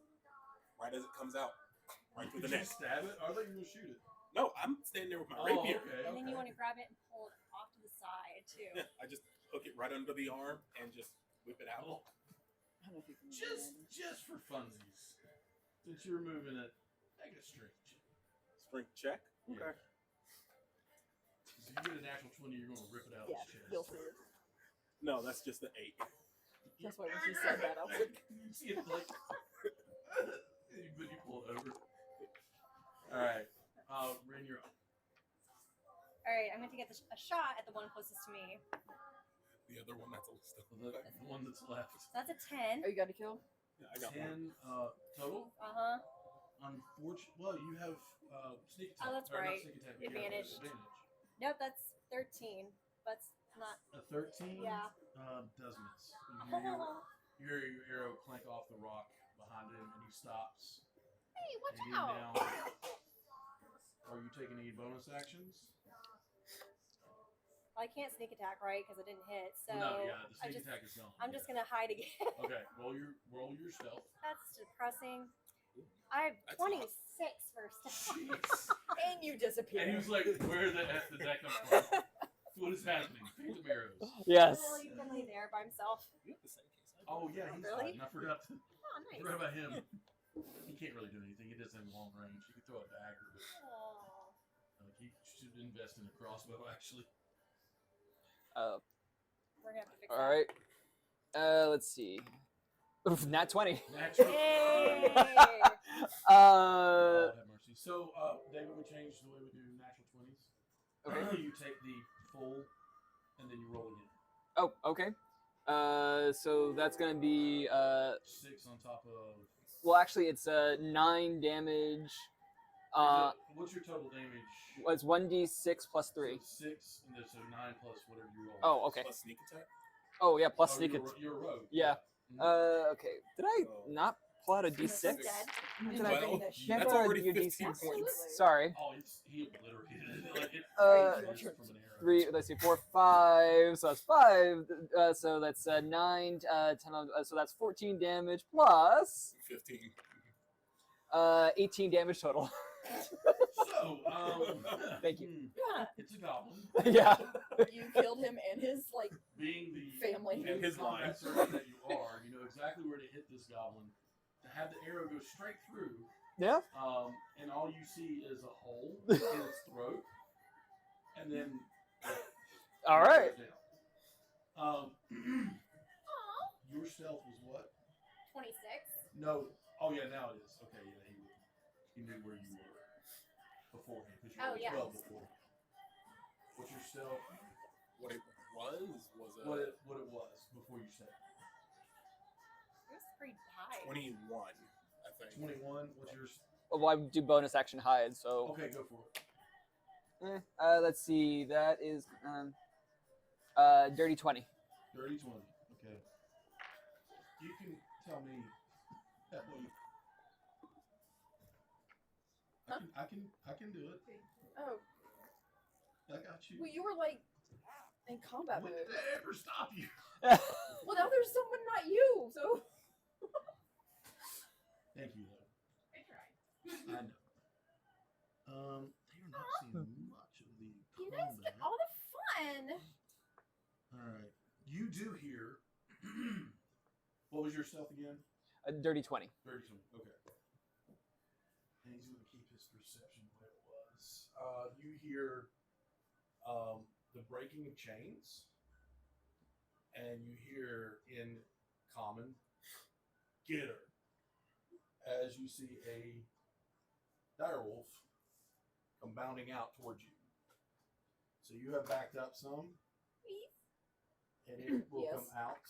right as it comes out, right through the Did neck. you stab it? I thought you were gonna shoot it. No, I'm standing there with my Oh, rapier. okay. And then you want to grab it and pull it off to the side too. Yeah, I just hook it right under the arm and just whip it out. Well, I don't know if you can. just for funsies, since you're moving it, make a strength check. Strength check. Yeah. Okay. If you get a natural 20, you're gonna rip it out Yeah, of his chest. you'll see it. No, that's just the 8. That's why when she said that, I was like, You see it like, but you pull it over. All right, Ren, you're up. All right, I'm going to get a shot at the one closest to me. The other one that's still. The one that's left. So that's a 10. "Oh, you got to kill." Yeah, I got one. 10 total. Uh huh. Unfortunately, well, you have sneak attack. Oh, that's or not right. sneak attack, but you have Advantage. Nope, that's 13. That's not. A 13 Yeah. does miss. You hear your arrow clank off the rock behind him, and he stops. Hey, watch Hanging out! down. Are you taking any bonus actions? I can't sneak attack, right? Because I didn't hit. So Well, no, yeah, the I sneak just, attack is gone. I'm just gonna hide again. Okay, roll your stealth. That's depressing. I have That's 26 for stealth. Jeez. And you disappear. And he was like, "Where the f did that come from? What is happening? Phantom arrows." Yes. Really, really there by himself. You have the same case. I Oh do. yeah, he's Really? hiding. I forgot Oh, nice. about him. He can't really do anything. He doesn't have long range. He can throw a dagger, but Oh. he should invest in a crossbow actually. We're gonna have to fix All that. right. Let's see. Oof, nat 20. Natural. Yay! God have mercy. So, David, we changed the way we do natural 20s. Okay. You take the full, and then you roll again. Oh, okay. So that's gonna be 6 on top of. well, actually, it's 9 damage. What's your total damage? It's 1d6 plus 3. So 6, and then so 9 plus whatever you roll. Oh, okay. Plus sneak attack. Oh yeah, plus Oh, sneak you're, attack. you're a rogue. Yeah. Mhm. Okay. Did I not pull out a He's d6? dead. Can I bring Well, that shit Can't That's pull out already your 15 d6. points. Sorry. Oh, he obliterated it. Like it Uh, just from an arrow. 3. Let's see. 4, 5. So that's 5. So that's 9, 10. So that's 14 damage plus 15. 18 damage total. So, Thank you. It's a goblin. Yeah. You killed him and his like Being the family. being his the combat line. surgeon that you are, you know exactly where to hit this goblin. To have the arrow go straight through, Yeah. and all you see is a hole in its throat, and then. All right. Your stealth was what? 26. No. Oh yeah, now it is. Okay, yeah, he knew where you were beforehand because you Oh, were yeah. 12 before. What's your stealth? What it was a. What it was before you said. pretty high. 21, I think. 21. What's yours? Well, I do bonus action hide, so. Okay, go for it. Let's see. That is dirty 20. Dirty 20. Okay. You can tell me that one. I can do it. Oh, I got you. well, you were like in combat When mode. did I ever stop you? Well, now there's someone not you, so. Thank you, though. I tried. I know. You're not seeing much of the You guys get combat. all the fun. All right. You do hear. What was your stealth again? Dirty 20. 32. Okay. And he's going to keep his perception where it was. You hear the breaking of chains, and you hear in common, "Get her," as you see a direwolf come bounding out towards you. So you have backed up some, and it will Yes. come out,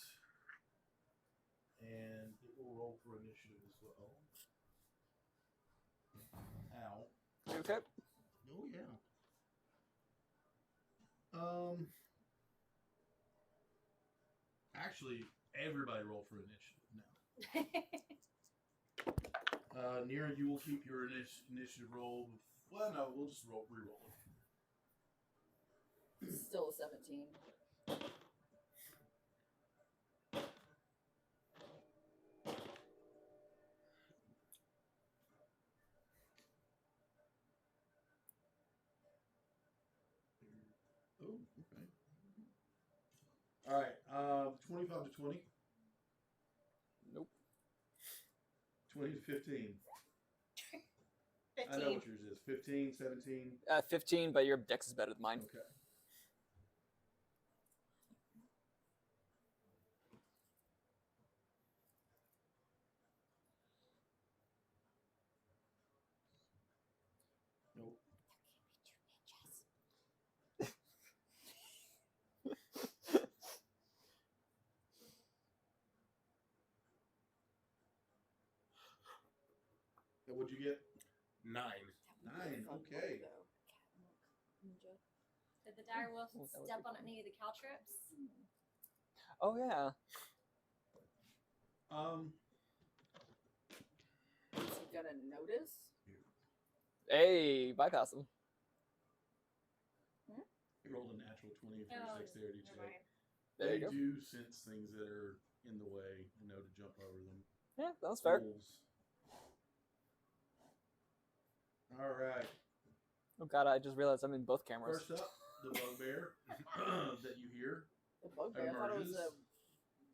and it will roll for initiative as well. Ow. You okay? Oh yeah. Actually, everybody roll for initiative now. Nira, you will keep your initiative roll. Well, no, we'll just re-roll it. Still a 17. Oh, okay. All right. 25 to 20. Nope. 20 to 15. I know 15. what yours is. 15, 17. 15, but your dex is better than mine. Okay. Nope. And what'd you get? 9. 9. Okay. Did the direwolf Oh, that would step be on fun. any of the caltrips? Oh, yeah. Is he gonna notice? Hey, bypass him. You rolled a natural 20 for Oh, your dexterity never check. mind. There They you go. do sense things that are in the way and know to jump over them. Yeah, that was fair. Wolves. All right. Oh, God, I just realized I'm in both cameras. First up, the bugbear that you hear The bugbear. I thought it was emerges.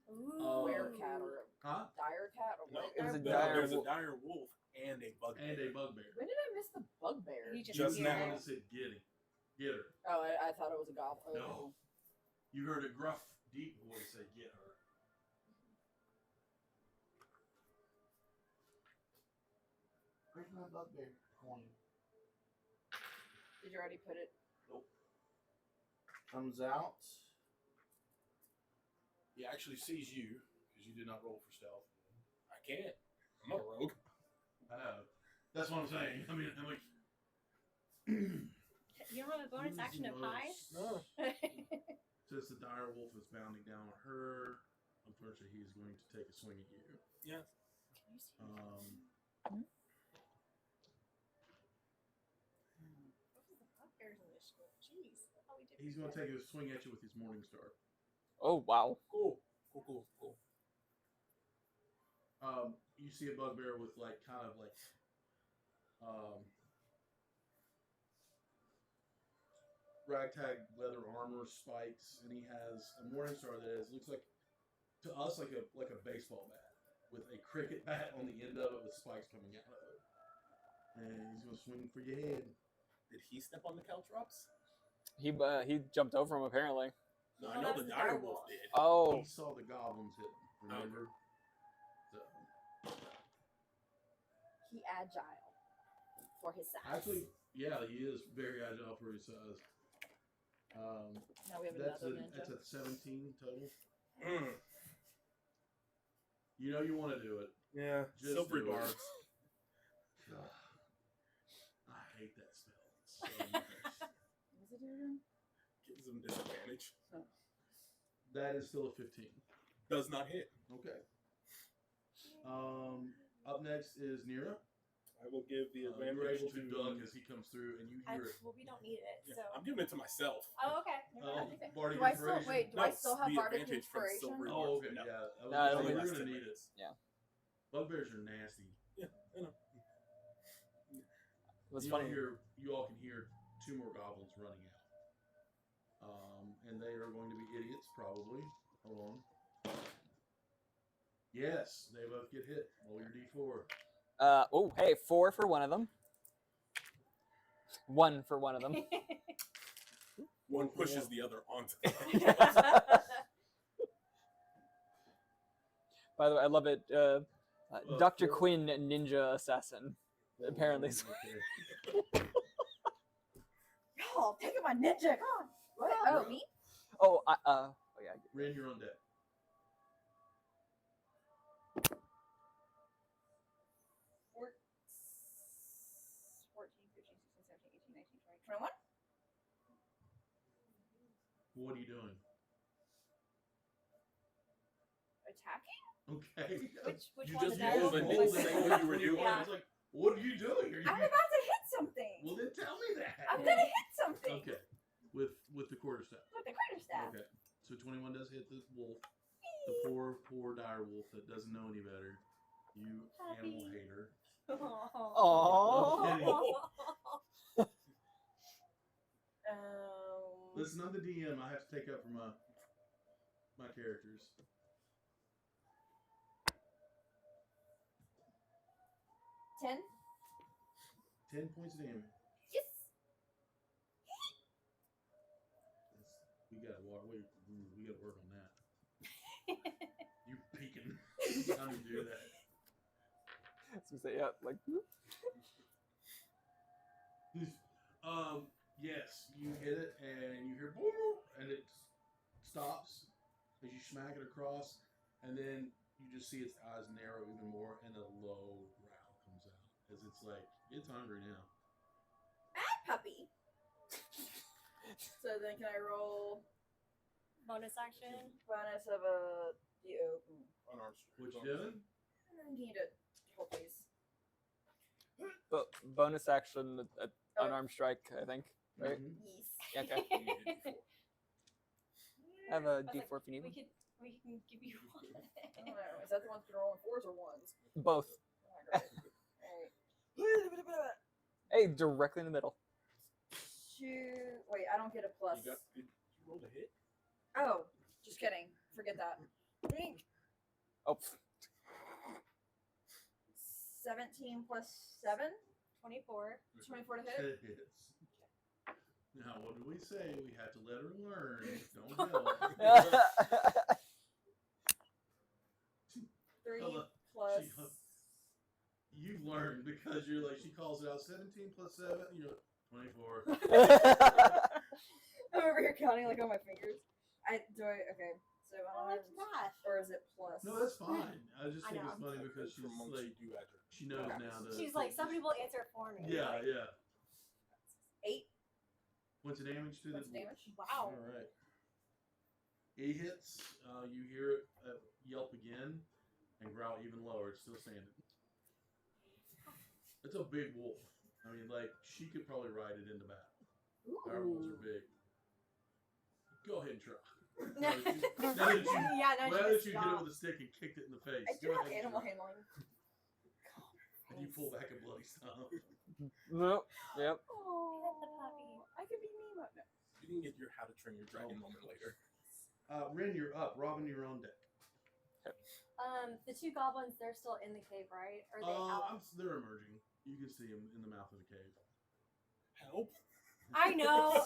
a Ooh. werecat or Huh? a dire cat or No, what? It was a no, dire there's wolf. a dire wolf and a bugbear. And a bugbear. When did I miss the bugbear? You just Just hear now. I it. said get him. Get her. Oh, I thought it was a goblin. No. You heard a gruff, deep voice say get her. Where's my bugbear coin? Did you already put it? Nope. Comes out. He actually sees you because you did not roll for stealth. I can't. I'm a rogue. I know. That's what I'm saying. I mean, I'm like. You don't have a bonus action of hide? No. Since the dire wolf is bounding down on her, unfortunately, he's going to take a swing at you. Yeah. Can you see? What was the bugbear's initiative? Jeez. I thought we did He's pretty going to good. take a swing at you with his morning star. Oh, wow. Cool. Cool. You see a bugbear with ragtag leather armor, spikes, and he has a morning star that looks like to us like a baseball bat with a cricket bat on the end of it with spikes coming out of it. And he's gonna swing for your head. Did he step on the caltrops? He jumped over him, apparently. No, Well, I know that's the the dire dire wolf wolf. did. Oh, He saw the goblins hit him, remember? So He agile for his size. actually, yeah, he is very agile for his size. Now we have That's another a ninja. 17 total. Mm. You know you want to do it. Yeah, Just silvery do it. barbs. Ugh. I hate that spell so much. What's it do again? Gives them disadvantage. That is still a 15. Does not hit. Okay. Up next is Nira. I will give the You're advantage able to duck as he comes through, and you hear it. Well, we don't need it, Yeah, so. I'm giving it to myself. Oh, okay. Bardic Do I still Inspiration. wait? Do No, I still have the Bardic advantage from Inspiration? silvery Oh, okay. No. Yeah. No, I was only we're lasts gonna 10 need it. minutes. Bugbears are nasty. Yeah, I know. What's you funny? You all can hear 2 more goblins running out. And they are going to be idiots, probably. Hold on. Yes, they both get hit. Roll your d4. Oh, hey, 4 for one of them. 1 for one of them. One pushes the other onto By the way, I love it. Dr. Four. Quinn, Ninja Assassin. Apparently. Okay. Y'all, taking my ninja. Come on. What? Oh, me? Oh, oh yeah. Ren, you're on deck. 14, 15, 16, 17, 18, 19, 20, 21? What are you doing? Attacking? Okay. Which You one just is that? rolled and Rolled didn't say and what you were doing. I was like, what are you doing? Are you... I'm about to hit something. Well, then tell me that. I'm gonna hit something. Okay. With the quarterstaff. With the quarterstaff. Okay. So 21 does hit the wolf. The poor dire wolf that doesn't know any better. You animal Puppy. hater. Aww. Listen, I'm the DM. I have to take up for my characters. 10? 10 points of damage. Yes. We gotta work on that. You peeking. How do you do that? So say, yeah, like. Yes, you hit it and you hear boom, and it stops as you smack it across, and then you just see its eyes narrow even more, and a low growl comes out as it's like it's hungry now. Bad puppy. So then can I roll Bonus action. bonus of a Unarmed strike. What you doing? I need to hold these. But bonus action, unarmed strike, I think. Right? Mhm. Yes. Yeah, okay. I have a D4 if you need We one. can give you one. I don't know. Is that the ones that are rolling 4s or 1s? Both. Oh, great. Alright. Hey, directly in the middle. Shoot. Wait, I don't get a plus. Did you roll a hit? Oh, just kidding. Forget that. Wink. Oh, 17 plus 7? 24. 24 to hit? It hits. Now, what do we say? We have to let her learn. Don't help. 3 Hello. plus. You've learned because you're like, she calls it out 17 plus 7, you know, 24. I'm over here counting like on my fingers. Okay. So I like math. or is it plus? No, that's fine. I just I think know. it's funny because she's like, she knows now to. She's like, some people answer it for me. Yeah, Like, yeah. 8 What's the damage to points of the? damage. Wow. All right. It hits. You hear it yelp again and growl even lower. It's still standing. It's a big wolf. I mean, like she could probably ride it into battle. Our wolves are big. Go ahead and try. Now that you Yeah, no, hit she it stopped. with a stick and kicked it in the face. I do Go have ahead and animal try. handling. And you pull back a bloody stump. Nope. Yep. Oh, Pet the puppy. I could be me, but no. You can get your How to Train Your Dragon moment later. Ren, you're up. Robin, you're on deck. The 2 goblins, they're still in the cave, right? Or are they out? They're emerging. You can see them in the mouth of the cave. Help! I know.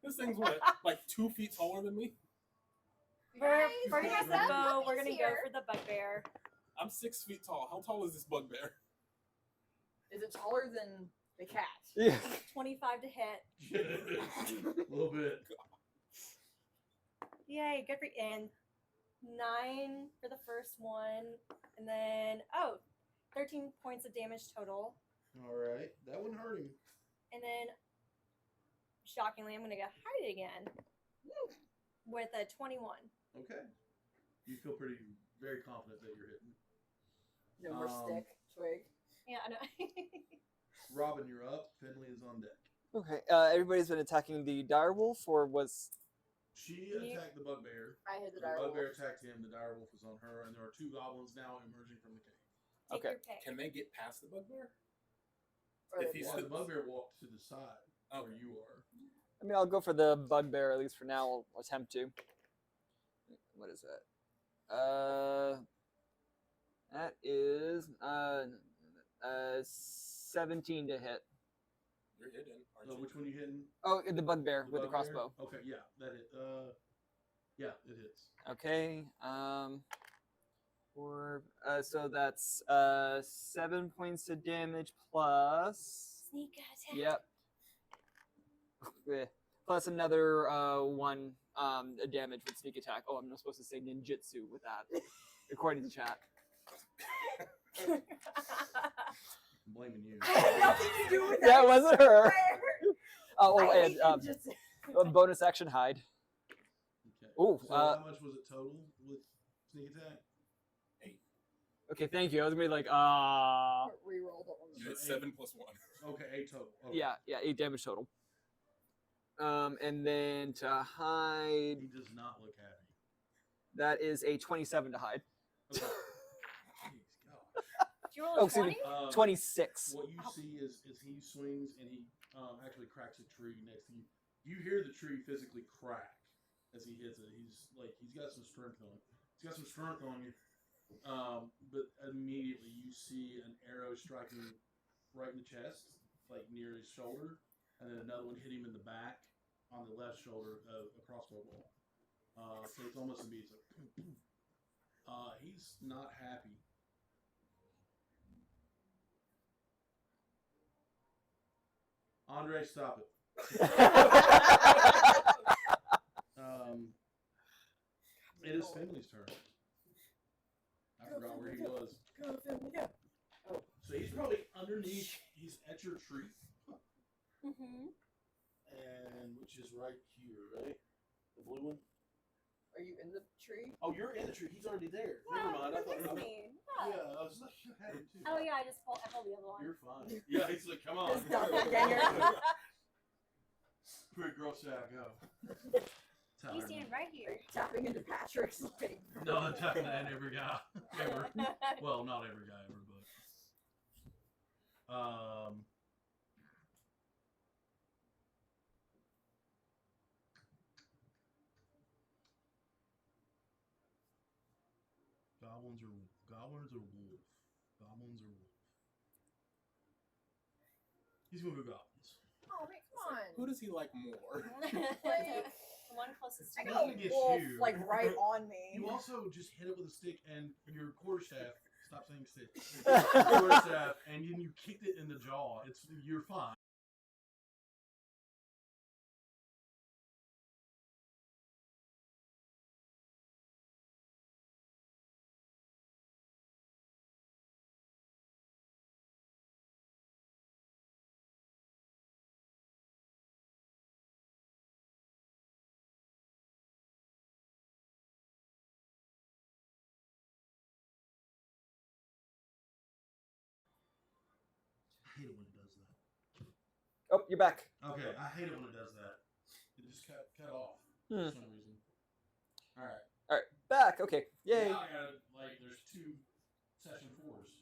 This thing's what, like 2 feet taller than me? We're Guys, gonna we use have the bow. We're puppies gonna go here. for the bugbear. I'm 6 feet tall. How tall is this bugbear? Is it taller than the cat? Yeah. 25 to hit. A little bit. Yay, good for you. And 9 for the first one. And then, 13 points of damage total. All right, that wouldn't hurt him. And then, shockingly, I'm going to get hide again with a 21. Okay, you feel very confident that you're hitting. No more stick, twig. Yeah, I know. Robin, you're up. Finley is on deck. Okay, everybody's been attacking the direwolf, or was... She attacked the bugbear. I hit the The direwolf. bugbear attacked him. The direwolf was on her, and there are 2 goblins now emerging from the cave. Take Okay. your pick. Can they get past the bugbear? Or If the he's Well, dwarf. the bugbear walked to the side where Okay. you are. I mean, I'll go for the bugbear, at least for now. I'll attempt to. What is that? That is 17 to hit. You're hidden, aren't So you? which one you hitting? Oh, the bugbear with the bugbear? crossbow. Okay, yeah, that hit. Yeah, it hits. Okay. So that's 7 points of damage plus. Sneak attack. Yep. Plus another 1 damage with sneak attack. Oh, I'm not supposed to say ninjutsu with that, according to chat. I'm blaming you. I had nothing to do with that. Yeah, it wasn't her. Oh, I and hate ninjutsu. bonus action hide. Okay. Ooh, So how much was it total with sneak attack? Okay, thank you. I was gonna be like, Reroll that one. You hit 7 plus 1. Okay, 8 total. Okay. yeah, 8 damage total. And then to hide, He does not look happy. that is a 27 to hide. Okay. Jeez, gosh. Did you roll Oh, a excuse me. 20? 26. What you see is he swings and he actually cracks a tree next to you. You hear the tree physically crack as he hits it. He's got some strength on it. He's got some strength on you. But immediately you see an arrow striking right in the chest, like near his shoulder, and then another one hit him in the back on the left shoulder of a crossbow ball. So it's almost immediate. He's not happy. Andre, stop it. It is Finley's turn. I forgot where he was. Go, Finley, go. So he's probably underneath. He's at your tree, Mm-hmm. and which is right here, right? The blue one. Are you in the tree? Oh, you're in the tree. He's already there. Yeah, Never mind. I thought. it's me. Yeah, I was like, you had him too. Oh, yeah, I pulled the other one. You're fine. Yeah, he's like, come on. This doppelganger. Pretty gross out. Go. You stand right here. Tapping into Patrick's like. No, I'm tapping that every guy ever. Well, not every guy ever, but goblins or wolf? Goblins or wolf? He's gonna go goblins. Oh, man, come on. Who does he like more? The one closest I to got Nothing me. against a wolf you. like right on me. You also just hit it with a stick and your quarterstaff. Stop saying stick. Quarterstaff, and then you kicked it in the jaw. You're fine. I hate it when it does that. Oh, you're back. Okay, I hate it when it does that. It just cut off Hmm. for some reason. All right. All right, back. Okay, yay. Now I gotta, there's 2 session 4s.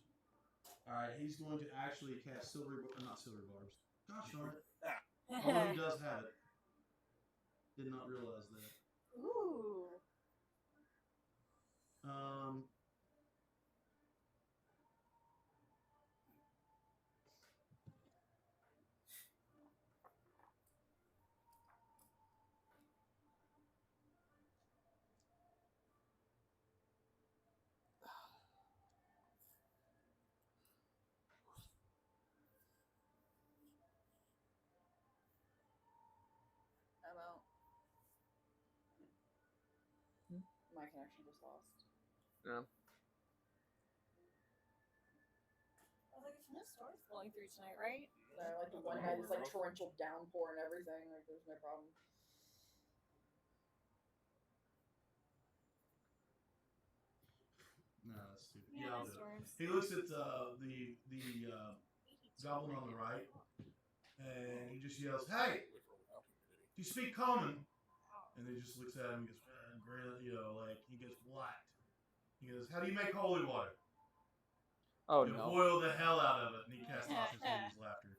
All right, he's going to actually cast not silver barbs. Gosh darn it. Although he does have it. Did not realize that. Ooh. I'm out. My connection just lost. Yeah. I was like, there's no storms blowing through tonight, right? So, like the one night, it's like torrential downpour and everything. Like there's no problem. No, that's stupid. Yeah, I'll no do it. storms. He looks at the goblin on the right, and he just yells, "Hey, do you speak common?" And he just looks at him and goes, like he goes black. He goes, "How do you make holy water?" Oh You no. boil the hell out of it, and he casts off his lady's laughter.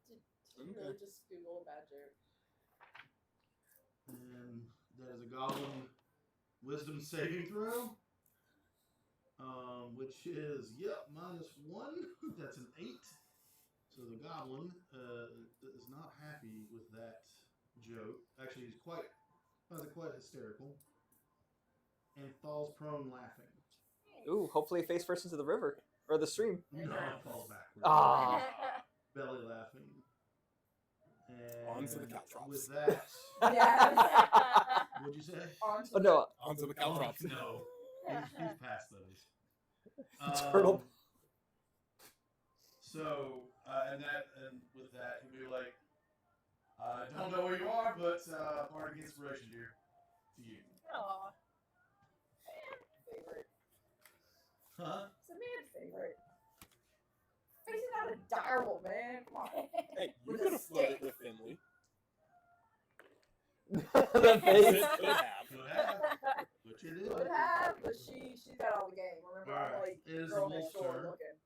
Did you really just Google a bad joke? And that is a goblin wisdom saving throw. Which is, -1. That's an 8. So the goblin is not happy with that joke. Actually, he's finds it quite hysterical. And falls prone laughing. Ooh, hopefully face first into the river. Or the stream. No, it falls backwards. Ah. Belly laughing. And Onto the caltrops. with that, Yes. what'd you say? Oh no. Onto the caltrops. No. He's past those. Turtle. So, and with that, he'll be like, I don't know where you are, but part of inspiration here to you. Aw. Favorite. Huh? It's a man favorite. But he's not a direwolf, man. Come on. Hey, you With could a have floated stick. with Finley. The face. Could have. Could have. But you did. Would have, but she's got all the game. Remember, I'm Alright. like It is girl the next wolf's door turn. looking.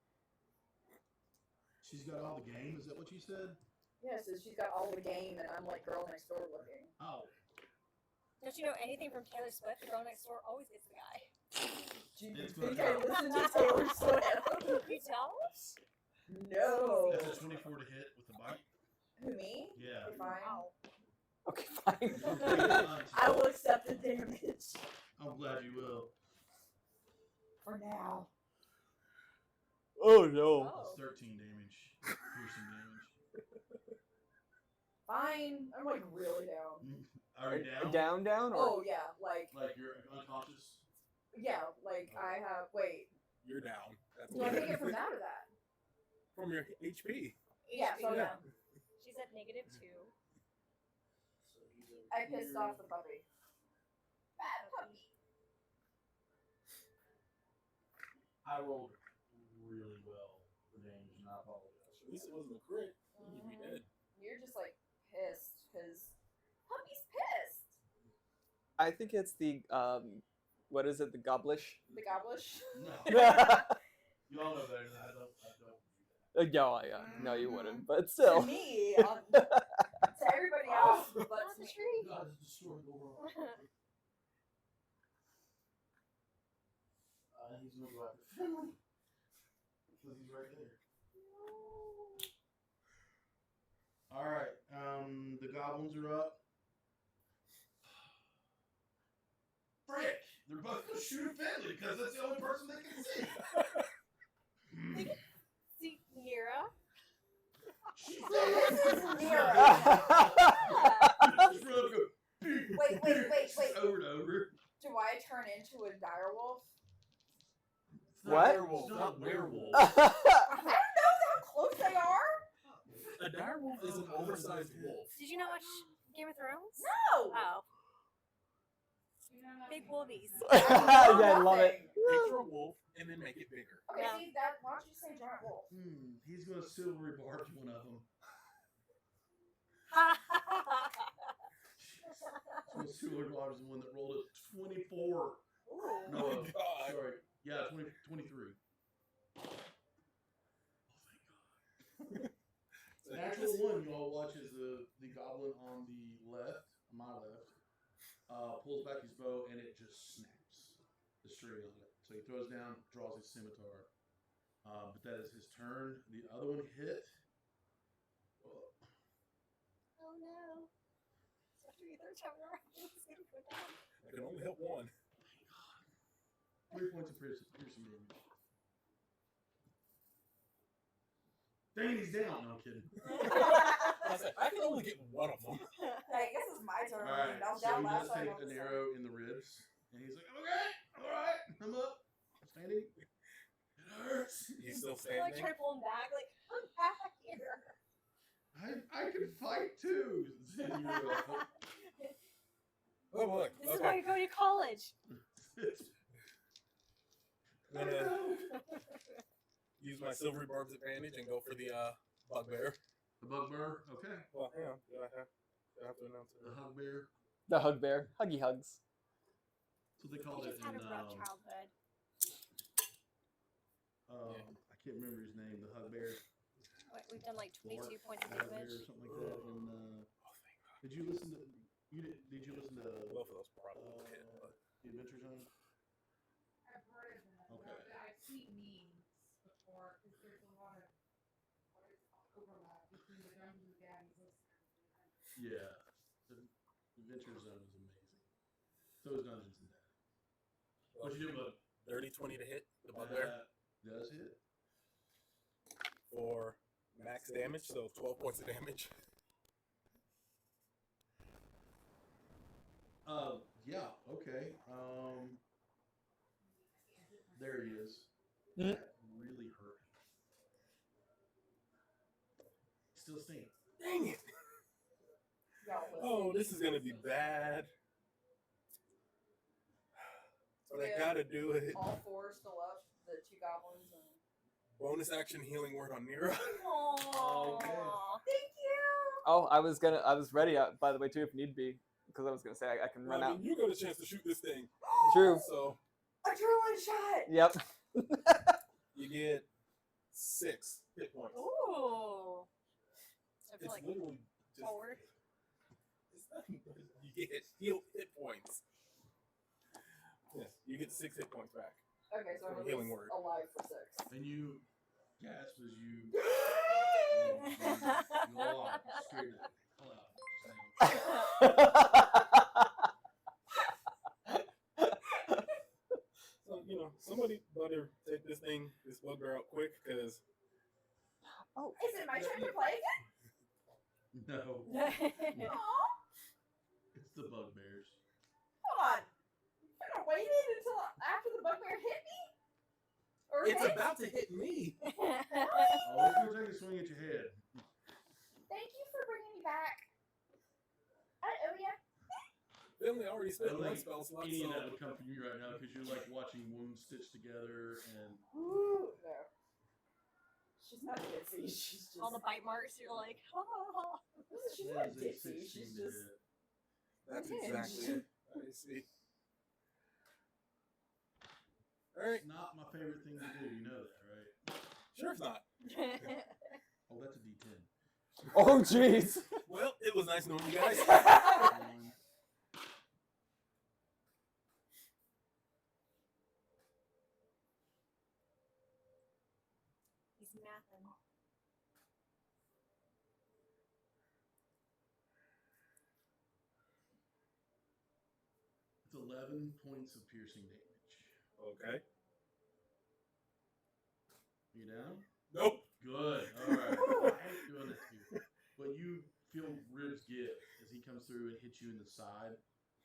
She's got all the game. Is that what you said? Yeah, so she's got all the game, and I'm like girl next door looking. Oh. Don't you know anything from Taylor Swift? The girl next door always gets the guy. Do you It's think gonna I listen to Taylor Swift? You tell? No. That's a 24 to hit with the bite. Who, me? Yeah. Fine. Okay, fine. I will accept the damage. I'm glad you will. For now. Oh no. It's 13 damage. Piercing damage. Fine. I'm like really down. Are you down? Down or? Oh, yeah. Like, Like you're unconscious? yeah. Like, I have. Wait. You're down. That's Do I good. take it from that or that? From your HP. Yeah, so I'm Yeah. down. She's at -2. I pissed off the puppy. Bad puppy. I rolled really well for damage, and I apologize. At least it wasn't a crit. You'd be dead. You're just like pissed because puppy's pissed. I think it's the what is it? The goblish. The goblish. No. Yeah, You all know better than I don't do that. no, you wouldn't. But To still. me, to everybody else, but to me. God has destroyed the world. He's gonna go after Finley. Because he's right there. Alright, the goblins are up. Frick! They're both gonna shoot at Finley because that's the only person they can see. See, Nira. She's So this is Nira. Just run up and go, Wait. over and over. Do I turn into a direwolf? It's not What? a werewolf, it's not a werewolf. I don't know how close they are. A direwolf is an oversized wolf. Did you not watch Game of Thrones? No. Oh, You know, big wolvies. Yeah, I love it. Picture a wolf and then make it bigger. Okay, Yeah. see that? Why don't you say giant wolf? He's gonna silvery barge one of them. So silvery barge is the one that rolled a 24. No, Oh, God. sorry. Yeah, 23. The actual one you all watch is the goblin on the left, my left, pulls back his bow and it just snaps the string on it. So he throws down, draws his scimitar. But that is his turn. The other one hit. Oh no. So after your third time around, it's gonna go down. I can only help one. 3 points of piercing damage. Danny's down. No, I'm kidding. I said, I can only get one of them. I guess it's my turn. All right, I was so down he last does time. take an arrow in the ribs, and he's like, "Okay, all right, I'm up, I'm standing. It hurts. He's still I like standing. try to pull him back, like, I'm back here. I can fight too." Oh boy. This is why you're going to college. I'm gonna use my silvery barbs advantage and go for the bugbear. The bugbear, okay. Well, hang on. Do I have to announce it? The hugbear. The hug bear. Huggy hugs. So they He called it just had in. a rough childhood. I can't remember his name. The hugbear. Wait, we've done like 22 points of Hugbear or damage. something like that. And did you listen to? Did you listen to Both of those probably hit, but The Adventure Zone? I've heard of that. Okay. I've seen memes before because there's a lot of what is it called, overlap between the Dungeons and Dragons and Yeah. The Adventure Zone is amazing. So is Dungeons and Dragons. What you do, bud? 30-20 to hit the bugbear Does hit. for max damage, so 12 points of damage. Yeah, okay. There he is. Mm. That really hurt. Still standing. Dang it! Y'all listen. Oh, this is gonna be bad. But I gotta do it. All four still up. The two goblins and. Bonus action healing word on Nira. Aww. Thank you. Oh, I was ready, by the way, too, if need be. Because I was going to say, I can run out. You got a chance to shoot this thing. True. So Adrenaline shot. Yep. you get 6 hit points. Ooh. I feel It's like literally just forward. it's nothing but you get healed hit points. Yes, you get 6 hit points back. Okay, so For I'm a healing at least word. alive for 6. And you gasp as you yawn straight up. So, somebody better take this bugbear out quick, because Is it my turn to play again? No, Aw, it's the bugbears. hold on. I could have waited until after the bugbear hit me? Or it's hit? about to hit me. Oh, it's gonna take a swing at your head. Thank you for bringing me back. I owe ya. Finley already I spent don't one think spell slot, any of that so would come from you right now because you're like watching wounds stitched together and Ooh, no. She's not ditzy. She's just. All the bite marks, you're like, oh. She's that not is a ditzy. 16 She's to just. hit. that's Unhinged. exactly it. I see. Alright. It's not my favorite thing to do. You know that, right? Sure, it's not. Oh, that's a D10. Oh, jeez. Well, it was nice knowing you guys. One. He's mathing. It's 11 points of piercing damage. Okay. You down? Nope. Good. All right. I hate doing this to you. But you feel ribs give as he comes through and hits you in the side,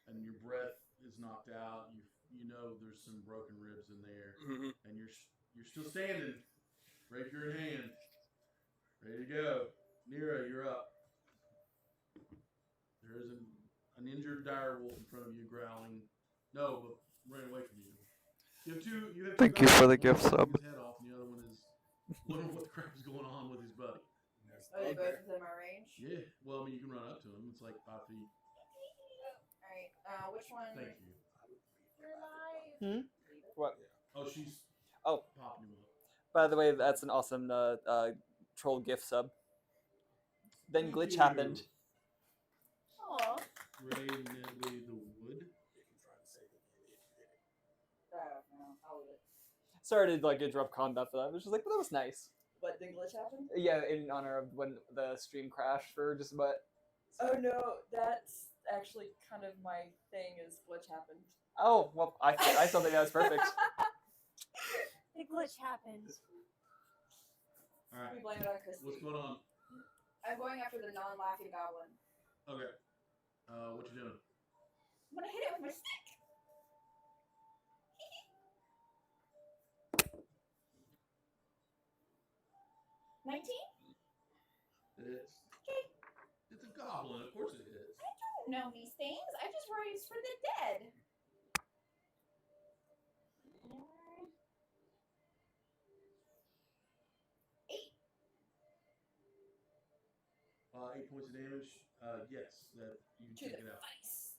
and your breath is knocked out. You know there's some broken ribs in there, Mm-hmm. and you're still standing. Rapier in hand, ready to go. Nira, you're up. There is an injured direwolf in front of you, growling. No, but running away from you. You have two. Thank you guys. for the One gift is sub. His head off, and the other one is wondering what the crap is going on with his buddy. Are they both within my range? Yeah. Well, I mean, you can run up to him. It's like 5 feet. Alright, which one? Thank you. You're alive. What? Oh, she's Oh. popping him up. By the way, that's an awesome troll gift sub. Then Thank glitch you. happened. Aw. Ray Nedley the Wood. Oh, no, I'll leave it. Sorry to interrupt combat for that. It was just like, but that was nice. What, did glitch happen? Yeah, in honor of when the stream crashed for just about. Oh no, that's actually kind of my thing is glitch happened. Oh well, I still think that was perfect. The glitch happened. All right. We blame it on Christy. What's going on? I'm going after the non-laughing goblin. Okay. What you doing? I'm gonna hit it with my stick. 19? It hits. Okay. It's a goblin. Of course it hits. I don't know these things. I just raised for the dead. 8 points of damage. Yes, that you To take the it out. face.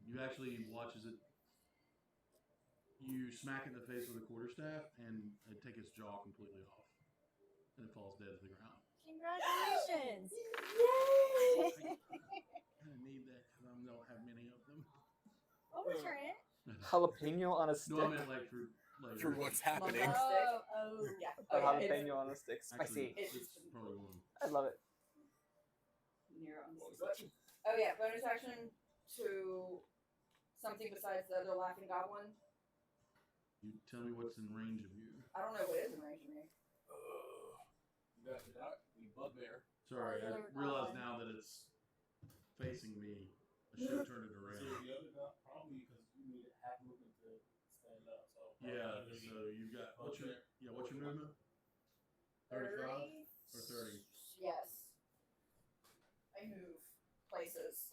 You actually watch as it. You smack it in the face with a quarterstaff and take its jaw completely off, and it falls dead to the ground. Congratulations! Yay! I need that because I don't have many of them. What was your ant? Jalapeno on a stick. No, I meant like for later. For what's happening. Stick. Oh. Yeah. A Oh, yeah. jalapeno on a stick. Actually, Spicy. it's probably one. I love it. Near on the What was stick. that? Oh yeah, bonus action to something besides the other laughing goblin. You tell me what's in range of you. I don't know what is in range of me. You got the bugbear. Sorry, I Other realize goblin. now that it's facing me. I should have turned it So around. the other guy, probably because you needed half movement to stand up. So Yeah, so you've got what's your movement? 35 or 30? Yes. I move places.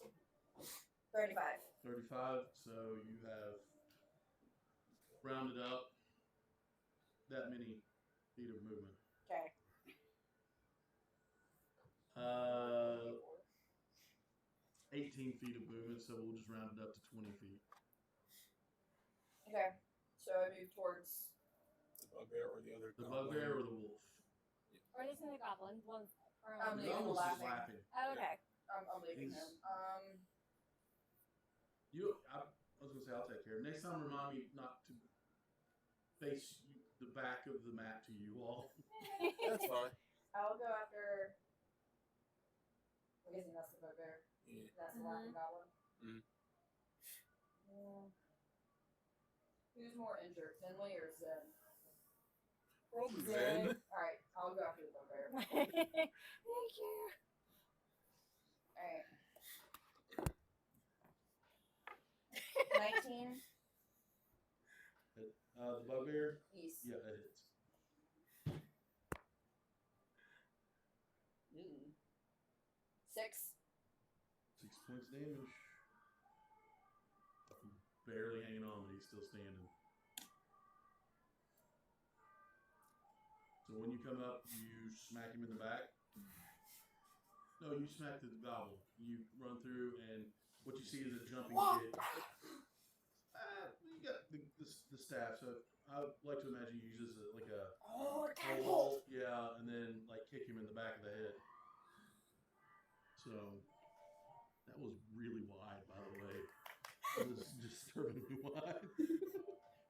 35. 35. So you have rounded up that many feet of movement. Okay. 18 feet of movement, so we'll just round it up to 20 feet. Okay. So I move towards. the bugbear or the other. The goblin. bugbear or the wolf? Or this is the goblin. One. I'm The leaving the goblin is laughing. laughing. Oh, okay. I'm leaving He's- him. I was gonna say I'll take care of it. Next time, remind me not to face the back of the map to you all. That's fine. I'll go after. I'm guessing that's the bugbear. Yeah. That's the laughing goblin. Mhm. Yeah. Who's more injured, Finley or Zen? Probably Zen. Alright, I'll go after the bugbear. Thank you. Alright. 19 The bugbear? east. Yeah, that hits. Mm. 6. 6 points damage. Barely hanging on, but he's still standing. So when you come up, you smack him in the back. No, you smack the goblin. You run through, and what you see is a jumping kid. You got the staff, so I like to imagine you use this as like a Oh, pole, yeah, and then like kick him in the back of the head. So that was really wide, by the way. It was disturbingly wide.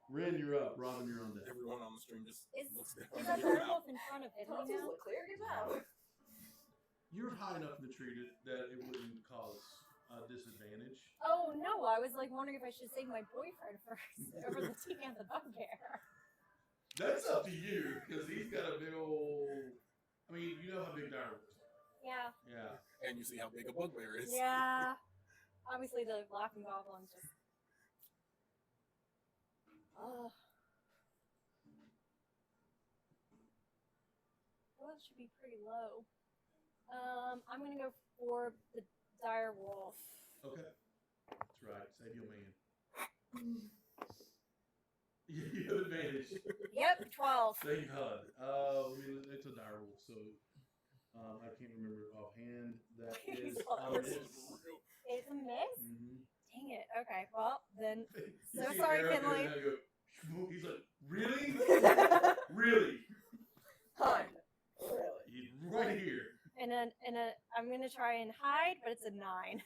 Ren, you're up. Robin, you're on deck. Everyone on the stream just Is looks down. that bird wolf in front of Italy Tonsils now? look clear, get out. You're high enough in the tree that it wouldn't cause a disadvantage. Oh no, I was like wondering if I should save my boyfriend first over the taking out the bugbear. That's up to you, because he's got a big old. I mean, you know how big direwolves are. Yeah. Yeah. And you see how big a bugbear is. Yeah. Obviously the laughing goblin's just. Oh. Well, it should be pretty low. I'm gonna go for the dire wolf. Okay. That's right. Save your man. You have advantage. Yep, 12. Thank God. I mean, it's a direwolf, so I can't remember offhand. That is It's a miss? Mm-hmm. Dang it. Okay, well, then. You So see sorry, Eric, Finley. and I go, "Shmoo." He's like, really? Really? Hun. Really? He's right here. And then, I'm gonna try and hide, but it's a 9.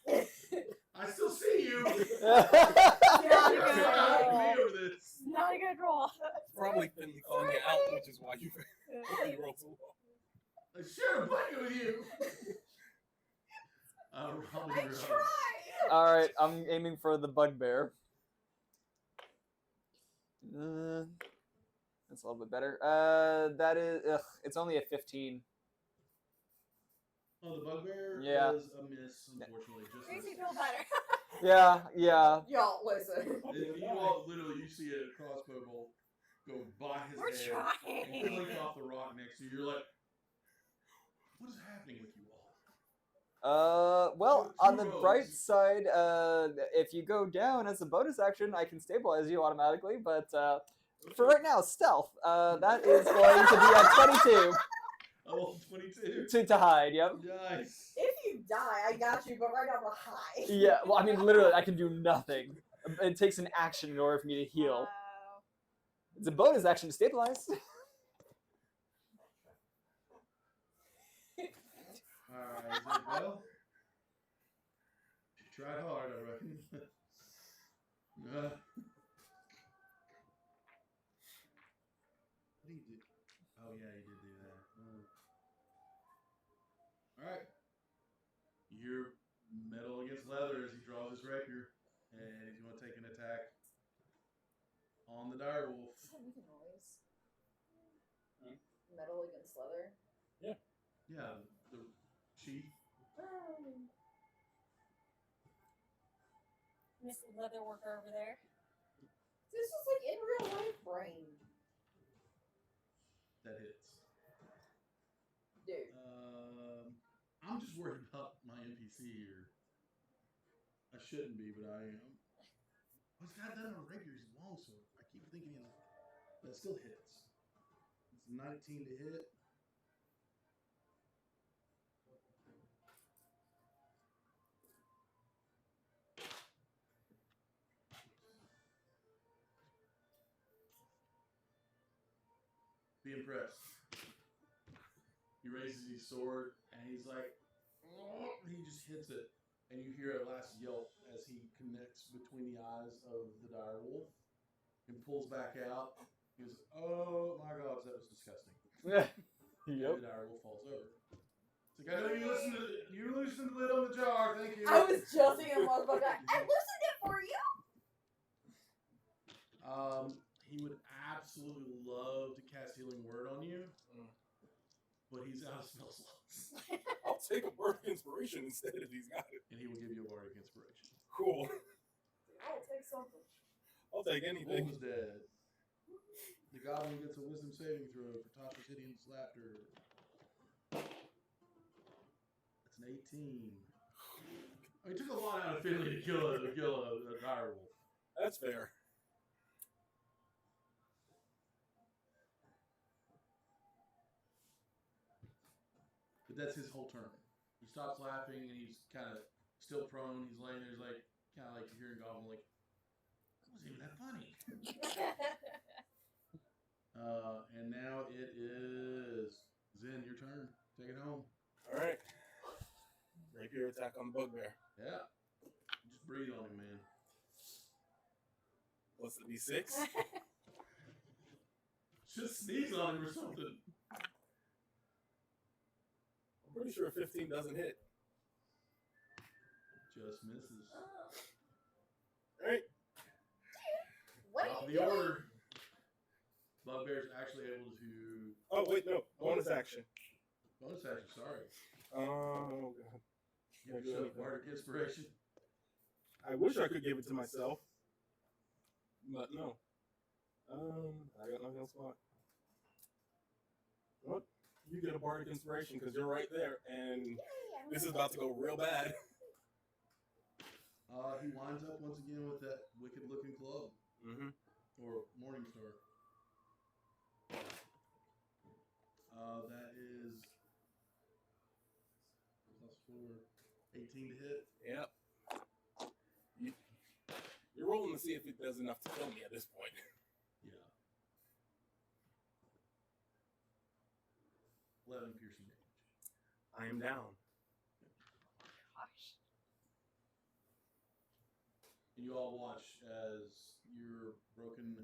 I still see you. Not a You're good hiding roll. me over this. Not a good roll. Probably Finley calling you out, which is why you roll so low. I share a blanket with you. Robin, I you're up. tried! Alright, I'm aiming for the bugbear. That's a little bit better. That is, it's only a 15. Oh, the bugbear Yeah. is a miss, unfortunately. Just Makes me misses. feel better. Yeah, yeah. Y'all, listen. You all literally, you see a crossbow bolt go by his We're head and trying. clink off the rock next to you. You're like, what is happening with you all? Well, Two on the rogues. bright side, if you go down as a bonus action, I can stabilize you automatically. But for right now, stealth. That is going to be a 22 Oh, 22. to hide. Yep. Nice. If you die, I got you, but right now we're high. Yeah. Well, I mean, literally, I can do nothing. It takes an action in order for me to heal. Wow. It's a bonus action to stabilize. Alright, is it well? You tried hard, I reckon. What do you do? Oh, yeah, you did do that. Alright. You hear metal against leather as he draws his rapier, and he's going to take an attack on the direwolf. Does that make a noise? Metal against leather. Yeah, the sheath. Miss Leatherworker over there. This is like in real life brain. That hits. Dude. I'm just worried about my NPC here. I shouldn't be, but I am. What's got done on a rapier? He's a longsword. I keep thinking that still hits. It's 19 to hit. Be impressed. He raises his sword and he's like, he just hits it, and you hear a last yelp as he connects between the eyes of the direwolf and pulls back out. He goes, "Oh my God, that was disgusting." And the direwolf falls over. It's like, I know you loosened the lid on the jar. Thank you. I was just thinking, motherfucker, I loosened it for you. He would absolutely love to cast Healing Word on you, but he's out of spell slots. I'll take a word of inspiration instead if he's got it. And he will give you a bardic inspiration. Cool. I'll take something. I'll take The anything. wolf is dead. The goblin gets a wisdom saving throw for Tasha's hideous laughter. That's an 18. I mean, it took a lot out of Finley to kill a direwolf. That's fair. But that's his whole turn. He stops laughing and he's kind of still prone. He's laying there. He's like, kind of like you're hearing Goblin, like, that wasn't even that funny. And now it is Zen, your turn. Take it home. All right. Rapier attack on the bugbear. Yeah. Just breathe on him, man. What's the D6? Just sneeze on him or something. I'm pretty sure 15 doesn't hit. Just misses. All right. What Top are of you the doing? order. Bugbear's actually able to. Oh, wait, no. Bonus action. Bonus action, sorry. Oh, God. Give yourself bardic inspiration. I wish I could give it to myself. But no. I got nothing else to What? You get a bardic inspiration because you're right there, and this is about to go real bad. He winds up once again with that wicked looking club. Mm-hmm. Or Morningstar. That is +4, 18 to hit. Yep. You're rolling to see if it does enough to kill me at this point. Yeah. 11 piercing damage. I am down. Gosh. And you all watch as your broken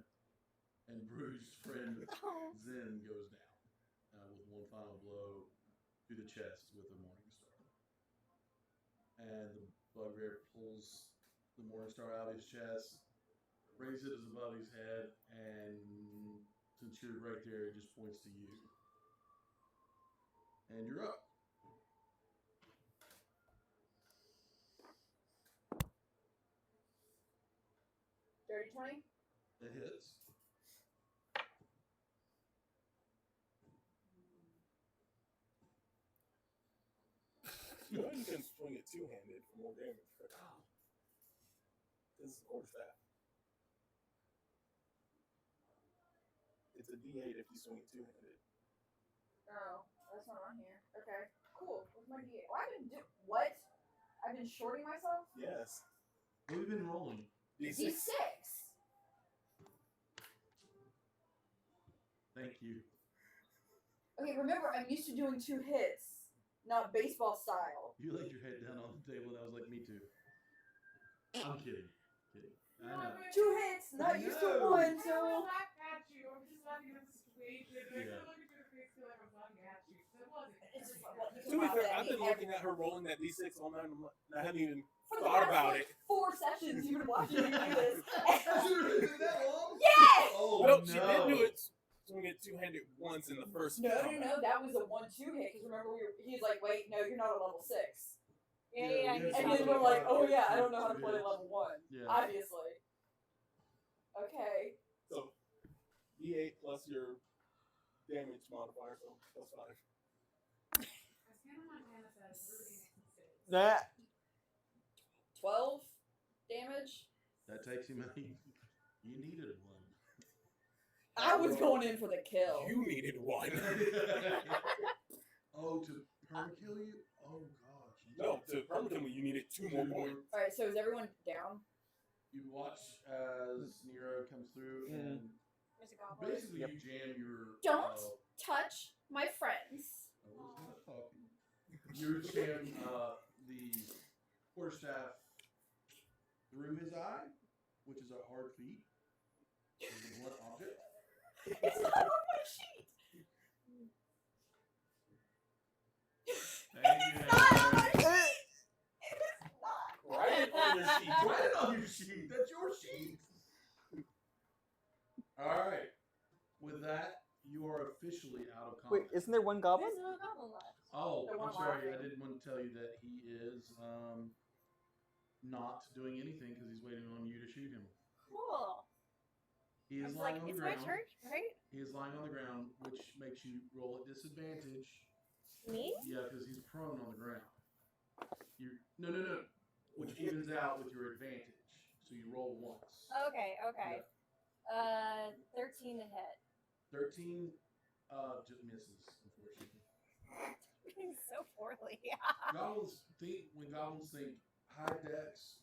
and bruised friend Zen goes down with one final blow to the chest with a Morningstar. And the bugbear pulls the Morningstar out of his chest, raises it above his head, and since you're right there, it just points to you. And you're up. Dirty 20? It hits. You know you can swing it two-handed for more damage. This is quarterstaff. It's a D8 if you swing it two-handed. Oh, that's not on here. Okay, cool. What's my D8? Well, what? I've been shorting myself? Yes. What have you been rolling? D6. D6. Thank you. Okay, remember, I'm used to doing 2 hits, not baseball style. You laid your head down on the table, and I was like, me too. I'm kidding. I know. 2 hits, not used to No. 1, I don't so. laugh at you. I'm just laughing at the situation. I Yeah. couldn't look at your face feel like I'm laughing at you. So it wasn't. It's just like, To be fair, I've been looking at her rolling that D6 all night. And I haven't even For the thought past, about like, it. 4 sessions, you've been watching me do this. that long? Yes! Oh, No, no. she did do it. Swing it two-handed once in the first. No, combat. that was a 1-2 hit. Because remember, he's like, wait, no, you're not a level 6. Yeah. And then we're like, oh yeah, I don't know how to play level 1. Yeah. Obviously. Okay. So, D8 plus your damage modifier, so plus 5. As Hannah Montana says, everybody makes mistakes. Nah. 12 damage. That takes him out. You needed one. I was going in for the kill. You needed one. Oh, to perm kill you? Oh gosh. No, to permanently you needed 2 more points. Alright, so is everyone down? You watch as Nero comes through, and There's a goblin. basically you jam your. Don't touch my friends. I was not talking. You jam the quarterstaff through his eye, which is a hard feat. It's a blunt object. It's not on my sheet. Thank you. It's not on my Henry. sheet. It is not. Write it on your sheet. Write it on your sheet. That's your sheet. All right. With that, you are officially out of combat. Wait, isn't there one goblin? There's no goblin left. Oh, The one I'm sorry. I laughing. didn't want to tell you that he is not doing anything because he's waiting on you to shoot him. Cool. He I is was lying like, on the it's my ground. turn, right? He is lying on the ground, which makes you roll at disadvantage. Me? Yeah, because he's prone on the ground. No. Which evens out with your advantage. So you roll once. Okay. 13 to hit. 13 just misses, unfortunately. So poorly. When goblins think high dex,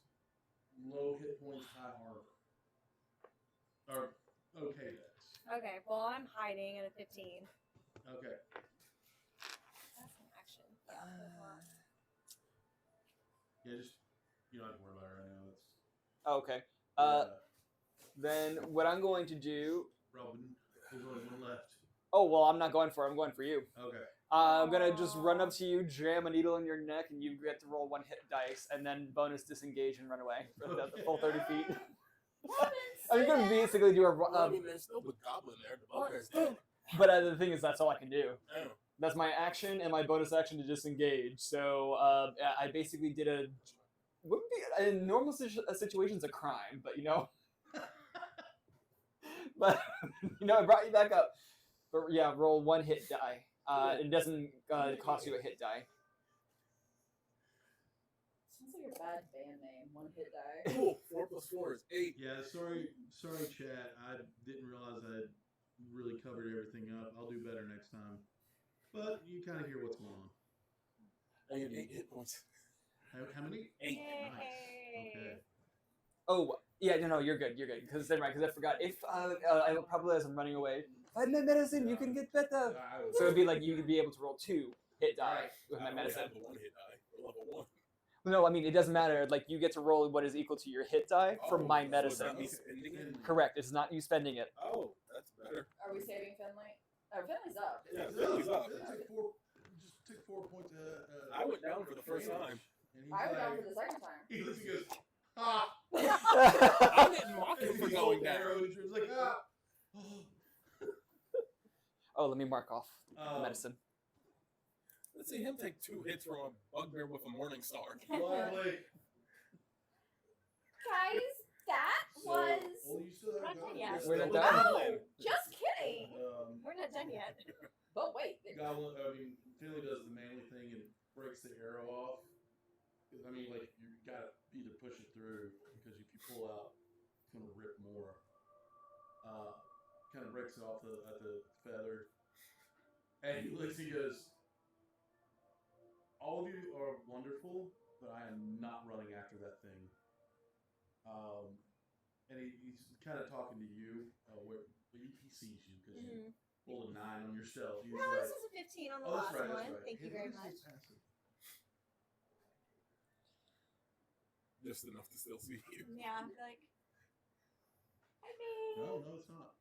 low hit points, high armor. Or okay dex. Okay, well, I'm hiding at a 15. Okay. That's an action. Yeah, just you don't have to worry about it right now. It's Okay. yeah. Then what I'm going to do. Robin, there's only one left. Oh well, I'm not going for it. I'm going for you. Okay. I'm gonna just run up to you, jam a needle in your neck, and you get to roll 1 hit dice, and then bonus disengage and run away for the full 30 feet. I'm gonna basically do Well, I a. mean, there's still the goblin there. The bugbear's dead. But the thing is, that's all I can do. Oh. That's my action and my bonus action to disengage. So I basically did a. Wouldn't be in normal situations a crime, but you know. But you know, I brought you back up. But yeah, roll 1 hit die. It doesn't cost you a hit die. Sounds like a bad band name. 1 hit die. Cool. 4 plus 4 is 8. Yeah, sorry, chat. I didn't realize I really covered everything up. I'll do better next time. But you kind of hear what's going on. I get 8 hit points. How many? 8. Nice. Okay. Oh yeah, no, you're good. You're good. Because I forgot. If I probably as I'm running away, find my medicine. You can get better. So it'd be like you could be able to roll 2 hit die with my I only medicine. have the 1 hit die. Level 1. No, I mean it doesn't matter. Like you get to roll what is equal to your hit die from my so medicine. is that me spending it? Correct. It's not you spending it. Oh, that's better. Are we saving Finley? Oh, Finley's up. Yeah, Finley's up. Just took 4 points. I went down for the first time. And he's I went down like- for the second time. He looks and goes, ah. I didn't mock him for He's going holding down. arrows. He's like, ah. Oh, let me mark off the Um, medicine. Let's see him take 2 hits from a bugbear with a morning star. Lovely. Guys, that So, was. well, you still We're have not done goblins. yet. We're not Still done. goblin. Just kidding. We're not done yet. But wait. Goblin. I mean, Finley does the manly thing and breaks the arrow off. 'Cause, I mean, like you gotta either push it through because if you pull out, it's gonna rip more. Kind of breaks it off at the feather, and he looks. He goes, "All of you are wonderful, but I am not running after that thing." And he's kind of talking to you, where he sees you because you rolled a 9 on your stealth. He's No, like, this was a 15 on the "Oh, that's last right, one. that's right." Thank you Hey, very what is much. this passive? Just enough to still see you. Yeah, like I mean. No, it's not.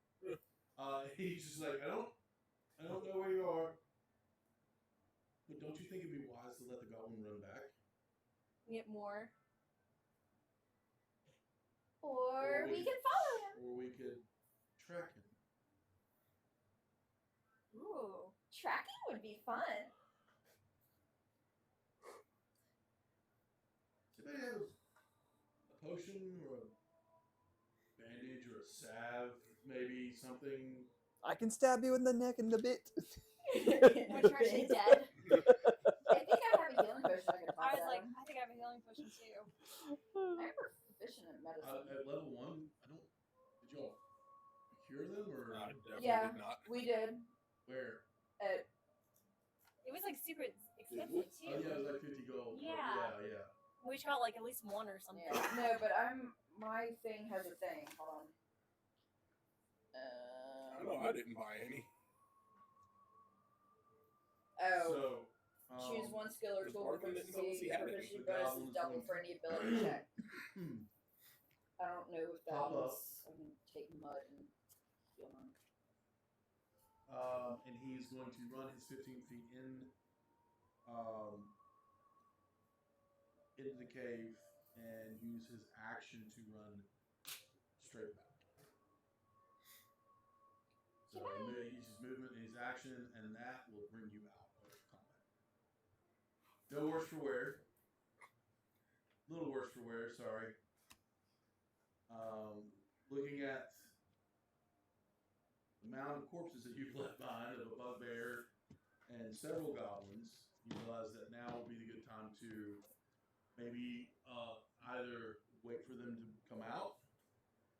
He's just like, I don't know where you are, but don't you think it'd be wise to let the goblin run back? get more. Or we could- can follow him. Or we could track him. Ooh. Tracking would be fun. Does anybody have a potion or a bandage or a salve, maybe something? I can stab you in the neck and the bit. When you're actually dead. I think I have a healing potion I could I toss was at like, him. I think I have a healing potion too. I'm proficient at medicine. At level 1, I don't. Did y'all cure them or I definitely Yeah. did not. We did. where? At, It was like super expensive Oh too. yeah, it was like 50 gold. Yeah. Yeah. We shot like at least one or something. yeah. No, but my thing has a thing. Hold on. I know I didn't buy any. Oh. So Choose one skill or the tool for Barton didn't tell us he proficiency. had any. Proficiency The bonus goblins is double don't- for any ability check. I don't know if that Pop up. is. I can take mud and heal him. And he's going to run his 15 feet into the cave and use his action to run straight back. So he uses movement and his action, and that will bring you out of combat. No worse for wear. Little worse for wear, sorry. Looking at the amount of corpses that you've left behind of a bugbear and several goblins, you realize that now will be the good time to maybe either wait for them to come out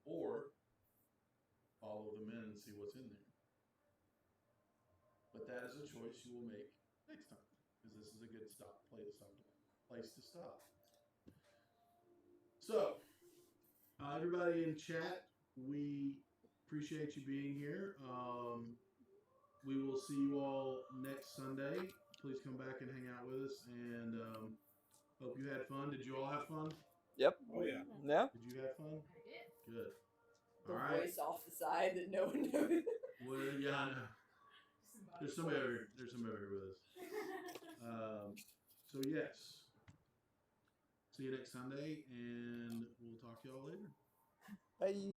or follow them in and see what's in there. But that is a choice you will make next time, because this is a good place to stop. So, everybody in chat, we appreciate you being here. We will see you all next Sunday. Please come back and hang out with us, and hope you had fun. Did you all have fun? Yep. Oh yeah. Yeah. Did you have fun? I did. Good. The All right. voice off the side that no one knows. Well, yeah, I know. There's somebody over here. There's somebody over here with us. So yes. See you next Sunday, and we'll talk to y'all later. Bye.